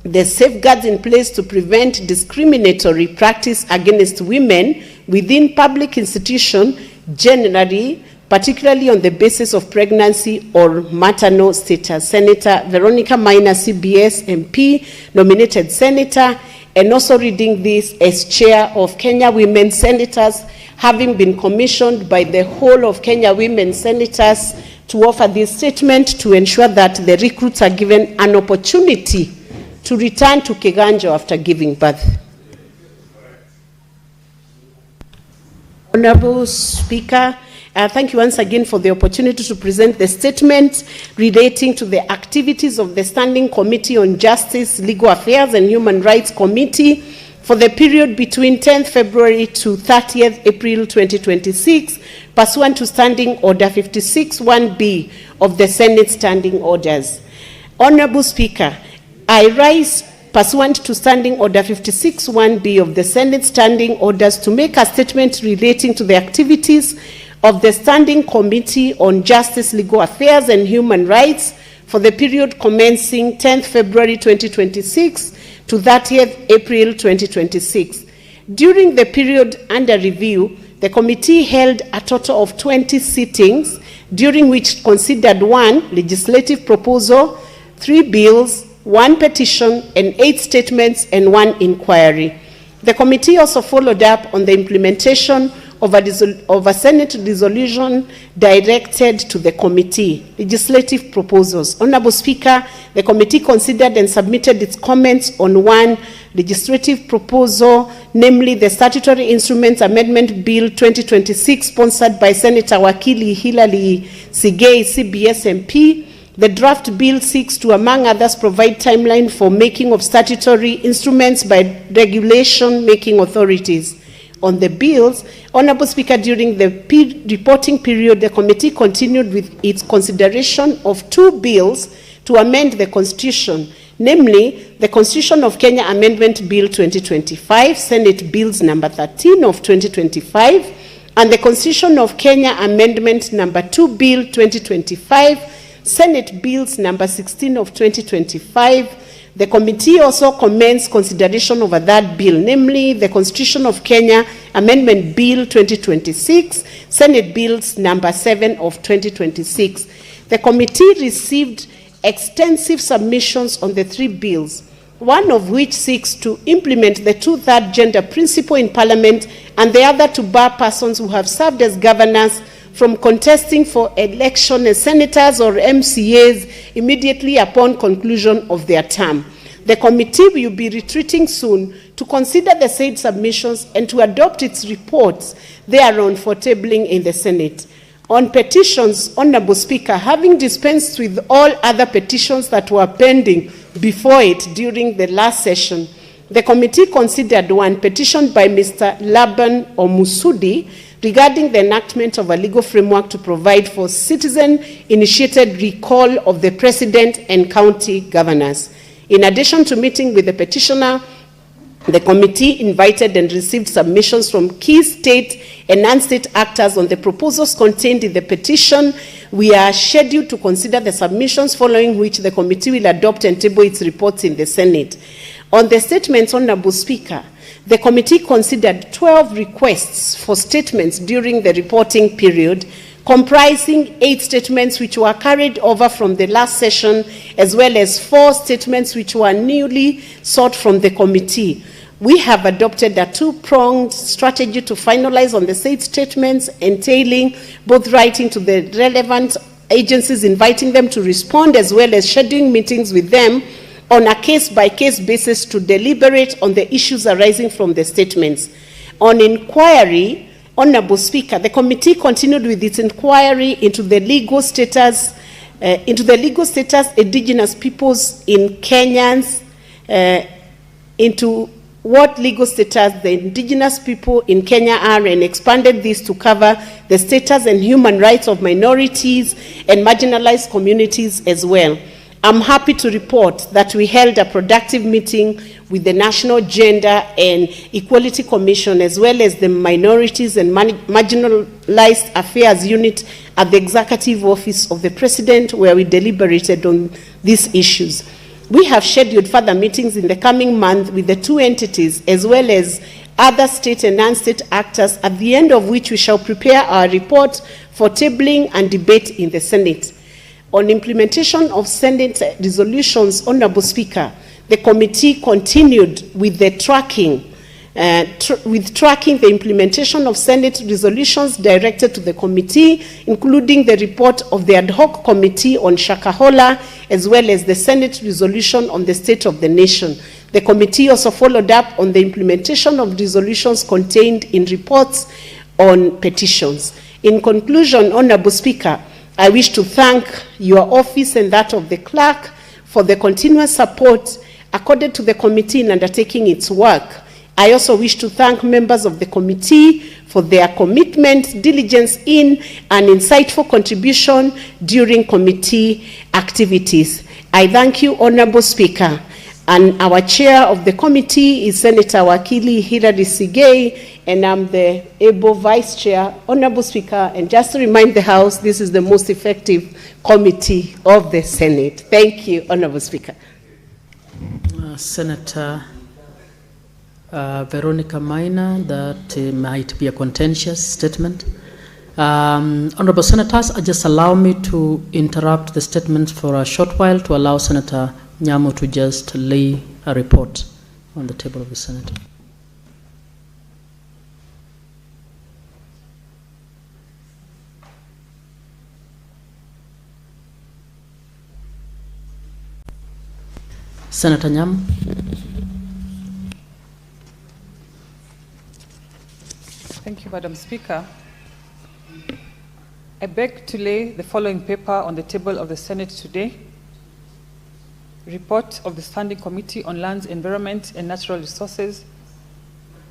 the safeguards in place to prevent discriminatory practice against women within public institutions generally, particularly on the basis of pregnancy or maternal status. Senator Veronica Maina, CBS MP, nominated senator, and also reading this as chair of Kenya Women Senators, having been commissioned by the whole of Kenya Women Senators to offer this statement to ensure that the recruits are given an opportunity to return to Keganjo after giving birth. Honorable Speaker, thank you once again for the opportunity to present the statement relating to the activities of the Standing Committee on Justice, Legal Affairs and Human Rights Committee for the period between 10th February to 30th April 2026, pursuant to Standing Order 56-1B of the Senate Standing Orders. Honorable Speaker, I rise pursuant to Standing Order 56-1B of the Senate Standing Orders to make a statement relating to the activities of the Standing Committee on Justice, Legal Affairs and Human Rights for the period commencing 10th February 2026 to 30th April 2026. During the period under review, the committee held a total of 20 sittings, during which considered 1 legislative proposal, 3 bills, 1 petition, and 8 statements and 1 inquiry. The committee also followed up on the implementation of a Senate resolution directed to the committee. Legislative proposals. Honorable Speaker, the committee considered and submitted its comments on 1 legislative proposal, namely the Statutory Instruments Amendment Bill 2026, sponsored by Senator Wakili Hilary Sigei, CBS MP. The draft bill seeks to, among others, provide timeline for making of statutory instruments by regulation-making authorities. On the bills, Honorable Speaker, during the reporting period, the committee continued with its consideration of 2 bills to amend the Constitution, namely the Constitution of Kenya Amendment Bill 2025, Senate Bills number 13 of 2025, and the Constitution of Kenya Amendment number 2 Bill 2025, Senate Bills number 16 of 2025, The committee also commends consideration of a third bill, namely the Constitution of Kenya Amendment Bill 2026, Senate Bills number 7 of 2026. The committee received extensive submissions on the 3 bills, one of which seeks to implement the 2/3 gender principle in Parliament, and the other to bar persons who have served as governors from contesting for election as senators or MCAs immediately upon conclusion of their term. The committee will be retreating soon to consider the said submissions and to adopt its reports thereon for tabling in the Senate. On petitions, Honorable Speaker, having dispensed with all other petitions that were pending before it during the last session, the committee considered one petition by Mr. Laban Omusudi regarding the enactment of a legal framework to provide for citizen-initiated recall of the president and county governors. In addition to meeting with the petitioner, the committee invited and received submissions from key state and non-state actors on the proposals contained in the petition. We are scheduled to consider the submissions, following which the committee will adopt and table its reports in the Senate. On the statements, Honorable Speaker, the committee considered 12 requests for statements during the reporting period, comprising 8 statements which were carried over from the last session, as well as 4 statements which were newly sought from the committee. We have adopted a 2-pronged strategy to finalize on the said statements, entailing both writing to the relevant agencies, inviting them to respond, as well as scheduling meetings with them on a case-by-case basis to deliberate on the issues arising from the statements. On inquiry, Honorable Speaker, the committee continued with its inquiry into the legal status, indigenous peoples in Kenyans, into what legal status the indigenous people in Kenya are, and expanded this to cover the status and human rights of minorities and marginalized communities as well. I'm happy to report that we held a productive meeting with the National Gender and Equality Commission, as well as the Minorities and Marginalized Affairs Unit at the Executive Office of the President, where we deliberated on these issues. We have scheduled further meetings in the coming month with the 2 entities, as well as other state and non-state actors, at the end of which we shall prepare our report for tabling and debate in the Senate. On implementation of Senate resolutions, Honorable Speaker, the committee continued with the tracking the implementation of Senate resolutions directed to the committee, including the report of the ad hoc committee on Shakahola, as well as the Senate resolution on the state of the nation. The committee also followed up on the implementation of resolutions contained in reports on petitions. In conclusion, Honorable Speaker, I wish to thank your office and that of the clerk for the continuous support accorded to the committee in undertaking its work. I also wish to thank members of the committee for their commitment, diligence in, and insightful contribution during committee activities. I thank you, Honorable Speaker. And our chair of the committee is Senator Wakili Hilary Sigei, and I'm the able vice chair. Honorable Speaker, and just to remind the House, this is the most effective committee of the Senate. Thank you, Honorable Speaker.
Senator Veronica Maina, that might be a contentious statement. Honorable Senators, just allow me to interrupt the statement for a short while to allow Senator Nyamo to just lay a report on the table of the Senate. Senator Nyamo.
Thank you, Madam Speaker. I beg to lay the following paper on the table of the Senate today. Report of the Standing Committee on Lands, Environment and Natural Resources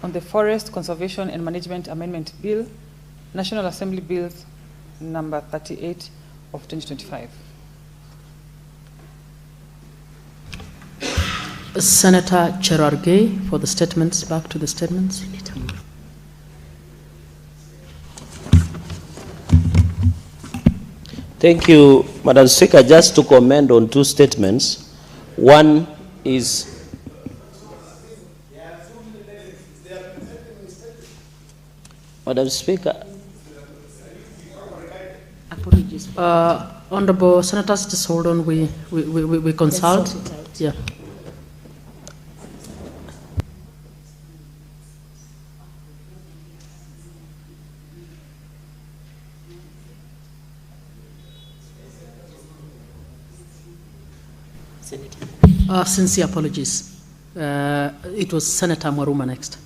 on the Forest Conservation and Management Amendment Bill, National Assembly Bills number 38 of 2025.
Senator Cherargei for the statements. Back to the statements.
Thank you, Madam Speaker. Just to comment on 2 statements. One is Madam Speaker.
Apologies. Honorable Senators, just hold on. We consult. Yeah. Sincere apologies. It was Senator Mwaruma next.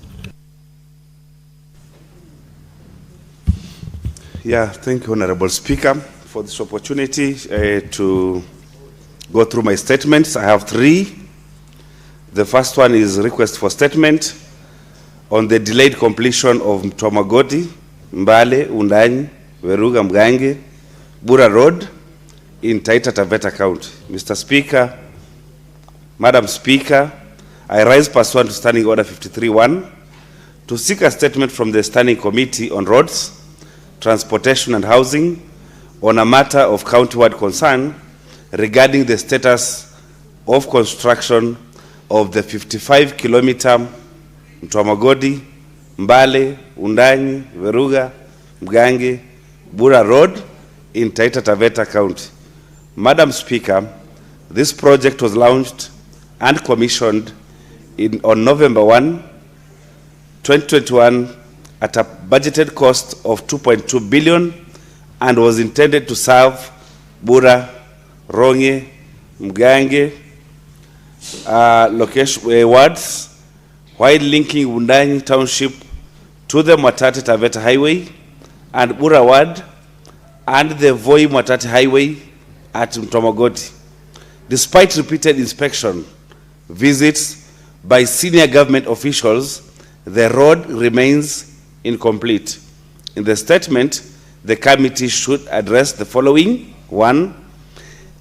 Yeah, thank you, Honorable Speaker, for this opportunity to go through my statements. I have three. The first one is request for statement on the delayed completion of Mtomagoti, Mbale, Undanyi, Veruga, Mgange, Bura Road in Taita Taveta County. Mr. Speaker, Madam Speaker, I rise pursuant to Standing Order 53-1 to seek a statement from the Standing Committee on Roads, Transportation and Housing on a matter of county-wide concern regarding the status of construction of the 55-kilometer Mtomagodi, Mbale, Undanyi, Veruga, Mgange, Bura Road in Taita Taveta County. Madam Speaker, this project was launched and commissioned on November 1, 2021 at a budgeted cost of 2.2 billion and was intended to serve Bura, Ronge, Mgange wards while linking Undanyi Township to the Mwatate Taveta Highway and Bura Ward and the Voi Mwatate Highway at Mtomagoti. Despite repeated inspection visits by senior government officials, the road remains incomplete. In the statement, the committee should address the following. 1,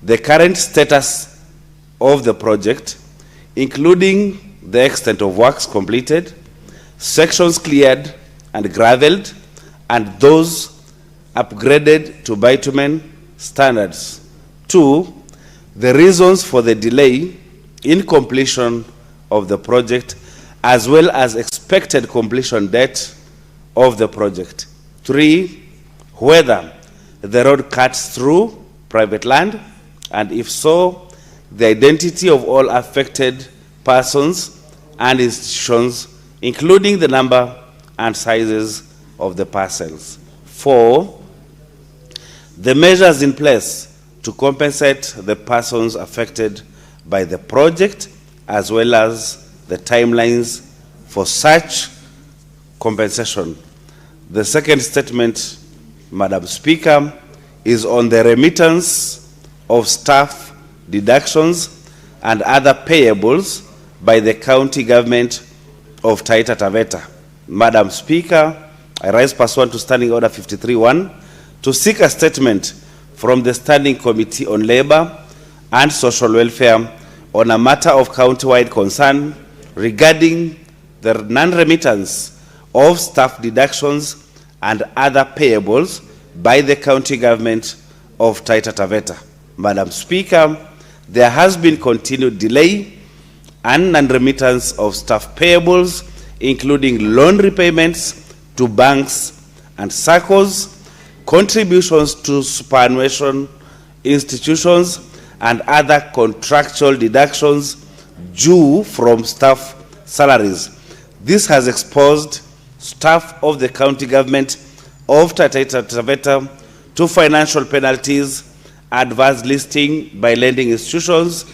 the current status of the project, including the extent of works completed, sections cleared and gravelled, and those upgraded to bitumen standards. 2, the reasons for the delay in completion of the project, as well as expected completion date of the project. 3, whether the road cuts through private land, and if so, the identity of all affected persons and institutions, including the number and sizes of the parcels. 4, the measures in place to compensate the persons affected by the project, as well as the timelines for such compensation. The second statement, Madam Speaker, is on the remittance of staff deductions and other payables by the county government of Taita Taveta. Madam Speaker, I rise pursuant to Standing Order 53-1 to seek a statement from the Standing Committee on Labour and Social Welfare on a matter of county-wide concern regarding the non-remittance of staff deductions and other payables by the county government of Taita Taveta. Madam Speaker, there has been continued delay and non-remittance of staff payables, including loan repayments to banks and SACCOs, contributions to superannuation institutions, and other contractual deductions due from staff salaries. This has exposed staff of the county government of Taita Taveta to financial penalties, adverse listing by lending institutions,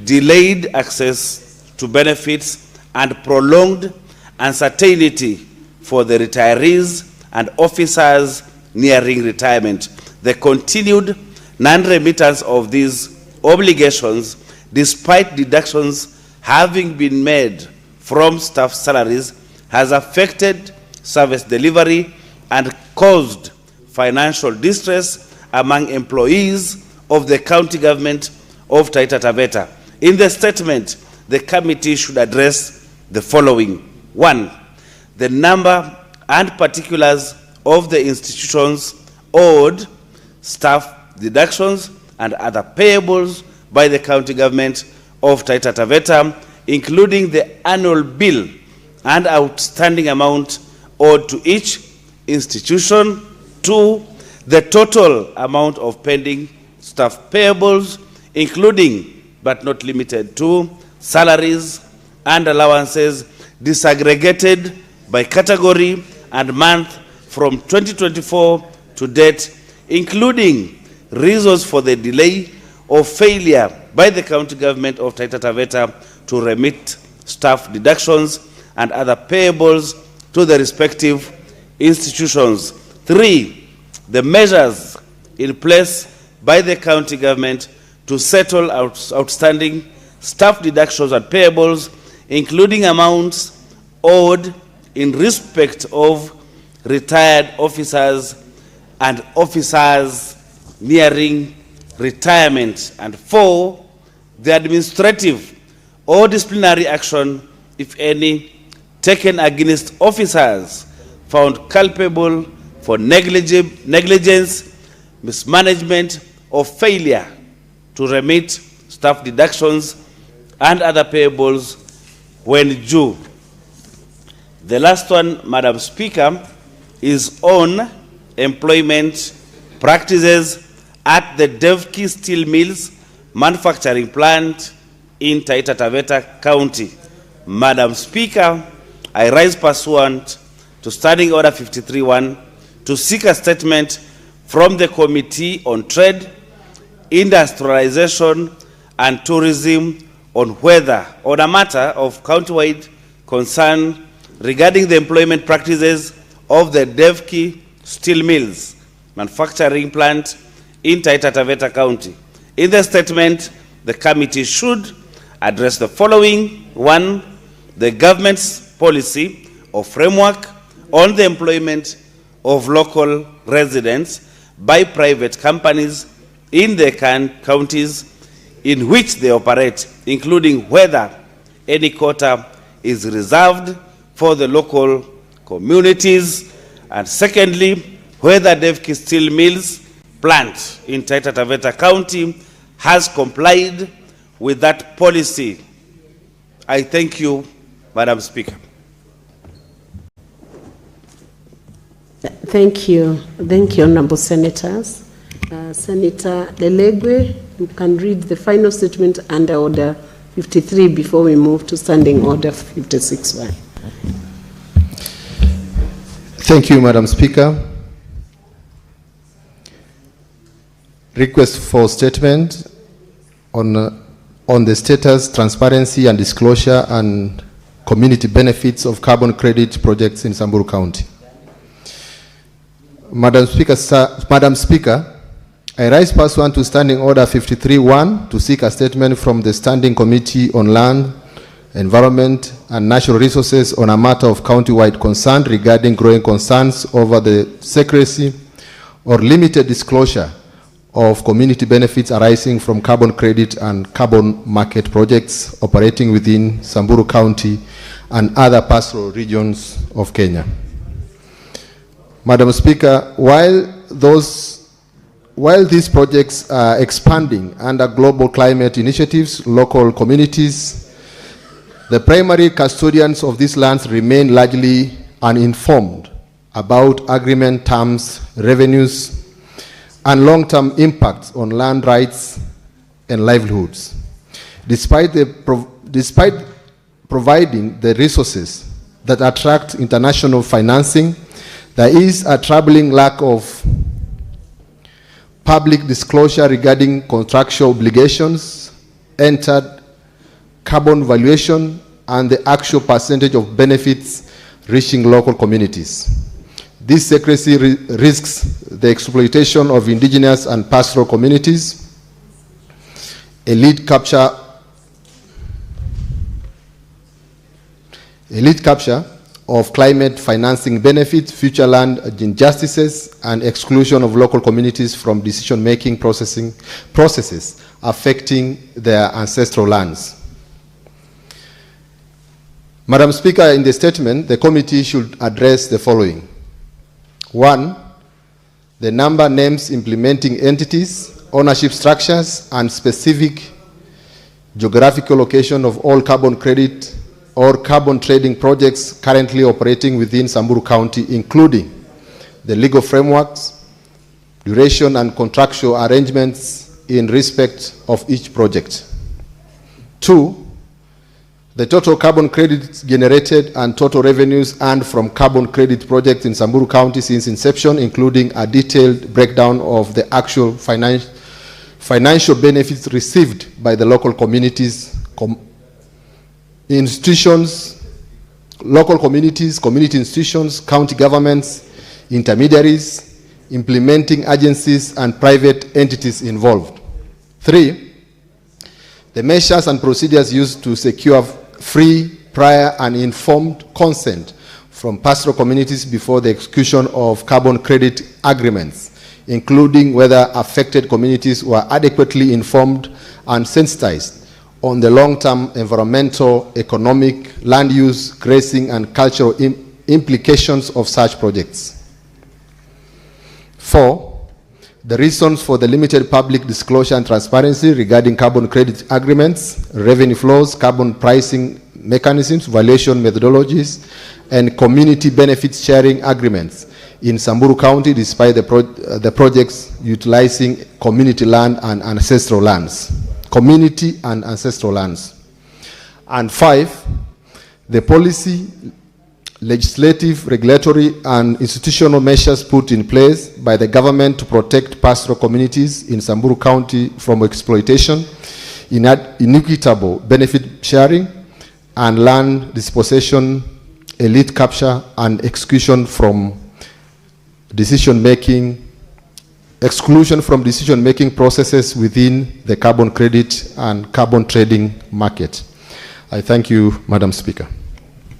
delayed access to benefits, and prolonged uncertainty for the retirees and officers nearing retirement. The continued non-remittance of these obligations, despite deductions having been made from staff salaries, has affected service delivery and caused financial distress among employees of the county government of Taita Taveta. In the statement, the committee should address the following. 1, the number and particulars of the institutions owed staff deductions and other payables by the county government of Taita Taveta, including the annual bill and outstanding amount owed to each institution. 2, the total amount of pending staff payables, including but not limited to salaries and allowances disaggregated by category and month from 2024 to date, including reasons for the delay or failure by the county government of Taita Taveta to remit staff deductions and other payables to the respective institutions. 3, the measures in place by the county government to settle outstanding staff deductions and payables, including amounts owed in respect of retired officers and officers nearing retirement. And 4, the administrative or disciplinary action, if any, taken against officers found culpable for negligence, mismanagement, or failure to remit staff deductions and other payables when due. The last one, Madam Speaker, is on employment practices at the Devki Steel Mills manufacturing plant in Taita Taveta County. Madam Speaker, I rise pursuant to Standing Order 53-1 to seek a statement from the Committee on Trade, Industrialization and Tourism on a matter of county-wide concern regarding the employment practices of the Devki Steel Mills manufacturing plant in Taita Taveta County. In the statement, the committee should address the following. 1, the government's policy or framework on the employment of local residents by private companies in the counties in which they operate, including whether any quota is reserved for the local communities, and secondly, whether Devki Steel Mills plant in Taita Taveta County has complied with that policy. I thank you, Madam Speaker.
Thank you. Thank you, Honorable Senators. Senator Lelegwe, you can read the final statement under Order 53 before we move to Standing Order 56-1.
Thank you, Madam Speaker. Request for statement on the status, transparency and disclosure and community benefits of carbon credit projects in Samburu County. Madam Speaker, I rise pursuant to Standing Order 53-1 to seek a statement from the Standing Committee on Land, Environment and Natural Resources on a matter of county-wide concern regarding growing concerns over the secrecy or limited disclosure of community benefits arising from carbon credit and carbon market projects operating within Samburu County and other pastoral regions of Kenya. Madam Speaker, while these projects are expanding under global climate initiatives, local communities, the primary custodians of these lands remain largely uninformed about agreement terms, revenues, and long-term impacts on land rights and livelihoods. Despite providing the resources that attract international financing, there is a troubling lack of public disclosure regarding contractual obligations, entered carbon valuation, and the actual percentage of benefits reaching local communities. This secrecy risks the exploitation of indigenous and pastoral communities, elite capture of climate financing benefits, future land injustices, and exclusion of local communities from decision-making processes affecting their ancestral lands. Madam Speaker, in the statement, the committee should address the following. 1, the number, names, implementing entities, ownership structures, and specific geographical location of all carbon credit or carbon trading projects currently operating within Samburu County, including the legal frameworks, duration and contractual arrangements in respect of each project. 2, the total carbon credits generated and total revenues earned from carbon credit projects in Samburu County since inception, including a detailed breakdown of the actual financial benefits received by the local communities, local communities, community institutions, county governments, intermediaries, implementing agencies, and private entities involved. 3, the measures and procedures used to secure free, prior, and informed consent from pastoral communities before the execution of carbon credit agreements, including whether affected communities were adequately informed and sensitized on the long-term environmental, economic, land use, grazing, and cultural implications of such projects. 4, the reasons for the limited public disclosure and transparency regarding carbon credit agreements, revenue flows, carbon pricing mechanisms, valuation methodologies, and community benefits sharing agreements in Samburu County, despite the projects utilizing community land and ancestral lands. Community and ancestral lands. And 5, the policy, legislative, regulatory, and institutional measures put in place by the government to protect pastoral communities in Samburu County from exploitation, inequitable benefit sharing, and land dispossession, elite capture, and exclusion from decision-making processes within the carbon credit and carbon trading market. I thank you, Madam Speaker.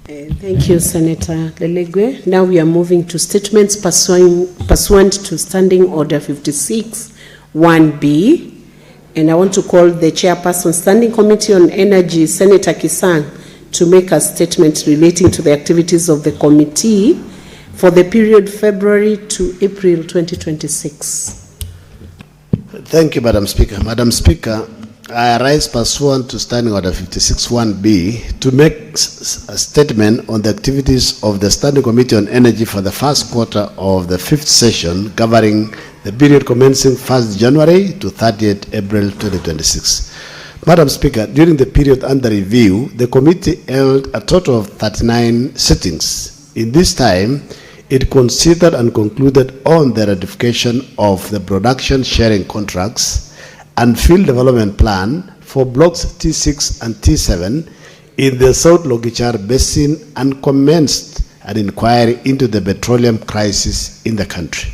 Thank you, Senator Lelegwe. Now we are moving to statements pursuant to Standing Order 56, 1B. And I want to call the Chairperson, Standing Committee on Energy, Senator Kisang, to make a statement relating to the activities of the committee for the period February to April 2026.
Thank you, Madam Speaker. Madam Speaker, I arise pursuant to Standing Order 56.1b to make a statement on the activities of the Standing Committee on Energy for the first quarter of the 5th session covering the period commencing 1st January to 30th April 2026. Madam Speaker, during the period under review, the committee held a total of 39 sittings. In this time, it considered and concluded on the ratification of the production sharing contracts and field development plan for blocks T6 and T7 in the South Logichar Basin and commenced an inquiry into the petroleum crisis in the country.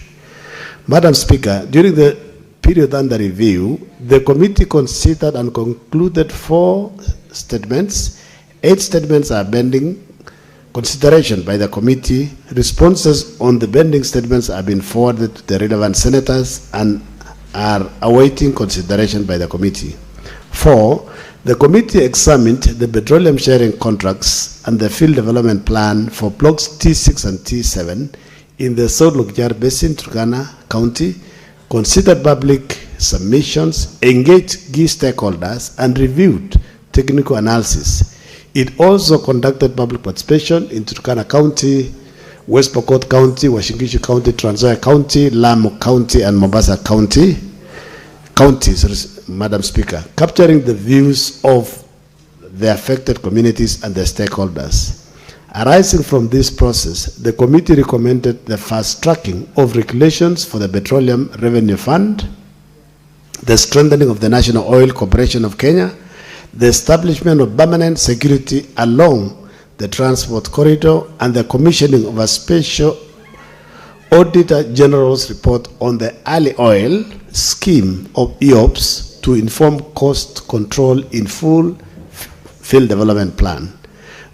Madam Speaker, during the period under review, the committee considered and concluded 4 statements. 8 statements are pending consideration by the committee. Responses on the pending statements have been forwarded to the relevant senators and are awaiting consideration by the committee. 4, the committee examined the petroleum sharing contracts and the field development plan for blocks T6 and T7 in the South Logichar Basin, Turkana County, considered public submissions, engaged key stakeholders, and reviewed technical analysis. It also conducted public participation in Turkana County, West Pokot County, Uasin County, Trans Nzoia County, Lamu County, and Mombasa County, Madam Speaker, capturing the views of the affected communities and the stakeholders. Arising from this process, the committee recommended the fast tracking of regulations for the Petroleum Revenue Fund, the strengthening of the National Oil Corporation of Kenya, the establishment of permanent security along the transport corridor, and the commissioning of a special Auditor General's report on the early oil scheme of EOPS to inform cost control in full field development plan.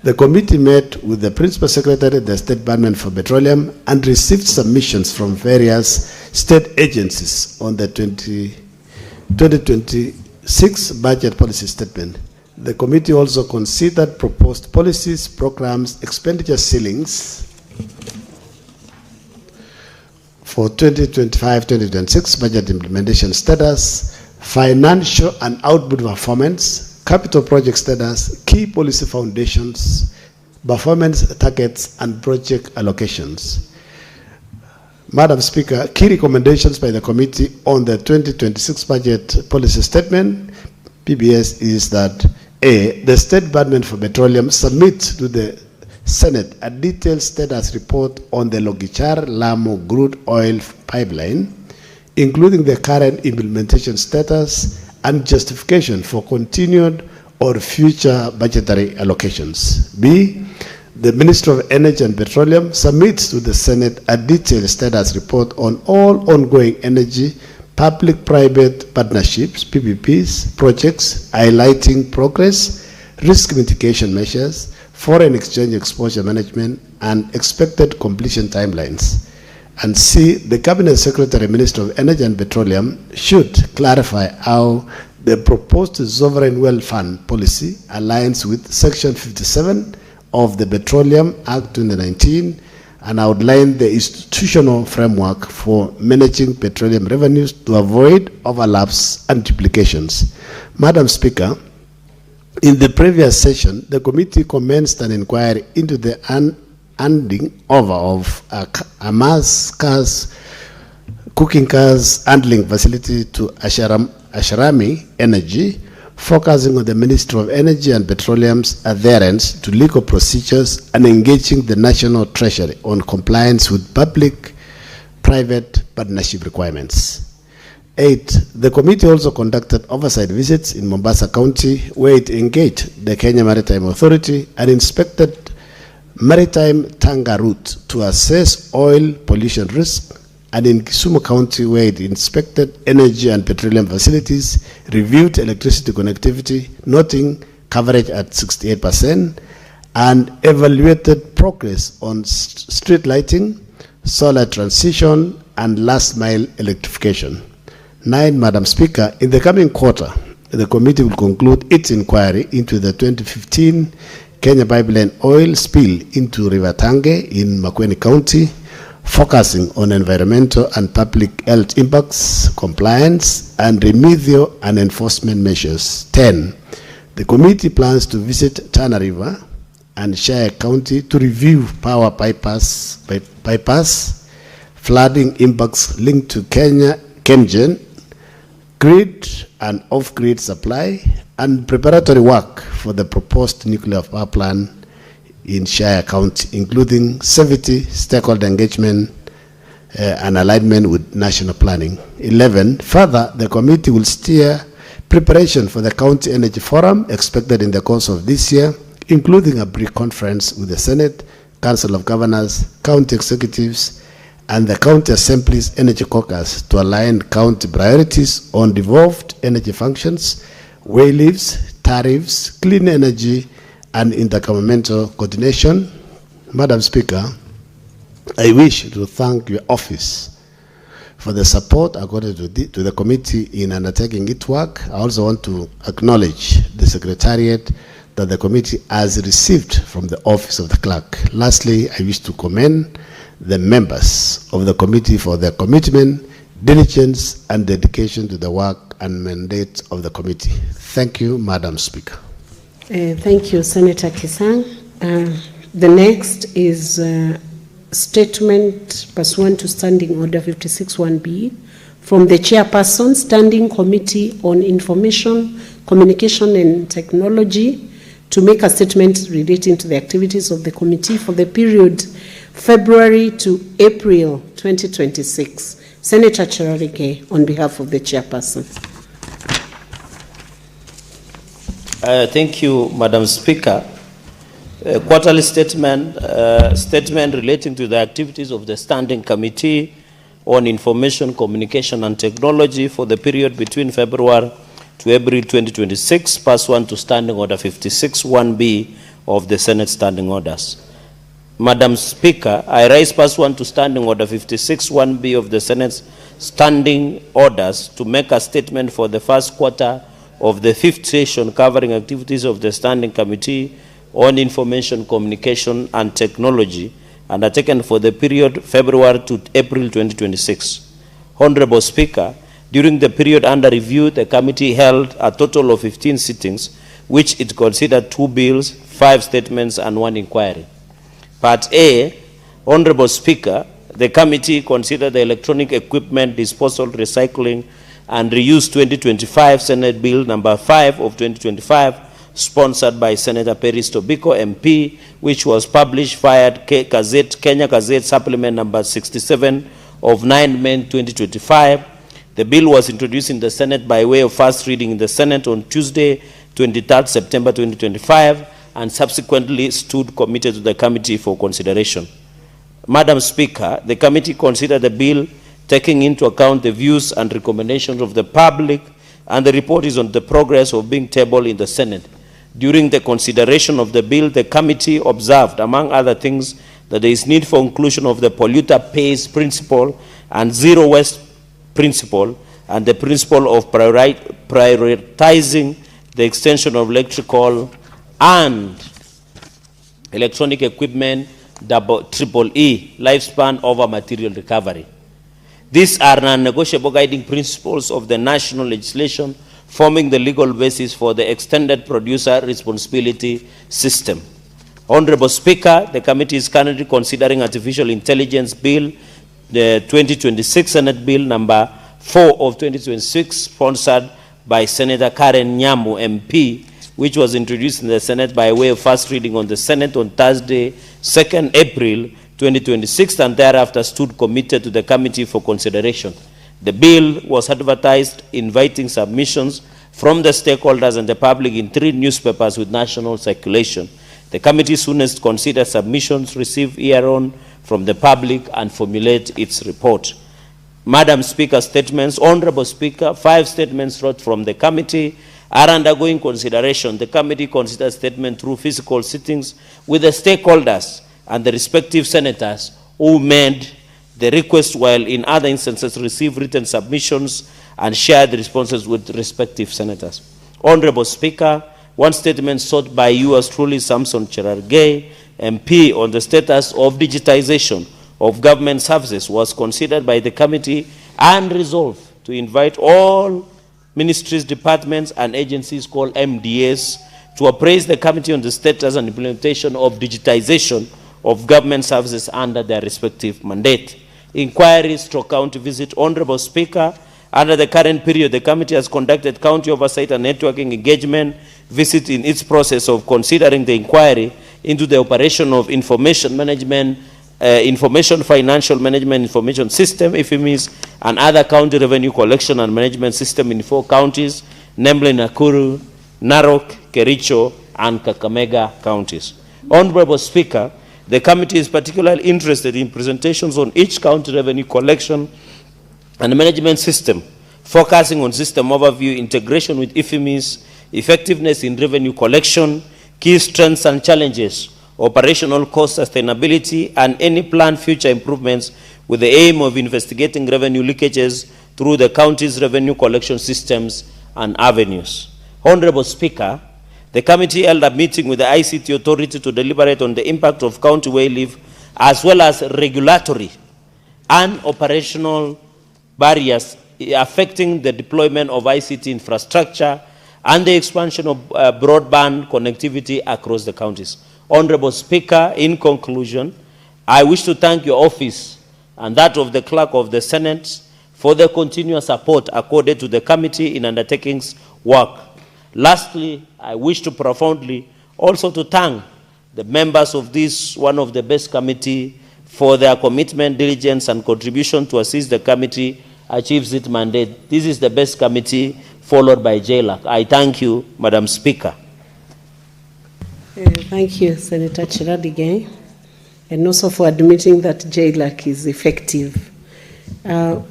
The committee met with the Principal Secretary of the State Department for Petroleum and received submissions from various state agencies on the 2026 budget policy statement. The committee also considered proposed policies, programs, expenditure ceilings for 2025-2026 budget implementation status, financial and output performance, capital project status, key policy foundations, performance targets, and project allocations. Madam Speaker, key recommendations by the committee on the 2026 budget policy statement, PBS, is that A, the State Department for Petroleum submits to the Senate a detailed status report on the Logichar-Lamu crude oil pipeline, including the current implementation status and justification for continued or future budgetary allocations. B, the Minister of Energy and Petroleum submits to the Senate a detailed status report on all ongoing energy, public-private partnerships, PPPs, projects, highlighting progress, risk mitigation measures, foreign exchange exposure management, and expected completion timelines. And C, the Cabinet Secretary, Minister of Energy and Petroleum, should clarify how the proposed sovereign wealth fund policy aligns with Section 57 of the Petroleum Act 2019 and outline the institutional framework for managing petroleum revenues to avoid overlaps and duplications. Madam Speaker, in the previous session, the committee commenced an inquiry into the handing over of a mass cars, cooking cars handling facility to Asharami Energy, focusing on the Ministry of Energy and Petroleum's adherence to legal procedures and engaging the National Treasury on compliance with public-private partnership requirements. 8, the committee also conducted oversight visits in Mombasa County, where it engaged the Kenya Maritime Authority and inspected maritime tanker route to assess oil pollution risk, and in Kisumu County, where it inspected energy and petroleum facilities, reviewed electricity connectivity, noting coverage at 68%, and evaluated progress on street lighting, solar transition, and last mile electrification. 9, Madam Speaker, in the coming quarter, the committee will conclude its inquiry into the 2015 Kenya pipeline oil spill into River Tange in Makueni County, focusing on environmental and public health impacts, compliance, and remedial and enforcement measures. 10, the committee plans to visit Tana River and Shire County to review power bypass, flooding impacts linked to KenGen, grid and off-grid supply, and preparatory work for the proposed nuclear power plant in Shire County, including safety, stakeholder engagement, and alignment with national planning. 11, further, the committee will steer preparation for the County Energy Forum expected in the course of this year, including a pre-conference with the Senate, Council of Governors, county executives, and the County Assembly's Energy Caucus to align county priorities on devolved energy functions, way-leaves, tariffs, clean energy, and intergovernmental coordination. Madam Speaker, I wish to thank your office for the support accorded to the committee in undertaking its work. I also want to acknowledge the Secretariat that the committee has received from the Office of the Clerk. Lastly, I wish to commend the members of the committee for their commitment, diligence, and dedication to the work and mandate of the committee. Thank you, Madam Speaker.
Thank you, Senator Kisang. The next is statement pursuant to Standing Order 56-1B from the Chairperson, Standing Committee on Information, Communication and Technology, to make a statement relating to the activities of the committee for the period February to April 2026. Senator Cherarike, on behalf of the Chairperson.
Thank you, Madam Speaker. Quarterly statement relating to the activities of the Standing Committee on Information, Communication and Technology for the period between February to April 2026, pursuant to Standing Order 56-1B of the Senate Standing Orders. Madam Speaker, I rise pursuant to Standing Order 56-1B of the Senate's Standing Orders to make a statement for the first quarter of the 5th session covering activities of the Standing Committee on Information, Communication and Technology undertaken for the period February to April 2026. Honorable Speaker, during the period under review, the committee held a total of 15 sittings which it considered 2 bills, 5 statements, and 1 inquiry. Part A, Honorable Speaker, the committee considered the Electronic Equipment Disposal, Recycling, and Reuse 2025 Senate Bill number 5 of 2025, sponsored by Senator Peris Tobiko MP, which was published via Kenya Gazette Supplement number 67 of 9 May 2025. The bill was introduced in the Senate by way of first reading in the Senate on Tuesday, 23rd September 2025, and subsequently stood committed to the committee for consideration. Madam Speaker, the committee considered the bill taking into account the views and recommendations of the public, and the report is on the progress of being tabled in the Senate. During the consideration of the bill, the committee observed, among other things, that there is need for inclusion of the polluter pays principle and zero waste principle, and the principle of prioritizing the extension of electrical and electronic equipment EEE lifespan over material recovery. These are non-negotiable guiding principles of the national legislation forming the legal basis for the extended producer responsibility system. Honorable Speaker, the committee is currently considering Artificial Intelligence Bill, the 2026 Senate Bill number 4 of 2026, sponsored by Senator Karen Nyamu MP, which was introduced in the Senate by way of first reading on the Senate on Thursday, 2nd April 2026, and thereafter stood committed to the committee for consideration. The bill was advertised, inviting submissions from the stakeholders and the public in 3 newspapers with national circulation. The committee soonest consider submissions received hereon from the public and formulate its report. Madam Speaker, statements. Honorable Speaker, 5 statements wrote from the committee are undergoing consideration. The committee considers statement through physical sittings with the stakeholders and the respective senators who made the request, while in other instances received written submissions and shared the responses with respective senators. Honorable Speaker, 1 statement sought by yours truly, Samson Cherargei, MP, on the status of digitization of government services was considered by the committee and resolved to invite all ministries, departments, and agencies called MDAs to appraise the committee on the status and implementation of digitization of government services under their respective mandate. Inquiries to county visit. Honorable Speaker, under the current period, the committee has conducted county oversight and networking engagement visit in its process of considering the inquiry into the operation of information management, information financial management information system, IFIMIS, and other county revenue collection and management system in 4 counties, namely Nakuru, Narok, Kericho, and Kakamega counties. Honorable Speaker, the committee is particularly interested in presentations on each county revenue collection and management system, focusing on system overview, integration with IFIMIS, effectiveness in revenue collection, key strengths and challenges, operational cost sustainability, and any planned future improvements with the aim of investigating revenue leakages through the county's revenue collection systems and avenues. Honorable Speaker, the committee held a meeting with the ICT authority to deliberate on the impact of county way leave, as well as regulatory and operational barriers affecting the deployment of ICT infrastructure and the expansion of broadband connectivity across the counties. Honorable Speaker, in conclusion, I wish to thank your office and that of the Clerk of the Senate for the continuous support accorded to the committee in undertaking work. Lastly, I wish to profoundly also to thank the members of this, one of the best committee, for their commitment, diligence, and contribution to assist the committee achieves its mandate. This is the best committee, followed by JLAC. I thank you, Madam Speaker.
Thank you, Senator Cherargei, and also for admitting that JLAC is effective.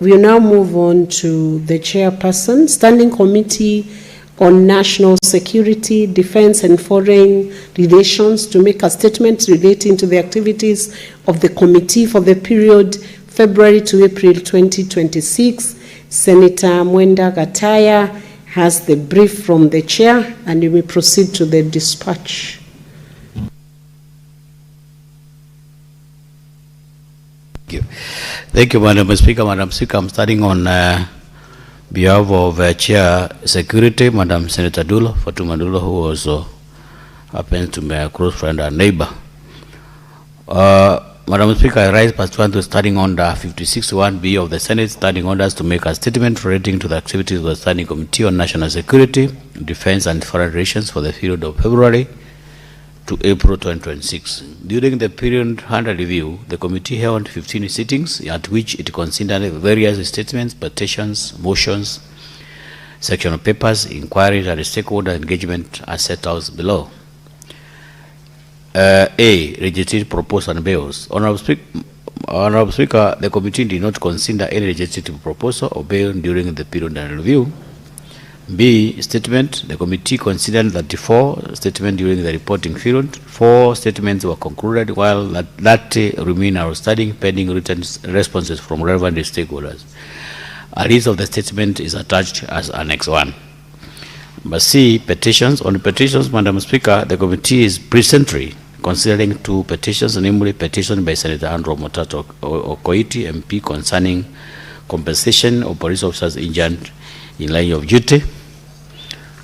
We now move on to the chairperson, Standing Committee on National Security, Defense, and Foreign Relations, to make a statement relating to the activities of the committee for the period February to April 2026. Senator Mwenda Gataya has the brief from the chair, and you may proceed to the dispatch.
Thank you, Madam Speaker. Madam Speaker, I'm starting on behalf of Chair Security, Madam Senator Dulo, Fatuma Dulo, who also happens to be a close friend and neighbor. Madam Speaker, I rise pursuant to Standing Order 56(1)B of the Senate, standing orders to make a statement relating to the activities of the Standing Committee on National Security, Defense and Foreign Relations for the period of February to April 2026. During the period under review, the committee held 15 sittings at which it considered various statements, petitions, motions, sectional papers, inquiries, and stakeholder engagement as set out below. A. Legislative proposal and bills. Honorable Speaker, the committee did not consider any legislative proposal or bill during the period under review. B. Statement. The committee considered 34 statements during the reporting period. 4 statements were concluded, while 30 remain outstanding pending written responses from relevant stakeholders. A list of the statement is attached as Annex 1. But C. Petitions. On the petitions, Madam Speaker, the committee is presently considering 2 petitions, namely petition by Senator Andrew Motato Okoiti, MP, concerning compensation of police officers injured in line of duty.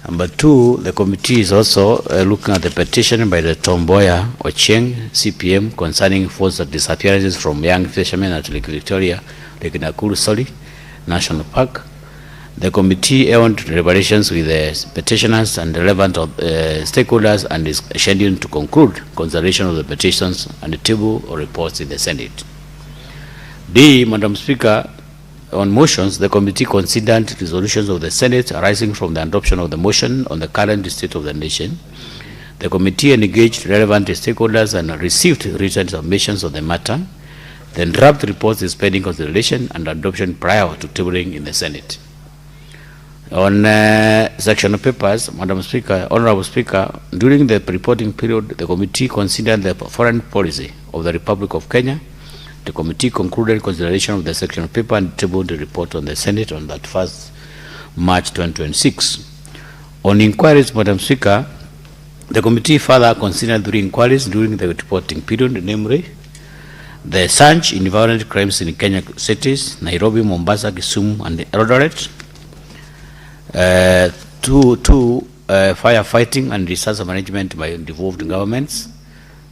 Number 2, the committee is also looking at the petition by the Tomboya Ochieng, CPM, concerning forced disappearances from young fishermen at Lake Victoria, Lake Nakuru, Soli National Park. The committee held deliberations with the petitioners and relevant stakeholders and is scheduled to conclude consideration of the petitions and the table or reports in the Senate. D, Madam Speaker, on motions, the committee considered resolutions of the Senate arising from the adoption of the motion on the current state of the nation. The committee engaged relevant stakeholders and received written submissions on the matter. The draft report is pending consideration and adoption prior to tabling in the Senate. On sectional papers, Madam Speaker, Honorable Speaker, during the reporting period, the committee considered the foreign policy of the Republic of Kenya. The committee concluded consideration of the sectional paper and tabled the report on the Senate on that 1st March 2026. On inquiries, Madam Speaker, the committee further considered 3 inquiries during the reporting period, namely the surge in violent crimes in Kenya cities, Nairobi, Mombasa, Kisumu, and Eldoret. 2, firefighting and disaster management by involved governments.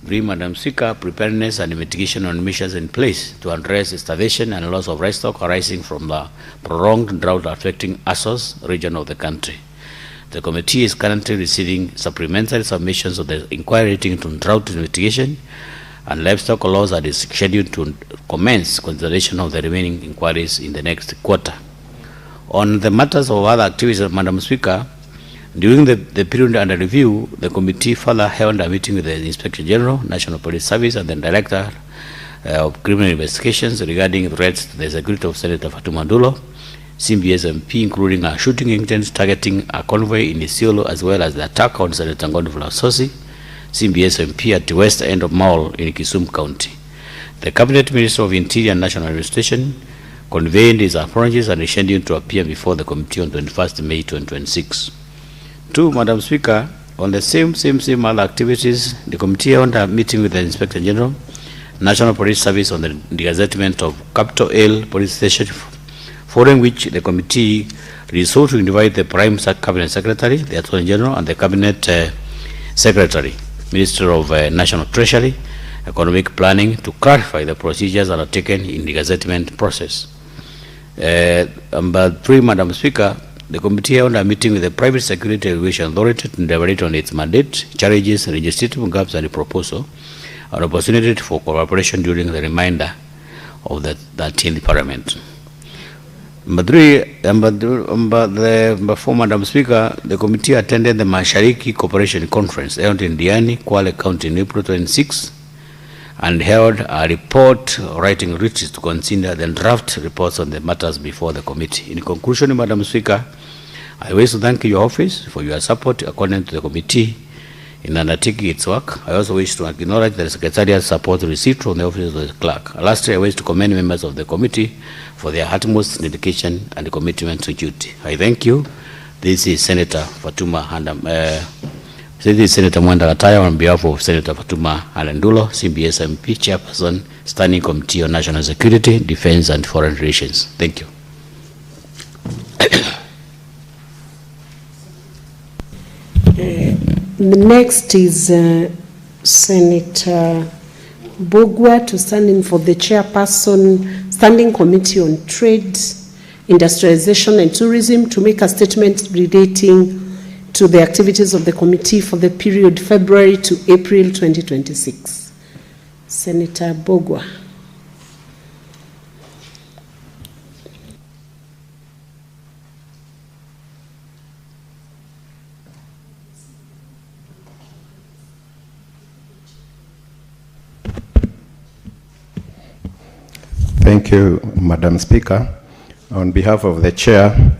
3, Madam Speaker, preparedness and mitigation on measures in place to address starvation and loss of livestock arising from the prolonged drought affecting Asos region of the country. The committee is currently receiving supplementary submissions of the inquiry relating to drought mitigation and livestock laws and is scheduled to commence consideration of the remaining inquiries in the next quarter. On the matters of other activities, Madam Speaker, during the period under review, the committee further held a meeting with the Inspector General, National Police Service, and the Director of Criminal Investigations regarding threats to the security of Senator Fatuma Dulo, CBS MP, including a shooting incident targeting a convoy in Isiolo, as well as the attack on Senator Godfrey Sosi, CBS MP, at the west end of Mall in Kisumu County. The Cabinet Minister of Interior and National Administration convened his apologies and is scheduled to appear before the committee on 21st May 2026. 2, Madam Speaker, on the same other activities, the committee held a meeting with the Inspector General, National Police Service on the gazettement of Capital Hill Police Station, following which the committee resolved to invite the Prime Cabinet Secretary, the Attorney General, and the Cabinet Secretary, Minister of National Treasury, Economic Planning, to clarify the procedures that are taken in the gazettement process. Number 3, Madam Speaker, the committee held a meeting with the Private Security Regulation Authority to deliberate on its mandate, challenges, legislative gaps, and the proposal, an opportunity for cooperation during the remainder of the 13th Parliament. Number 4, Madam Speaker, the committee attended the Mashariki Cooperation Conference held in Diani, Kwale County in April 26, and held a report writing reaches to consider the draft reports on the matters before the committee. In conclusion, Madam Speaker, I wish to thank your office for your support according to the committee in undertaking its work. I also wish to acknowledge the Secretariat's support received from the office of the clerk. Lastly, I wish to commend members of the committee for their utmost dedication and commitment to duty. I thank you. This is Senator Fatuma Senator Mwanda Gataya on behalf of Senator Fatuma Alandulo, CBS MP, Chairperson, Standing Committee on National Security, Defense and Foreign Relations. Thank you.
The next is Senator Bogwa to stand in for the chairperson, Standing Committee on Trade, Industrialization and Tourism, to make a statement relating to the activities of the committee for the period February to April 2026. Senator Bogwa.
Thank you, Madam Speaker. On behalf of the Chair,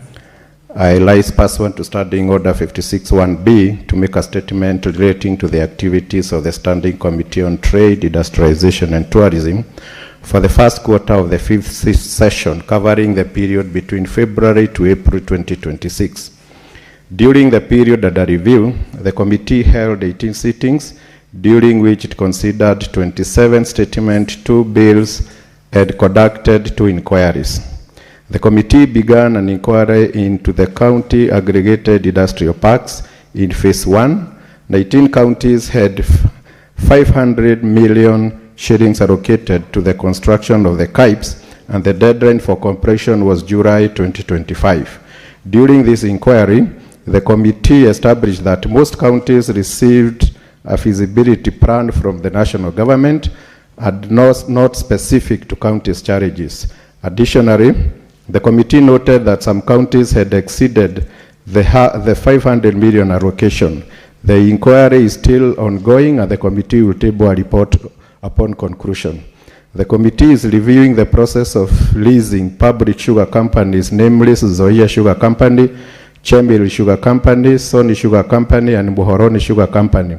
I rise pursuant to Standing Order 56(1)B to make a statement relating to the activities of the Standing Committee on Trade, Industrialization and Tourism for the first quarter of the 5th session, covering the period between February to April 2026. During the period under review, the committee held 18 sittings, during which it considered 27 statements, 2 bills, and conducted 2 inquiries. The committee began an inquiry into the county aggregated industrial parks in phase 1. 19 counties had 500 million shillings allocated to the construction of the CAIPs, and the deadline for completion was July 2025. During this inquiry, the committee established that most counties received a feasibility plan from the national government and not specific to counties' challenges. Additionally, the committee noted that some counties had exceeded the 500 million allocation. The inquiry is still ongoing, and the committee will table a report upon conclusion. The committee is reviewing the process of leasing public sugar companies, namely Zoya Sugar Company, Chemil Sugar Company, Sony Sugar Company, and Muhoroni Sugar Company.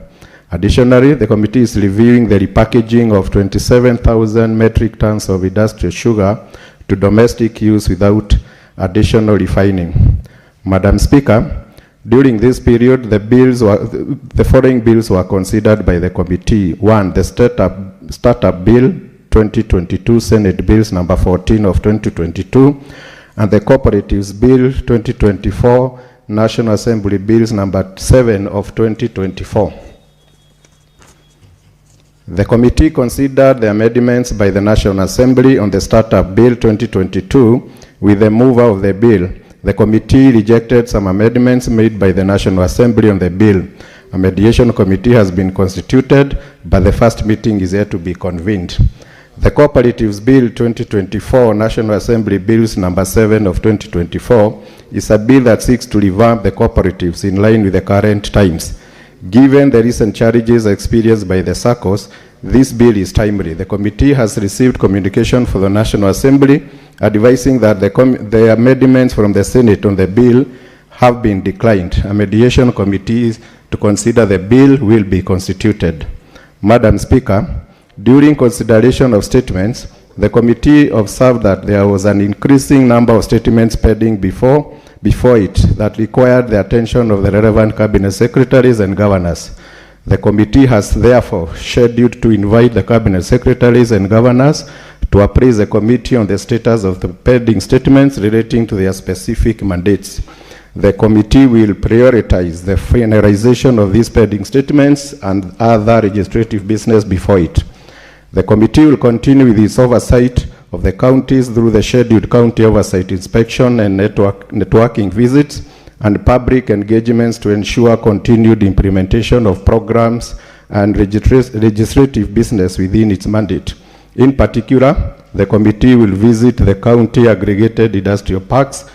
Additionally, the committee is reviewing the repackaging of 27,000 metric tons of industrial sugar to domestic use without additional refining. Madam Speaker, during this period, the following bills were considered by the committee. 1, the Startup Bill 2022, Senate Bills number 14 of 2022, and the Cooperatives Bill 2024, National Assembly Bills number 7 of 2024. The committee considered the amendments by the National Assembly on the Startup Bill 2022 with the mover of the bill. The committee rejected some amendments made by the National Assembly on the bill. A mediation committee has been constituted, but the first meeting is yet to be convened. The Cooperatives Bill 2024, National Assembly Bills number 7 of 2024, is a bill that seeks to revamp the cooperatives in line with the current times. Given the recent challenges experienced by the SACCOs, this bill is timely. The committee has received communication from the National Assembly advising that the amendments from the Senate on the bill have been declined. A mediation committee to consider the bill will be constituted. Madam Speaker, during consideration of statements, the committee observed that there was an increasing number of statements pending before it that required the attention of the relevant cabinet secretaries and governors. The committee has therefore scheduled to invite the cabinet secretaries and governors to appraise the committee on the status of the pending statements relating to their specific mandates. The committee will prioritize the finalization of these pending statements and other legislative business before it. The committee will continue with its oversight of the counties through the scheduled county oversight inspection and networking visits and public engagements to ensure continued implementation of programs and legislative business within its mandate. In particular, the committee will visit the county aggregated industrial parks,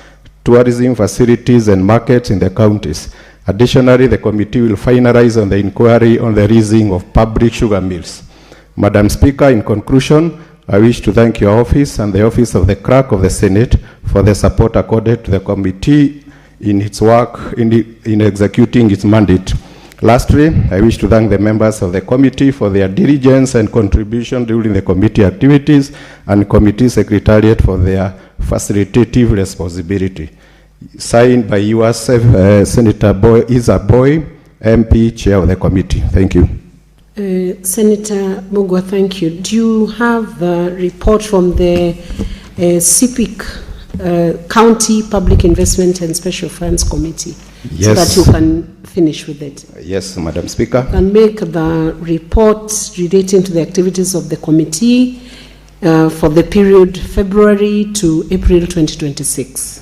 tourism facilities and markets in the counties. Additionally, the committee will finalize on the inquiry on the leasing of public sugar mills. Madam Speaker, in conclusion, I wish to thank your office and the office of the Clerk of the Senate for the support accorded to the committee in its work in executing its mandate. Lastly, I wish to thank the members of the committee for their diligence and contribution during the committee activities and committee secretariat for their facilitative responsibility. Signed by yours, Senator Isa Boy, MP, Chair of the committee. Thank you.
Senator Mugwa, thank you. Do you have the report from the CPIC County Public Investment and Special Funds Committee, so
Yes.
that you can finish with it.
Yes, Madam Speaker.
And make the reports relating to the activities of the committee for the period February to April 2026.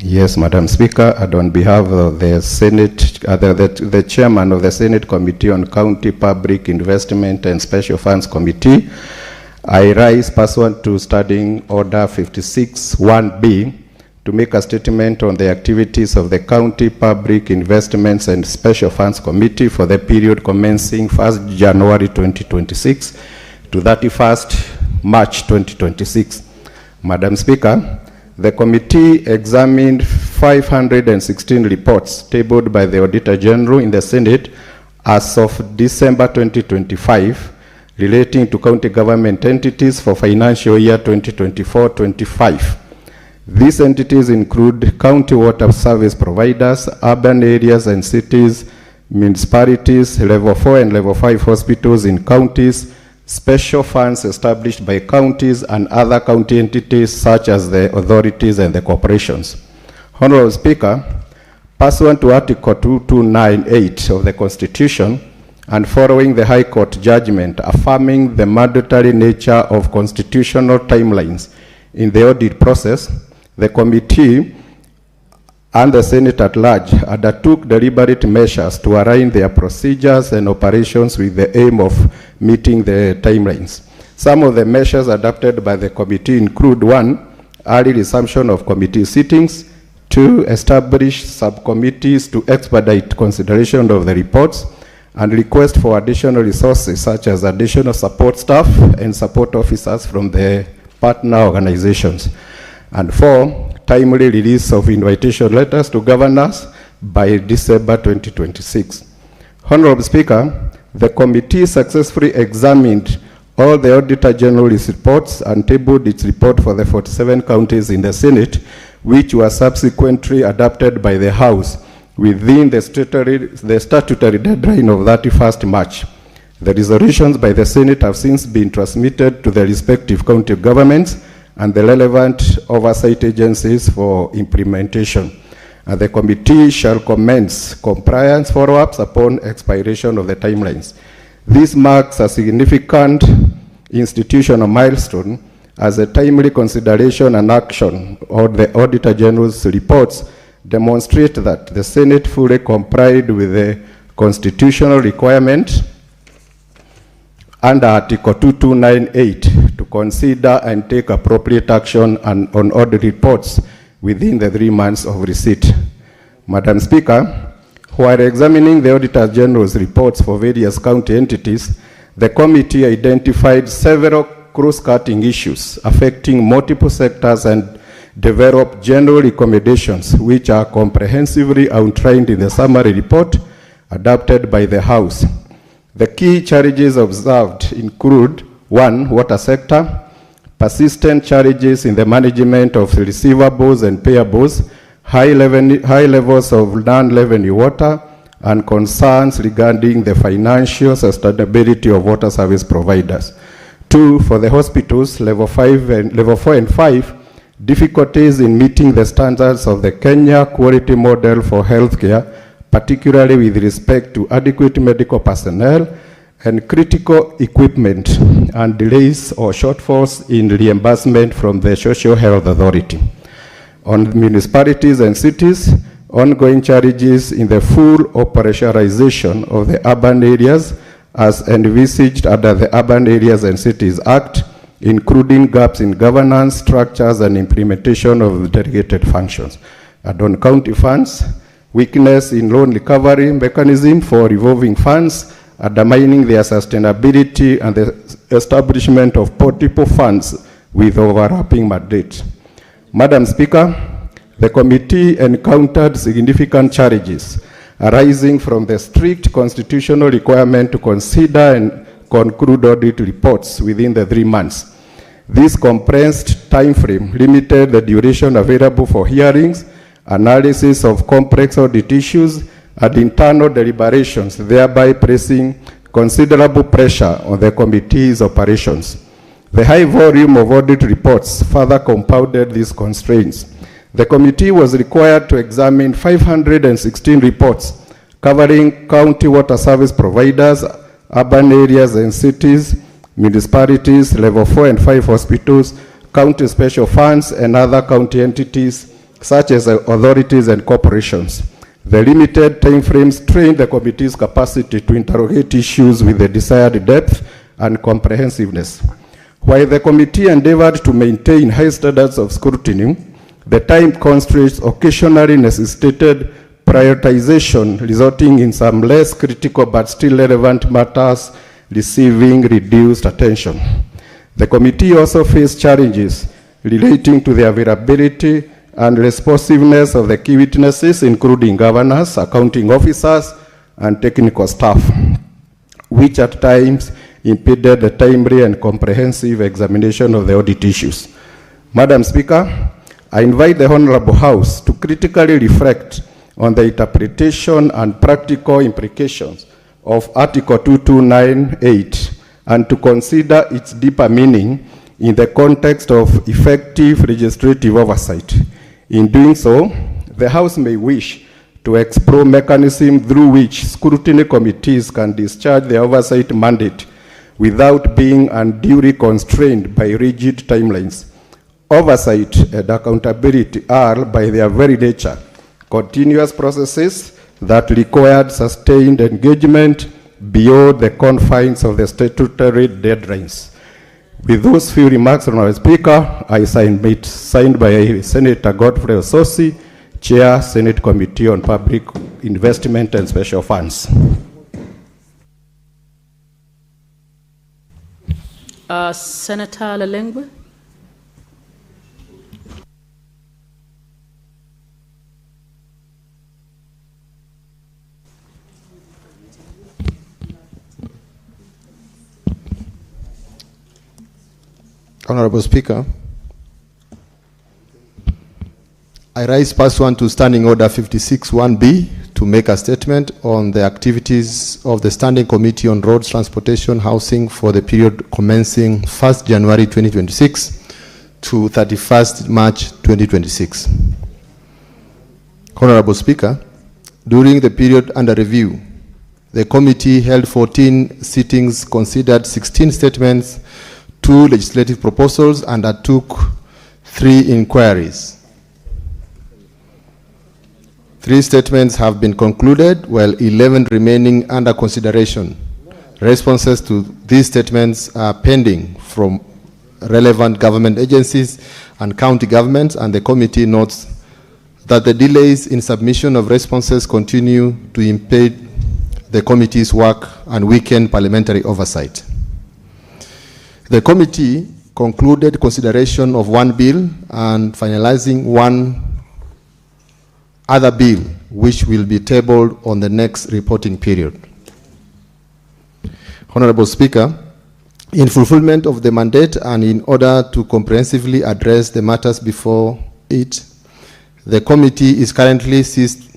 Yes, Madam Speaker, and on behalf of the Senate, the Chairman of the Senate Committee on County Public Investment and Special Funds Committee, I rise pursuant to Standing Order 56-1B to make a statement on the activities of the County Public Investments and Special Funds Committee for the period commencing 1st January 2026 to 31st March 2026. Madam Speaker, the committee examined 516 reports tabled by the Auditor General in the Senate as of December 2025 relating to county government entities for financial year 2024-25. These entities include county water service providers, urban areas and cities, municipalities, level 4 and level 5 hospitals in counties, special funds established by counties and other county entities such as the authorities and the corporations. Honorable Speaker, pursuant to Article 2298 of the Constitution and following the High Court judgment affirming the mandatory nature of constitutional timelines in the audit process, the committee and the Senate at large undertook deliberate measures to align their procedures and operations with the aim of meeting the timelines. Some of the measures adopted by the committee include: 1, early resumption of committee sittings; 2, establish subcommittees to expedite consideration of the reports and request for additional resources such as additional support staff and support officers from the partner organizations; and 4, timely release of invitation letters to governors by December 2026. Honorable Speaker, the committee successfully examined all the Auditor General's reports and tabled its report for the 47 counties in the Senate, which were subsequently adopted by the House within the statutory deadline of 31st March. The resolutions by the Senate have since been transmitted to the respective county governments and the relevant oversight agencies for implementation. And the committee shall commence compliance follow-ups upon expiration of the timelines. This marks a significant institutional milestone as a timely consideration and action of the Auditor General's reports demonstrate that the Senate fully complied with the constitutional requirement under Article 2298 to consider and take appropriate action on audit reports within the 3 months of receipt. Madam Speaker, while examining the Auditor General's reports for various county entities, the committee identified several cross-cutting issues affecting multiple sectors and developed general recommendations which are comprehensively outlined in the summary report adopted by the House. The key challenges observed include: 1, water sector, persistent challenges in the management of receivables and payables, high levels of non-revenue water, and concerns regarding the financial sustainability of water service providers. 2, for the hospitals, level 4 and 5, difficulties in meeting the standards of the Kenya quality model for healthcare, particularly with respect to adequate medical personnel and critical equipment, and delays or shortfalls in reimbursement from the Social Health Authority. On municipalities and cities, ongoing challenges in the full operationalization of the urban areas as envisaged under the Urban Areas and Cities Act, including gaps in governance, structures, and implementation of delegated functions. And on county funds, weakness in loan recovery mechanism for revolving funds, undermining their sustainability, and the establishment of multiple funds with overlapping mandates. Madam Speaker, the committee encountered significant challenges arising from the strict constitutional requirement to consider and conclude audit reports within the 3 months. This compressed time frame limited the duration available for hearings, analysis of complex audit issues, and internal deliberations, thereby placing considerable pressure on the committee's operations. The high volume of audit reports further compounded these constraints. The committee was required to examine 516 reports covering county water service providers, urban areas and cities, municipalities, level 4 and 5 hospitals, county special funds, and other county entities such as authorities and corporations. The limited time frames strained the committee's capacity to interrogate issues with the desired depth and comprehensiveness. While the committee endeavored to maintain high standards of scrutiny, the time constraints occasionally necessitated prioritization, resulting in some less critical but still relevant matters receiving reduced attention. The committee also faced challenges relating to the availability and responsiveness of the key witnesses, including governors, accounting officers, and technical staff, which at times impeded the timely and comprehensive examination of the audit issues. Madam Speaker, I invite the Honorable House to critically reflect on the interpretation and practical implications of Article 2298 and to consider its deeper meaning in the context of effective legislative oversight. In doing so, the House may wish to explore mechanisms through which scrutiny committees can discharge their oversight mandate without being unduly constrained by rigid timelines. Oversight and accountability are, by their very nature, continuous processes that required sustained engagement beyond the confines of the statutory deadlines. With those few remarks, Honorable Speaker, I signed by Senator Godfrey Ososi, Chair, Senate Committee on Public Investment and Special Funds.
Senator Lelengwe.
Honorable Speaker, I rise pursuant to Standing Order 56-1B to make a statement on the activities of the Standing Committee on Roads, Transportation, Housing for the period commencing 1st January 2026 to 31st March 2026. Honorable Speaker, during the period under review, the committee held 14 sittings, considered 16 statements, 2 legislative proposals, and undertook 3 inquiries. 3 statements have been concluded, while 11 remaining under consideration. Responses to these statements are pending from relevant government agencies and county governments, and the committee notes that the delays in submission of responses continue to impede the committee's work and weaken parliamentary oversight. The committee concluded consideration of 1 bill and finalizing 1 other bill, which will be tabled on the next reporting period. Honorable Speaker, in fulfillment of the mandate and in order to comprehensively address the matters before it, the committee is currently seized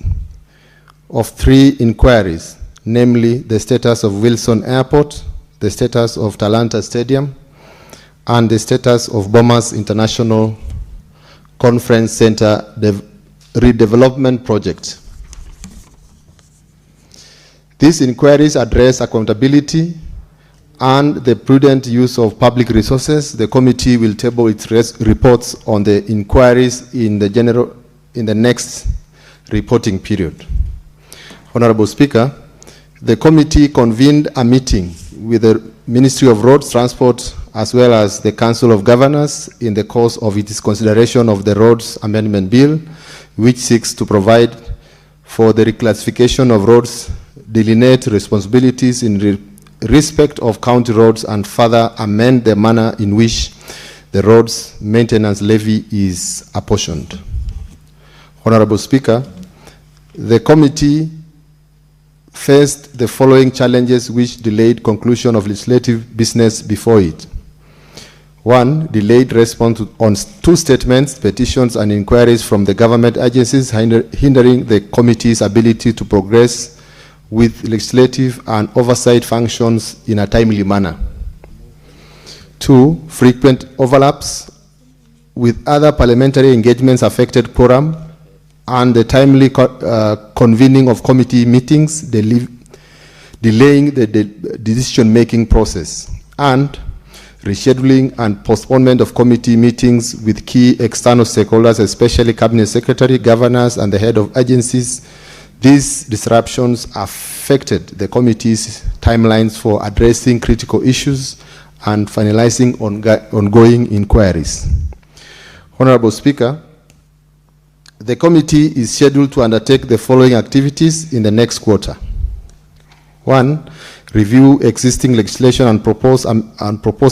of 3 inquiries, namely the status of Wilson Airport, the status of Talanta Stadium, and the status of Bomas International Conference Center redevelopment project. These inquiries address accountability and the prudent use of public resources. The committee will table its reports on the inquiries in the next reporting period. Honorable Speaker, the committee convened a meeting with the Ministry of Roads, Transport, as well as the Council of Governors in the course of its consideration of the Roads Amendment Bill, which seeks to provide for the reclassification of roads, delineate responsibilities in respect of county roads, and further amend the manner in which the roads maintenance levy is apportioned. Honorable Speaker, the committee faced the following challenges which delayed conclusion of legislative business before it. 1, delayed response on 2 statements, petitions, and inquiries from the government agencies, hindering the committee's ability to progress with legislative and oversight functions in a timely manner. 2, frequent overlaps with other parliamentary engagements affected quorum, and the timely convening of committee meetings, delaying the decision-making process, and rescheduling and postponement of committee meetings with key external stakeholders, especially cabinet secretary, governors, and the head of agencies. These disruptions affected the committee's timelines for addressing critical issues and finalizing ongoing inquiries. Honorable Speaker, the committee is scheduled to undertake the following activities in the next quarter. 1, review existing legislation and propose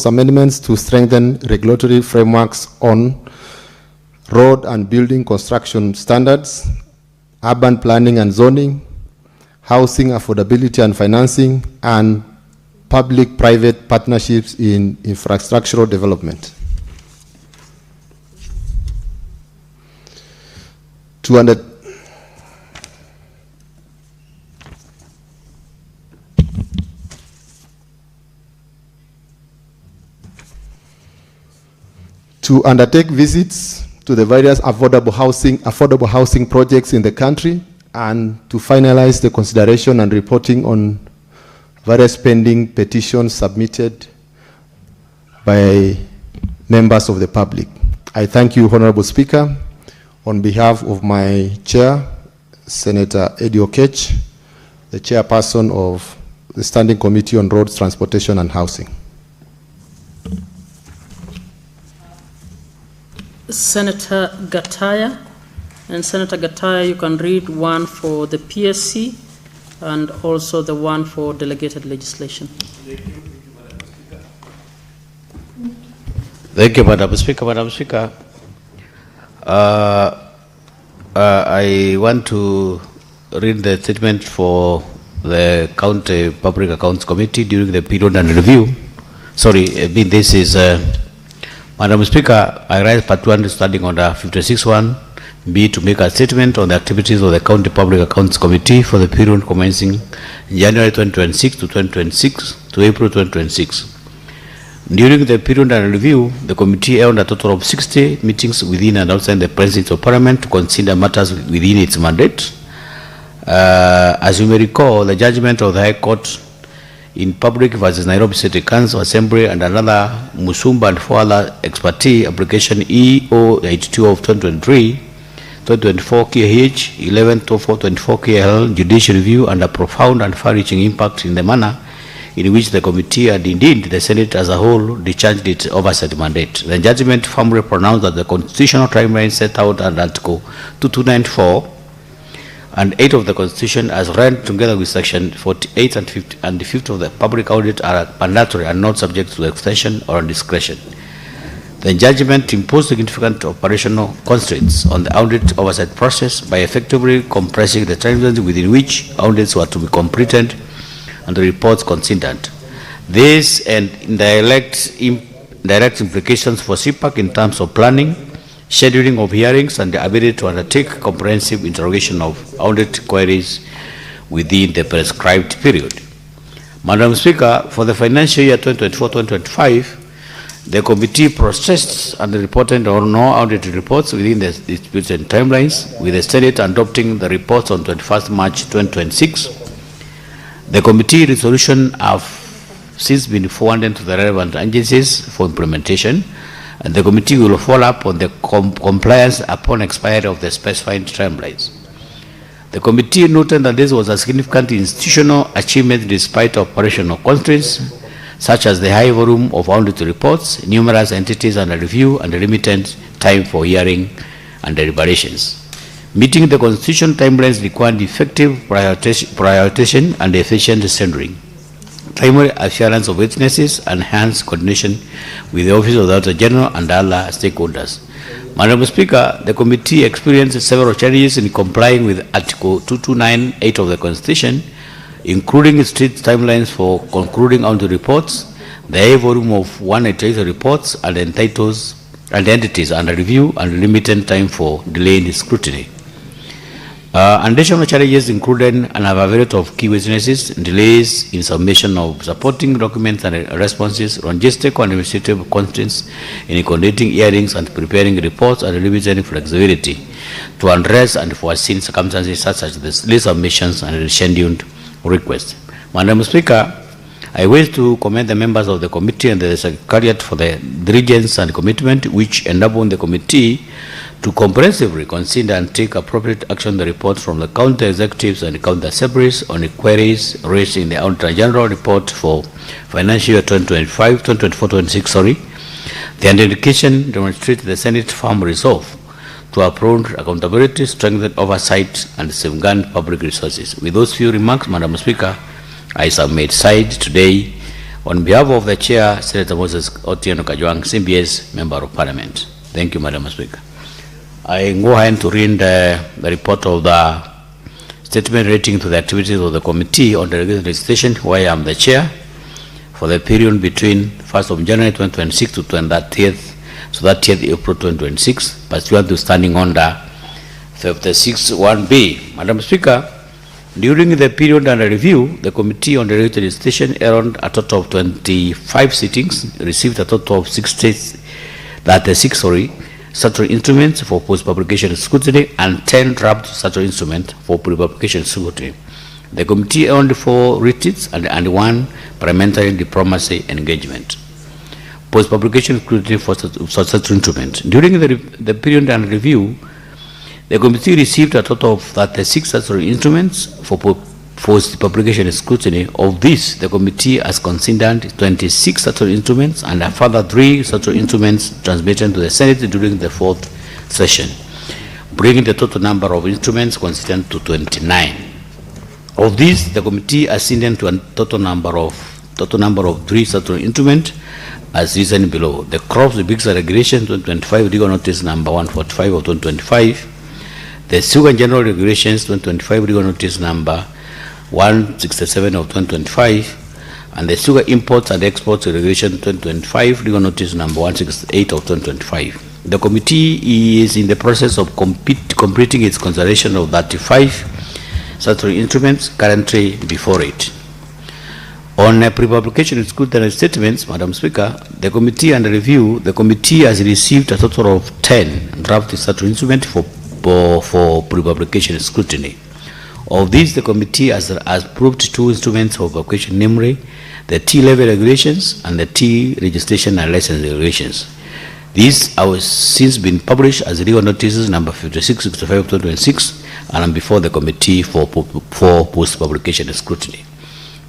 amendments to strengthen regulatory frameworks on road and building construction standards, urban planning and zoning, housing affordability and financing, and public-private partnerships in infrastructural development. To undertake visits to the various affordable housing projects in the country, and to finalize the consideration and reporting on various pending petitions submitted by members of the public. I thank you, Honorable Speaker. On behalf of my chair, Senator Eddie Okech, the chairperson of the Standing Committee on Roads, Transportation and Housing.
Senator Gataya. And Senator Gataya, you can read one for the PSC and also the one for delegated legislation.
Thank you, Madam Speaker. Madam Speaker, I want to read the statement for the County Public Accounts Committee during the period under review. Sorry, this is, Madam Speaker, I rise part 1 standing under 56(1) B to make a statement on the activities of the County Public Accounts Committee for the period commencing January 2026 to April 2026. During the period under review, the committee held a total of 60 meetings within and outside the presence of Parliament to consider matters within its mandate. As you may recall, the judgment of the High Court in Public versus Nairobi City Council Assembly and another Musumba and 4 other expertise application EO 82 of 2023, 2024 KH 11/24/24 KL judicial review and a profound and far-reaching impact in the manner in which the committee and indeed the Senate as a whole discharged its oversight mandate. The judgment firmly pronounced that the constitutional timeline set out under Article 2294 and 8 of the Constitution as read together with Section 48 and 50 and the 5th of the Public Audit are mandatory and not subject to extension or discretion. The judgment imposed significant operational constraints on the audit oversight process by effectively compressing the timelines within which audits were to be completed and the reports considered. This and indirect implications for CPAC in terms of planning, scheduling of hearings, and the ability to undertake comprehensive interrogation of audit queries within the prescribed period. Madam Speaker, for the financial year 2024-2025, the committee processed and reported on no audited reports within the disputed timelines, with the Senate adopting the reports on 21st March 2026. The committee resolution have since been forwarded to the relevant agencies for implementation, and the committee will follow up on the compliance upon expiry of the specified timelines. The committee noted that this was a significant institutional achievement despite operational constraints, such as the high volume of audit reports, numerous entities under review, and limited time for hearing and deliberations. Meeting the constitutional timelines required effective prioritization and efficient centering, timely assurance of witnesses, and enhanced coordination with the Office of the Auditor General and other stakeholders. Madam Speaker, the committee experienced several challenges in complying with Article 2298 of the Constitution, including strict timelines for concluding audit reports, the high volume of 188 reports and entities under review, and limited time for delayed scrutiny. Additional challenges included an availability of key witnesses, delays in submission of supporting documents and responses, logistical and administrative constraints in conducting hearings and preparing reports, and limited flexibility to address unforeseen circumstances such as the late submissions and rescheduled requests. Madam Speaker, I wish to commend the members of the committee and the Secretariat for the diligence and commitment which enabled the committee to comprehensively consider and take appropriate action on the reports from the county executives and county assemblies on the queries raised in the Auditor General report for financial year 2024-26. The identification demonstrates the Senate firm resolve to uphold accountability, strengthen oversight, and safeguard public resources. With those few remarks, Madam Speaker, I submit side today on behalf of the Chair, Senator Moses Otieno Kajwang, CBS Member of Parliament. Thank you, Madam Speaker. I go ahead to read the report of the statement relating to the activities of the Committee on the Regulatory Legislation, where I am the Chair, for the period between 1st of January 2026 to 30th April 2026, pursuant to Standing Order 56(1)(b). Madam Speaker, during the period under review, the Committee on the Regulatory Legislation held a total of 25 sittings, received a total of 36 statutory instruments for post-publication scrutiny and 10 draft statutory instruments for pre-publication scrutiny. The committee held 4 retreats and 1 parliamentary diplomacy engagement. Post-publication scrutiny for statutory instruments. During the period under review, the committee received a total of 36 statutory instruments for post-publication scrutiny. Of this, the committee has considered 26 statutory instruments and a further 3 statutory instruments transmitted to the Senate during the 4th session, bringing the total number of instruments considered to 29. Of these, the committee has seen to a total number of 3 statutory instruments as reasoned below. The Crops Bigs Regulation 2025 Legal Notice number 145 of 2025, the Sugar General Regulations 2025 Legal Notice number 167 of 2025, and the Sugar Imports and Exports Regulation 2025 Legal Notice number 168 of 2025. The committee is in the process of completing its consideration of 35 statutory instruments currently before it. On pre-publication scrutiny statements, Madam Speaker, the committee under review, the committee has received a total of 10 draft statutory instruments for pre-publication scrutiny. Of these, the committee has approved 2 instruments for publication, namely the T-level regulations and the T-registration and license regulations. These have since been published as legal notices number 5665 of 2026 and before the committee for post-publication scrutiny.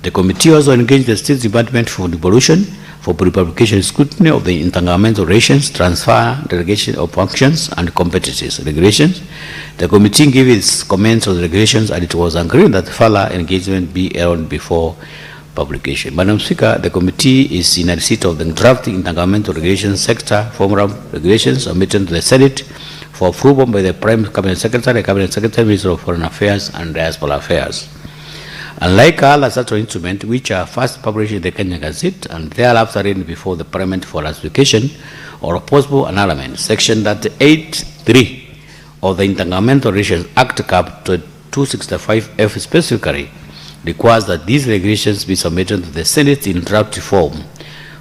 The committee also engaged the State Department for Devolution for pre-publication scrutiny of the intergovernmental relations, transfer, delegation of functions, and competencies regulations. The committee gave its comments on the regulations, and it was agreed that further engagement be held before publication. Madam Speaker, the committee is in a receipt of the draft intergovernmental regulations sector formula regulations submitted to the Senate for approval by the Prime Cabinet Secretary, Minister of Foreign Affairs and Diaspora Affairs. Unlike other statutory instruments, which are first published in the Kenya Gazette and thereafter read before the Parliament for ratification or possible annulment, Section 38(3) of the Intergovernmental Relations Act Cap 265F specifically requires that these regulations be submitted to the Senate in draft form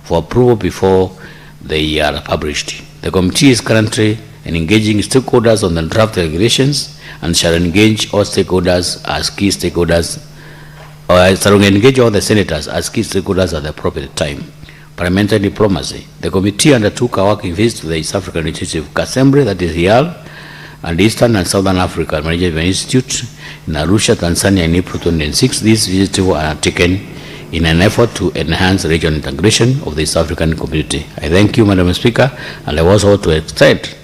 for approval before they are published. The committee is currently engaging stakeholders on the draft regulations and shall engage all stakeholders as key stakeholders, or shall engage all the senators as key stakeholders at the appropriate time. Parliamentary diplomacy. The committee undertook a working visit to the East African Legislative Assembly, that is HIAL, and Eastern and Southern Africa Management Institute in Arusha, Tanzania in April 2006. These visits were undertaken in an effort to enhance regional integration of the East African community. I thank you, Madam Speaker, and I also to extend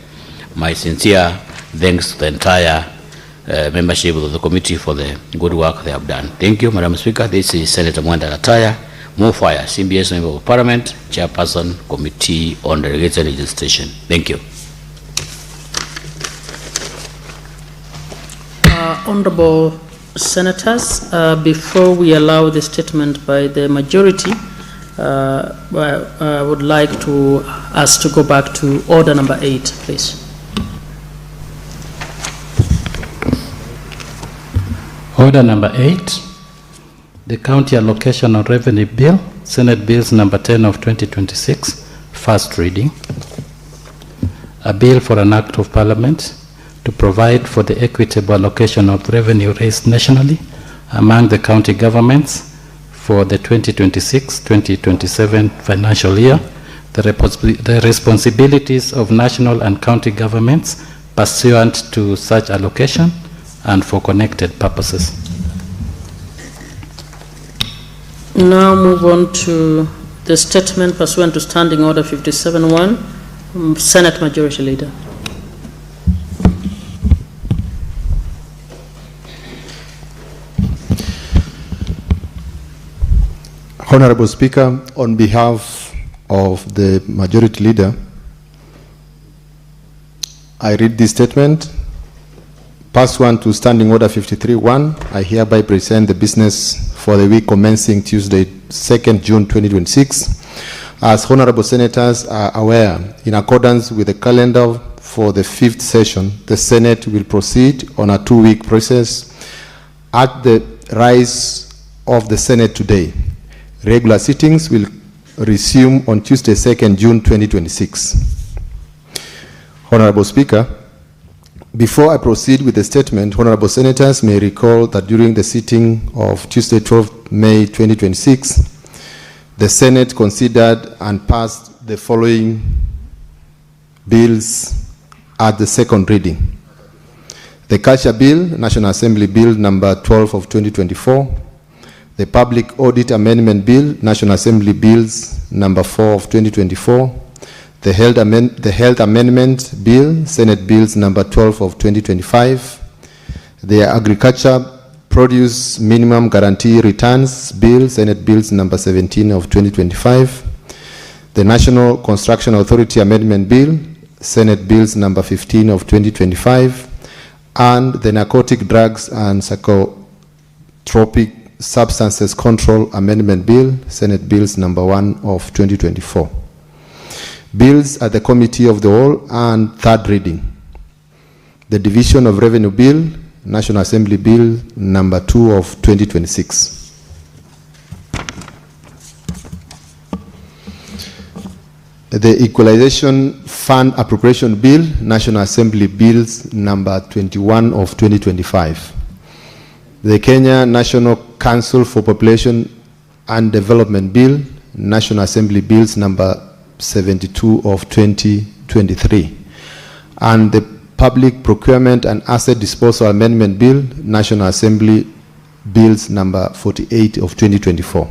my sincere thanks to the entire membership of the committee for the good work they have done. Thank you, Madam Speaker. This is Senator Mwenda Lataya, Mufire, CBS Member of Parliament, Chairperson, Committee on the Regulatory Legislation. Thank you.
Honorable Senators, before we allow the statement by the majority, I would like us to go back to order number 8, please.
Order number 8, the County Allocation of Revenue Bill, Senate Bills number 10 of 2026, first reading. A bill for an act of parliament to provide for the equitable allocation of revenue raised nationally among the county governments for the 2026-2027 financial year, the responsibilities of national and county governments pursuant to such allocation and for connected purposes.
Now move on to the statement pursuant to Standing Order 57-1, Senate Majority Leader.
Honorable Speaker, on behalf of the Majority Leader, I read this statement. Pursuant to Standing Order 53-1, I hereby present the business for the week commencing Tuesday, 2nd June 2026. As Honorable Senators are aware, in accordance with the calendar for the 5th session, the Senate will proceed on a 2-week process at the rise of the Senate today. Regular sittings will resume on Tuesday, 2nd June 2026. Honorable Speaker, before I proceed with the statement, Honorable Senators may recall that during the sitting of Tuesday, 12 May 2026, the Senate considered and passed the following bills at the second reading. The Culture Bill, National Assembly Bill number 12 of 2024, the Public Audit Amendment Bill, National Assembly Bills number 4 of 2024, the Health Amendment Bill, Senate Bills number 12 of 2025, the Agriculture Produce Minimum Guarantee Returns Bill, Senate Bills number 17 of 2025, the National Construction Authority Amendment Bill, Senate Bills number 15 of 2025, and the Narcotic Drugs and Psychotropic Substances Control Amendment Bill, Senate Bills number 1 of 2024. Bills at the Committee of the Whole and third reading. The Division of Revenue Bill, National Assembly Bill number 2 of 2026. The Equalization Fund Appropriation Bill, National Assembly Bills number 21 of 2025. The Kenya National Council for Population and Development Bill, National Assembly Bills number 72 of 2023. And the Public Procurement and Asset Disposal Amendment Bill, National Assembly Bills number 48 of 2024.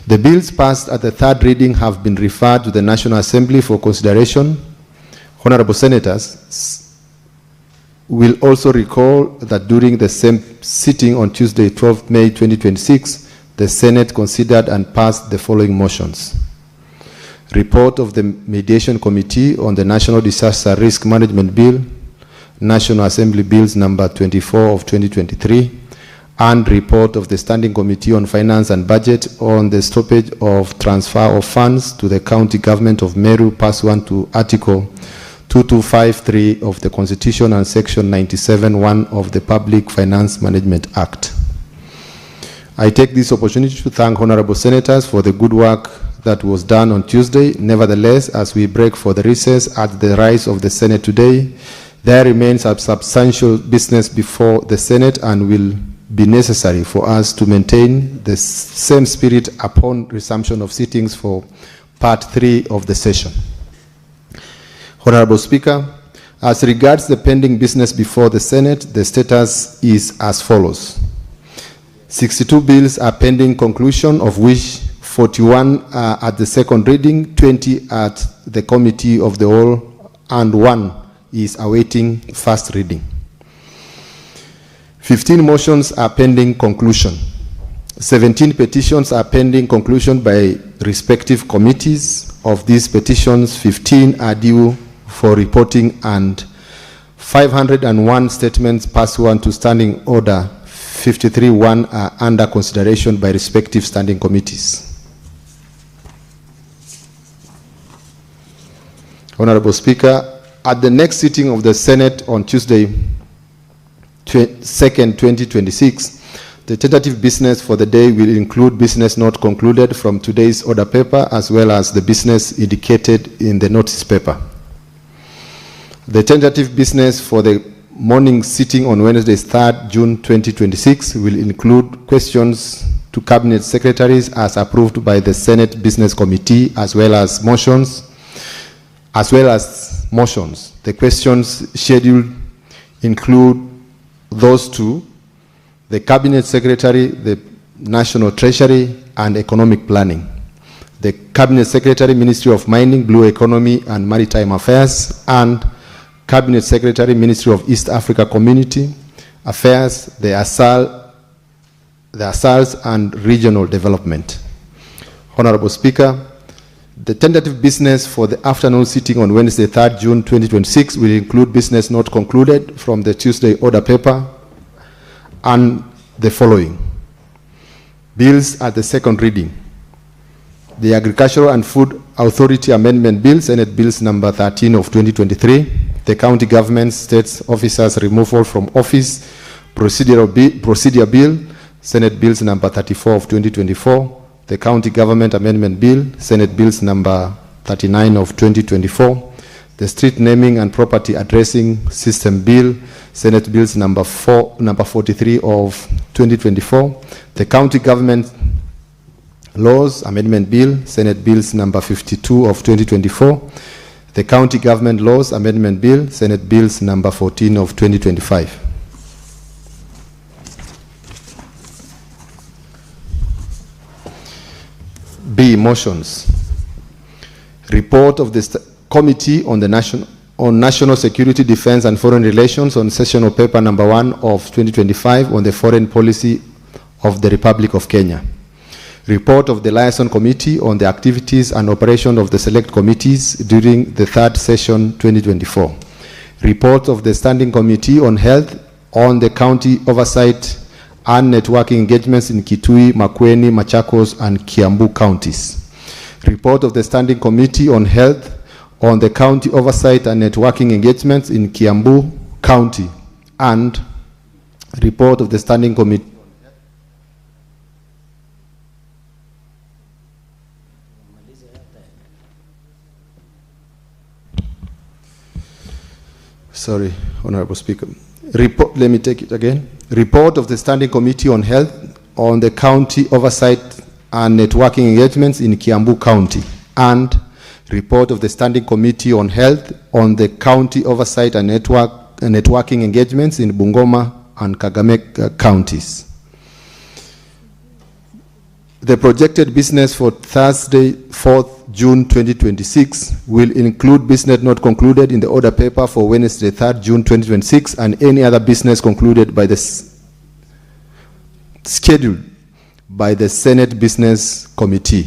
The bills passed at the third reading have been referred to the National Assembly for consideration. Honorable Senators will also recall that during the same sitting on Tuesday, 12 May 2026, the Senate considered and passed the following motions. Report of the Mediation Committee on the National Disaster Risk Management Bill, National Assembly Bills number 24 of 2023, and report of the Standing Committee on Finance and Budget on the stoppage of transfer of funds to the County Government of Meru pursuant to Article 2253 of the Constitution and Section 97(1) of the Public Finance Management Act. I take this opportunity to thank Honorable Senators for the good work that was done on Tuesday. Nevertheless, as we break for the recess at the rise of the Senate today, there remains a substantial business before the Senate and will be necessary for us to maintain the same spirit upon resumption of sittings for Part 3 of the session. Honorable Speaker, as regards the pending business before the Senate, the status is as follows. 62 bills are pending conclusion, of which 41 are at the second reading, 20 at the Committee of the Whole, and 1 is awaiting first reading. 15 motions are pending conclusion. 17 petitions are pending conclusion by respective committees. Of these petitions, 15 are due for reporting and 501 statements pursuant to Standing Order 53-1 are under consideration by respective standing committees. Honorable Speaker, at the next sitting of the Senate on Tuesday, 2nd, 2026. The tentative business for the day will include business not concluded from today's order paper as well as the business indicated in the notice paper. The tentative business for the morning sitting on Wednesday, 3rd June 2026 will include questions to Cabinet Secretaries as approved by the Senate Business Committee as well as motions. The questions scheduled include those to the Cabinet Secretary, the National Treasury, and Economic Planning. The Cabinet Secretary, Ministry of Mining, Blue Economy, and Maritime Affairs, and Cabinet Secretary, Ministry of East Africa Community Affairs, the ASALs, and Regional Development. Honorable Speaker, the tentative business for the afternoon sitting on Wednesday, 3rd June 2026 will include business not concluded from the Tuesday order paper and the following. Bills at the second reading. The Agricultural and Food Authority Amendment Bill, Senate Bills number 13 of 2023. The County Government States Officers Removal from Office Procedure Bill, Senate Bills number 34 of 2024. The County Government Amendment Bill, Senate Bills number 39 of 2024. The Street Naming and Property Addressing System Bill, Senate Bills number 43 of 2024. The County Government Laws Amendment Bill, Senate Bills number 52 of 2024. The County Government Laws Amendment Bill, Senate Bills number 14 of 2025. B. Motions. Report of the Committee on the National Security, Defense and Foreign Relations on Sessional Paper number 1 of 2025 on the Foreign Policy of the Republic of Kenya. Report of the Liaison Committee on the activities and operation of the Select Committees during the 3rd session 2024. Report of the Standing Committee on Health on the County Oversight and Networking Engagements in Kitui, Makueni, Machakos, and Kiambu counties. Report of the Standing Committee on Health on the County Oversight and Networking Engagements in Kiambu County, and report of the Standing Committee. Sorry, Honorable Speaker. Let me take it again. Report of the Standing Committee on Health on the County Oversight and Networking Engagements in Kiambu County, and report of the Standing Committee on Health on the County Oversight and Networking Engagements in Bungoma and Kagame counties. The projected business for Thursday, 4th June 2026 will include business not concluded in the order paper for Wednesday, 3rd June 2026, and any other business concluded by the scheduled by the Senate Business Committee.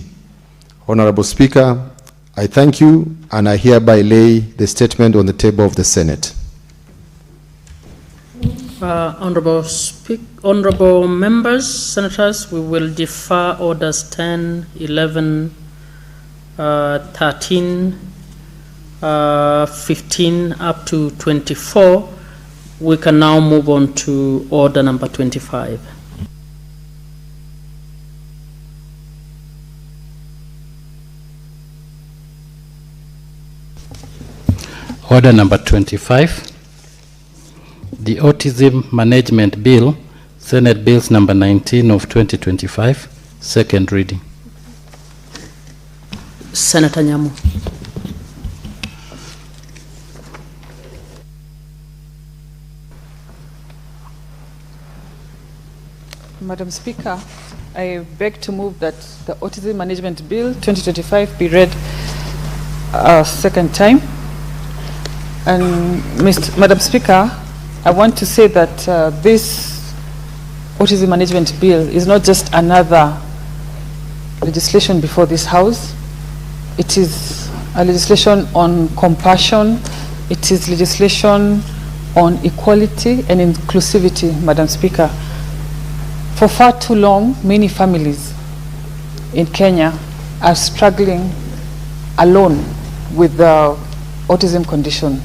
Honorable Speaker, I thank you, and I hereby lay the statement on the table of the Senate.
Honorable members, senators, we will defer orders 10, 11, 13, 15 up to 24. We can now move on to order number 25.
Order number 25, the Autism Management Bill, Senate Bills number 19 of 2025, second reading.
Senator Nyamu.
Madam Speaker, I beg to move that the Autism Management Bill 2025 be read a second time. And Madam Speaker, I want to say that this Autism Management Bill is not just another legislation before this House. It is a legislation on compassion. It is legislation on equality and inclusivity, Madam Speaker. For far too long, many families in Kenya are struggling alone with the autism condition.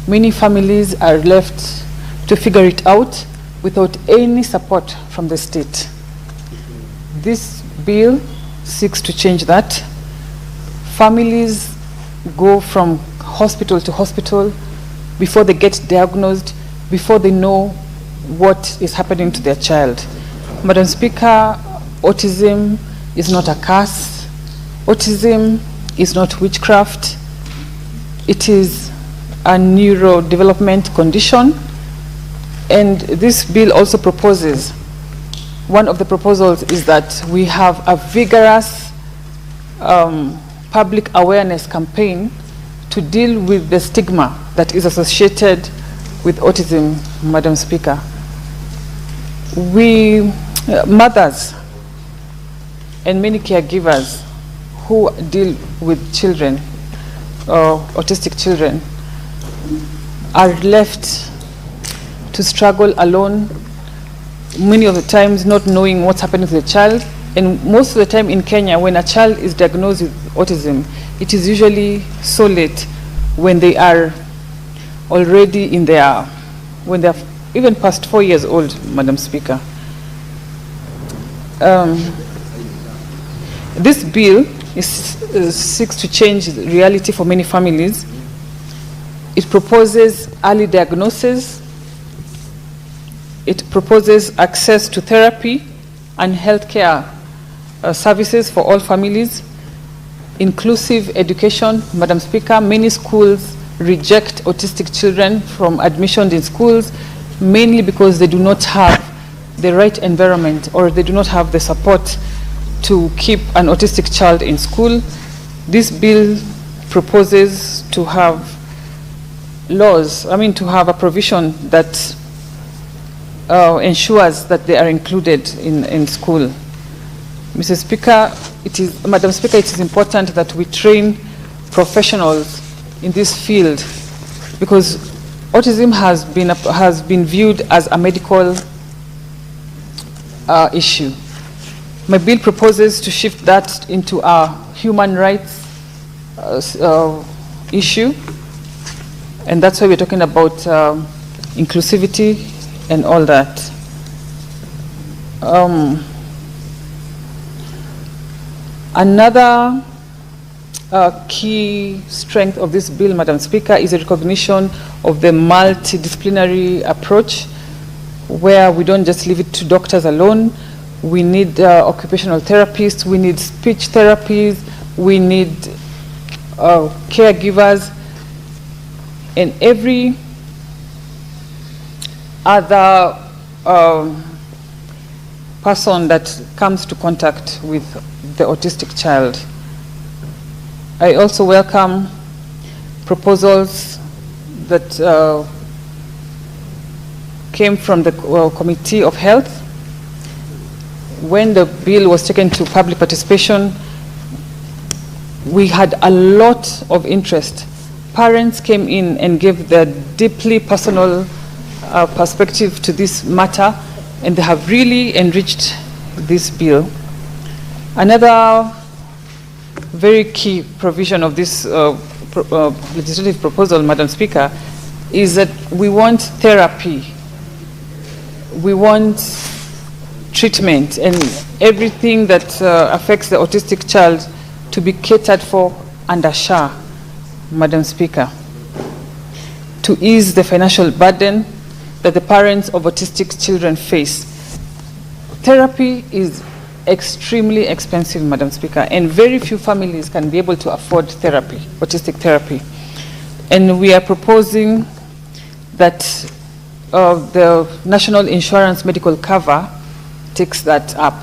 Many families are left to to figure it out without any support from the state. This bill seeks to change that. Families go from hospital to hospital before they get diagnosed, before they know what is happening to their child. Madam Speaker, autism is not a curse. Autism is not witchcraft. It is a neurodevelopment condition. And this bill also proposes, one of the proposals is that we have a vigorous public awareness campaign to deal with the stigma that is associated with autism, Madam Speaker. We, mothers and many caregivers who deal with children, autistic children, are left to struggle alone, many of the times not knowing what's happening to the child. And most of the time in Kenya, when a child is diagnosed with autism, it is usually so late when they are already in their, when they're even past 4 years old, Madam Speaker. This bill seeks to change the reality for many families. It proposes early diagnosis. It proposes access to therapy and healthcare services for all families, inclusive education. Madam Speaker, many schools reject autistic children from admission in schools, mainly because they do not have the right environment or they do not have the support to keep an autistic child in school. This bill proposes to have laws, to have a provision that ensures that they are included in school. Mr. Speaker, Madam Speaker, it is important that we train professionals in this field because autism has been viewed as a medical issue. My bill proposes to shift that into a human rights issue, and that's why we're talking about inclusivity and all that. Another key strength of this bill, Madam Speaker, is a recognition of the multidisciplinary approach where we don't just leave it to doctors alone. We need occupational therapists, we need speech therapies, we need caregivers, and every other person that comes to contact with the autistic child. I also welcome proposals that came from the Committee of Health. When the bill was taken to public participation, we had a lot of interest. Parents came in and gave their deeply personal perspective to this matter, and they have really enriched this bill. Another very key provision of this legislative proposal, Madam Speaker, is that we want therapy, we want treatment, and everything that affects the autistic child to be catered for under SHA, Madam Speaker, to ease the financial burden that the parents of autistic children face. Therapy is extremely expensive, Madam Speaker, and very few families can be able to afford therapy, autistic therapy. And we are proposing that the National Insurance Medical Cover takes that up.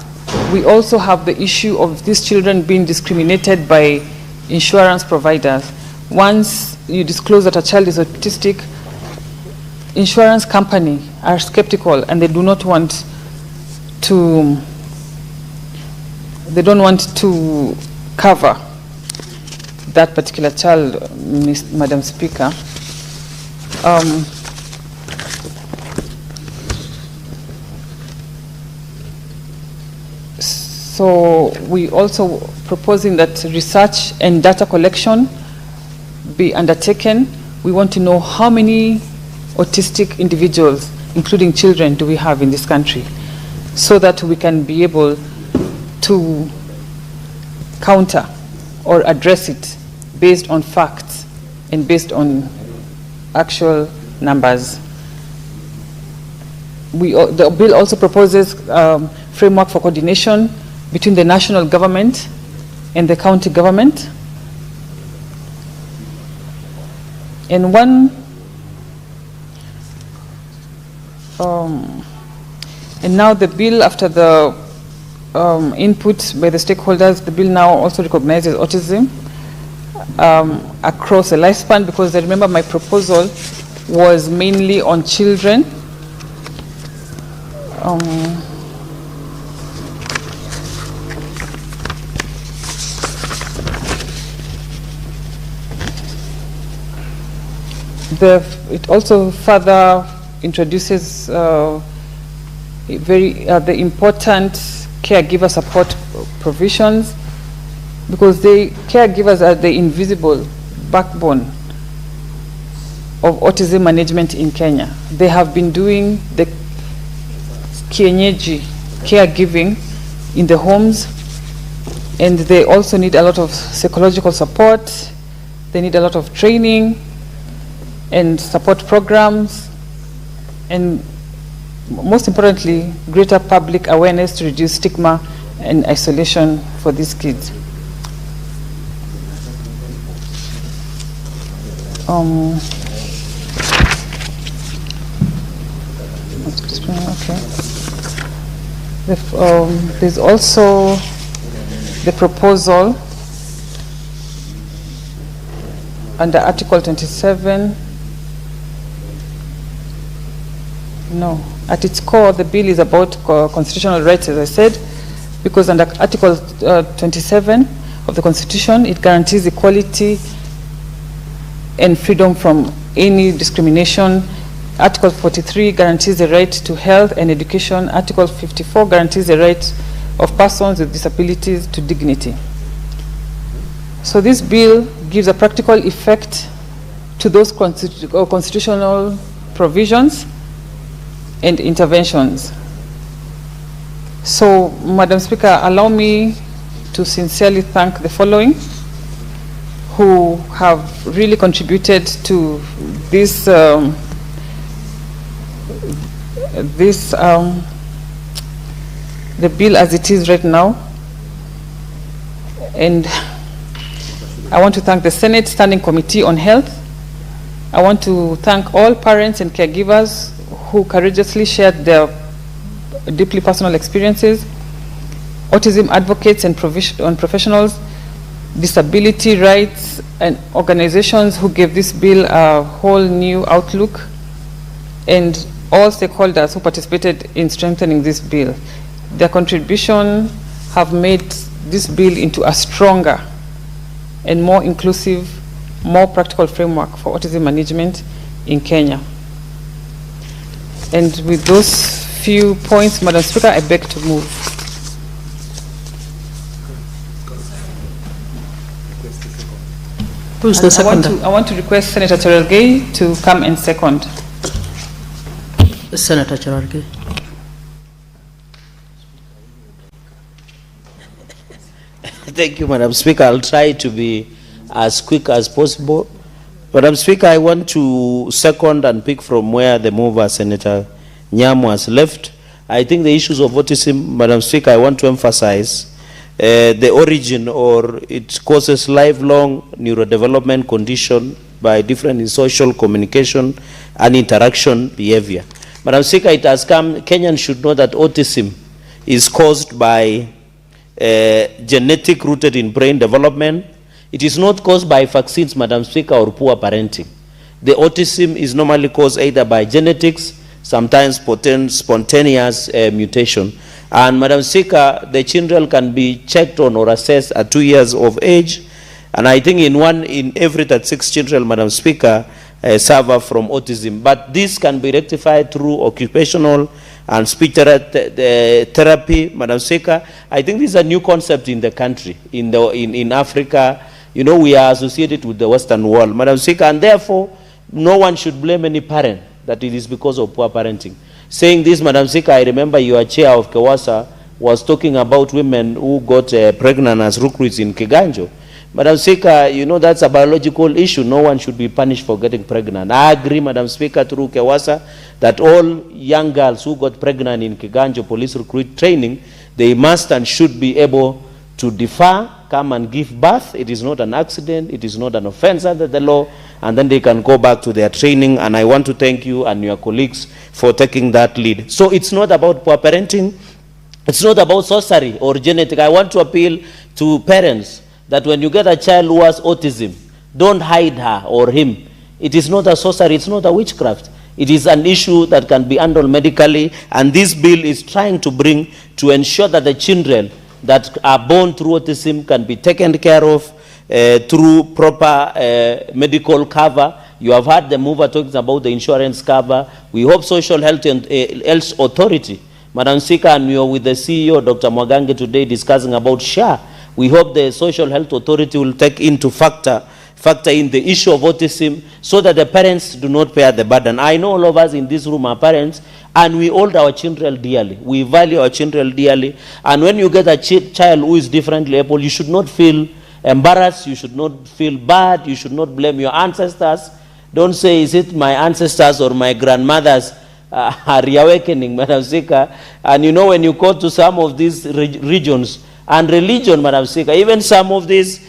We also have the issue of these children being discriminated by insurance providers. Once you disclose that a child is autistic, insurance companies are skeptical and they do not want to cover that particular child, Madam Speaker. So we also proposing that research and data collection be undertaken. We want to know how many autistic individuals including children, do we have in this country, so that we can be able to counter or address it based on facts and based on actual numbers. The bill also proposes framework for coordination between the national government and the county government. And and now the bill, after the input by the stakeholders, the bill now also recognizes autism across a lifespan, because I remember my proposal was mainly on children. It also further introduces the important caregiver support provisions, because the caregivers are the invisible backbone of autism management in Kenya. They have been doing the kienyeji caregiving in the homes, and they also need a lot of psychological support. They need a lot of training and support programs, and most importantly, greater public awareness to reduce stigma and isolation for these kids. There's also the proposal under Article 27. No, at its core, the bill is about constitutional rights, as I said, because under Article 27 of the Constitution, it guarantees equality and freedom from any discrimination. Article 43 guarantees the right to health and education. Article 54 guarantees the right of persons with disabilities to dignity. So this bill gives a practical effect to those constitutional provisions and interventions. So, Madam Speaker, allow me to sincerely thank the following who have really contributed to this the bill as it is right now. And I want to thank the Senate Standing Committee on Health. I want to thank all parents and caregivers who courageously shared their deeply personal experiences, autism advocates and professionals, disability rights and organizations who gave this bill a whole new outlook, and all stakeholders who participated in strengthening this bill. Their contribution have made this bill into a stronger and more inclusive, more practical framework for autism management in Kenya. And with those few points, Madam Speaker, I beg to move.
Who's the seconder?
I want to request Senator Cherargei to come and second.
Senator Cherargei.
Thank you, Madam Speaker. I'll try to be as quick as possible. Madam Speaker, I want to second and pick from where the mover, Senator Nyamu, has left. I think the issues of autism, Madam Speaker, I want to emphasize the origin, or it causes lifelong neurodevelopment condition by different in social communication and interaction behavior. Madam Speaker, it has come, Kenyans should know that autism is caused by genetic rooted in brain development. It is not caused by vaccines, Madam Speaker, or poor parenting. The autism is normally caused either by genetics, sometimes spontaneous mutation. And Madam Speaker, the children can be checked on or assessed at 2 years of age. And I think in every 36 children, Madam Speaker, suffer from autism. But this can be rectified through occupational and speech therapy, Madam Speaker. I think this is a new concept in the country, in Africa. You know, we are associated with the Western world, Madam Speaker, and therefore, no one should blame any parent that it is because of poor parenting. Saying this, Madam Speaker, I remember your chair of KEWASA was talking about women who got pregnant as recruits in Kiganjo. Madam Speaker, you know that's a biological issue. No one should be punished for getting pregnant. I agree, Madam Speaker, through KEWASA, that all young girls who got pregnant in Kiganjo police recruit training, they must and should be able to defer, come and give birth. It is not an accident. It is not an offense under the law. And then they can go back to their training. And I want to thank you and your colleagues for taking that lead. So it's not about poor parenting. It's not about sorcery or genetic. I want to appeal to parents that when you get a child who has autism, don't hide her or him. It is not a sorcery, it's not a witchcraft. It is an issue that can be handled medically, and this bill is trying to bring to ensure that the children that are born through autism can be taken care of through proper medical cover. You have heard the mover talking about the insurance cover. We hope Social Health and Health Authority, Madam Speaker, and we are with the CEO, Dr. Mwagange, today discussing about SHA. We hope the Social Health Authority will take into factor in the issue of autism so that the parents do not bear the burden. I know all of us in this room are parents, and we hold our children dearly. We value our children dearly. And when you get a child who is differently able, you should not feel embarrassed. You should not feel bad. You should not blame your ancestors. Don't say, is it my ancestors or my grandmothers are reawakening, Madam Speaker. And you know, when you go to some of these regions, and religion, Madam Speaker, even some of these,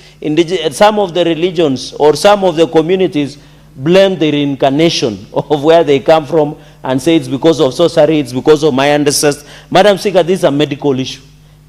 some of the religions or some of the communities blame the reincarnation of where they come from and say it's because of sorcery, it's because of my ancestors. Madam Speaker, this is a medical issue.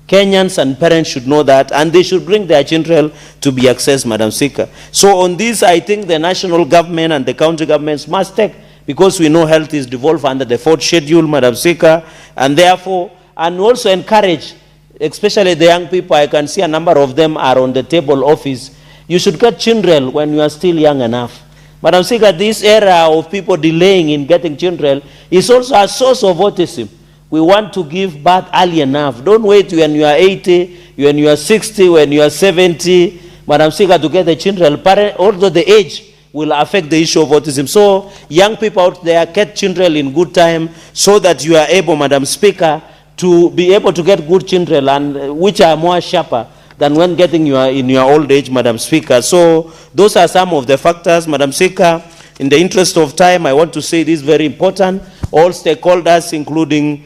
Kenyans and parents should know that, and they should bring their children to be accessed, Madam Speaker. So on this, I think the national government and the county governments must take, because we know health is devolved under the 4th schedule, Madam Speaker, and therefore, and also encourage, especially the young people. I can see a number of them are on the table office. You should get children when you are still young enough. Madam Speaker, this era of people delaying in getting children is also a source of autism. We want to give birth early enough. Don't wait when you are 80, when you are 60, when you are 70, Madam Speaker, to get the children. Although the age will affect the issue of autism. So young people out there, get children in good time so that you are able, Madam Speaker, to be able to get good children, and which are more sharper than when getting in your old age, Madam Speaker. So those are some of the factors, Madam Speaker. In the interest of time, I want to say this is very important. All stakeholders, including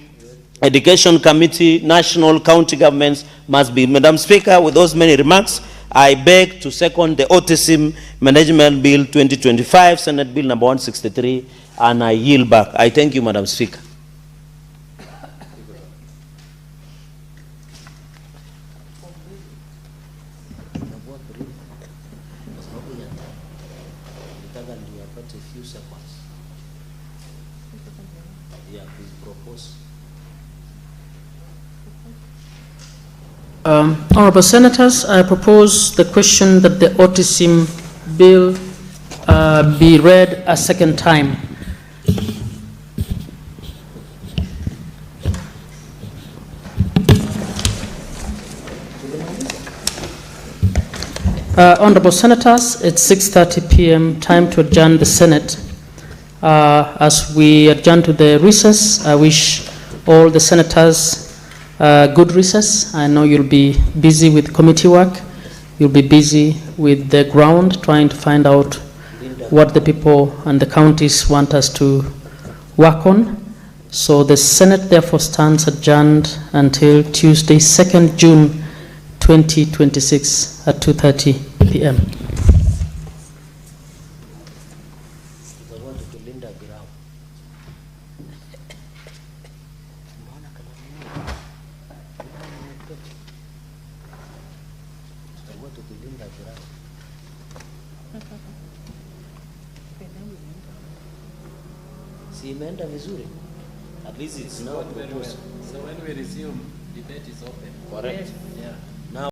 Education Committee, national, county governments, must be. Madam Speaker, with those many remarks, I beg to second the Autism Management Bill 2025, Senate Bill number 163, and I yield back. I thank you, Madam Speaker.
Honorable Senators, I propose the question that the autism bill be read a second time. Honorable Senators, it's 6:30 p.m. time to adjourn the Senate. As we adjourn to the recess, I wish all the senators good recess. I know you'll be busy with committee work. You'll be busy with the ground, trying to find out what the people and the counties want us to work on. So the Senate therefore stands adjourned until Tuesday, 2nd June 2026 at 2:30 p.m.
Imeenda vizuri. At least it's now proposed.
So when we resume, debate is open.
Correct.
Yeah.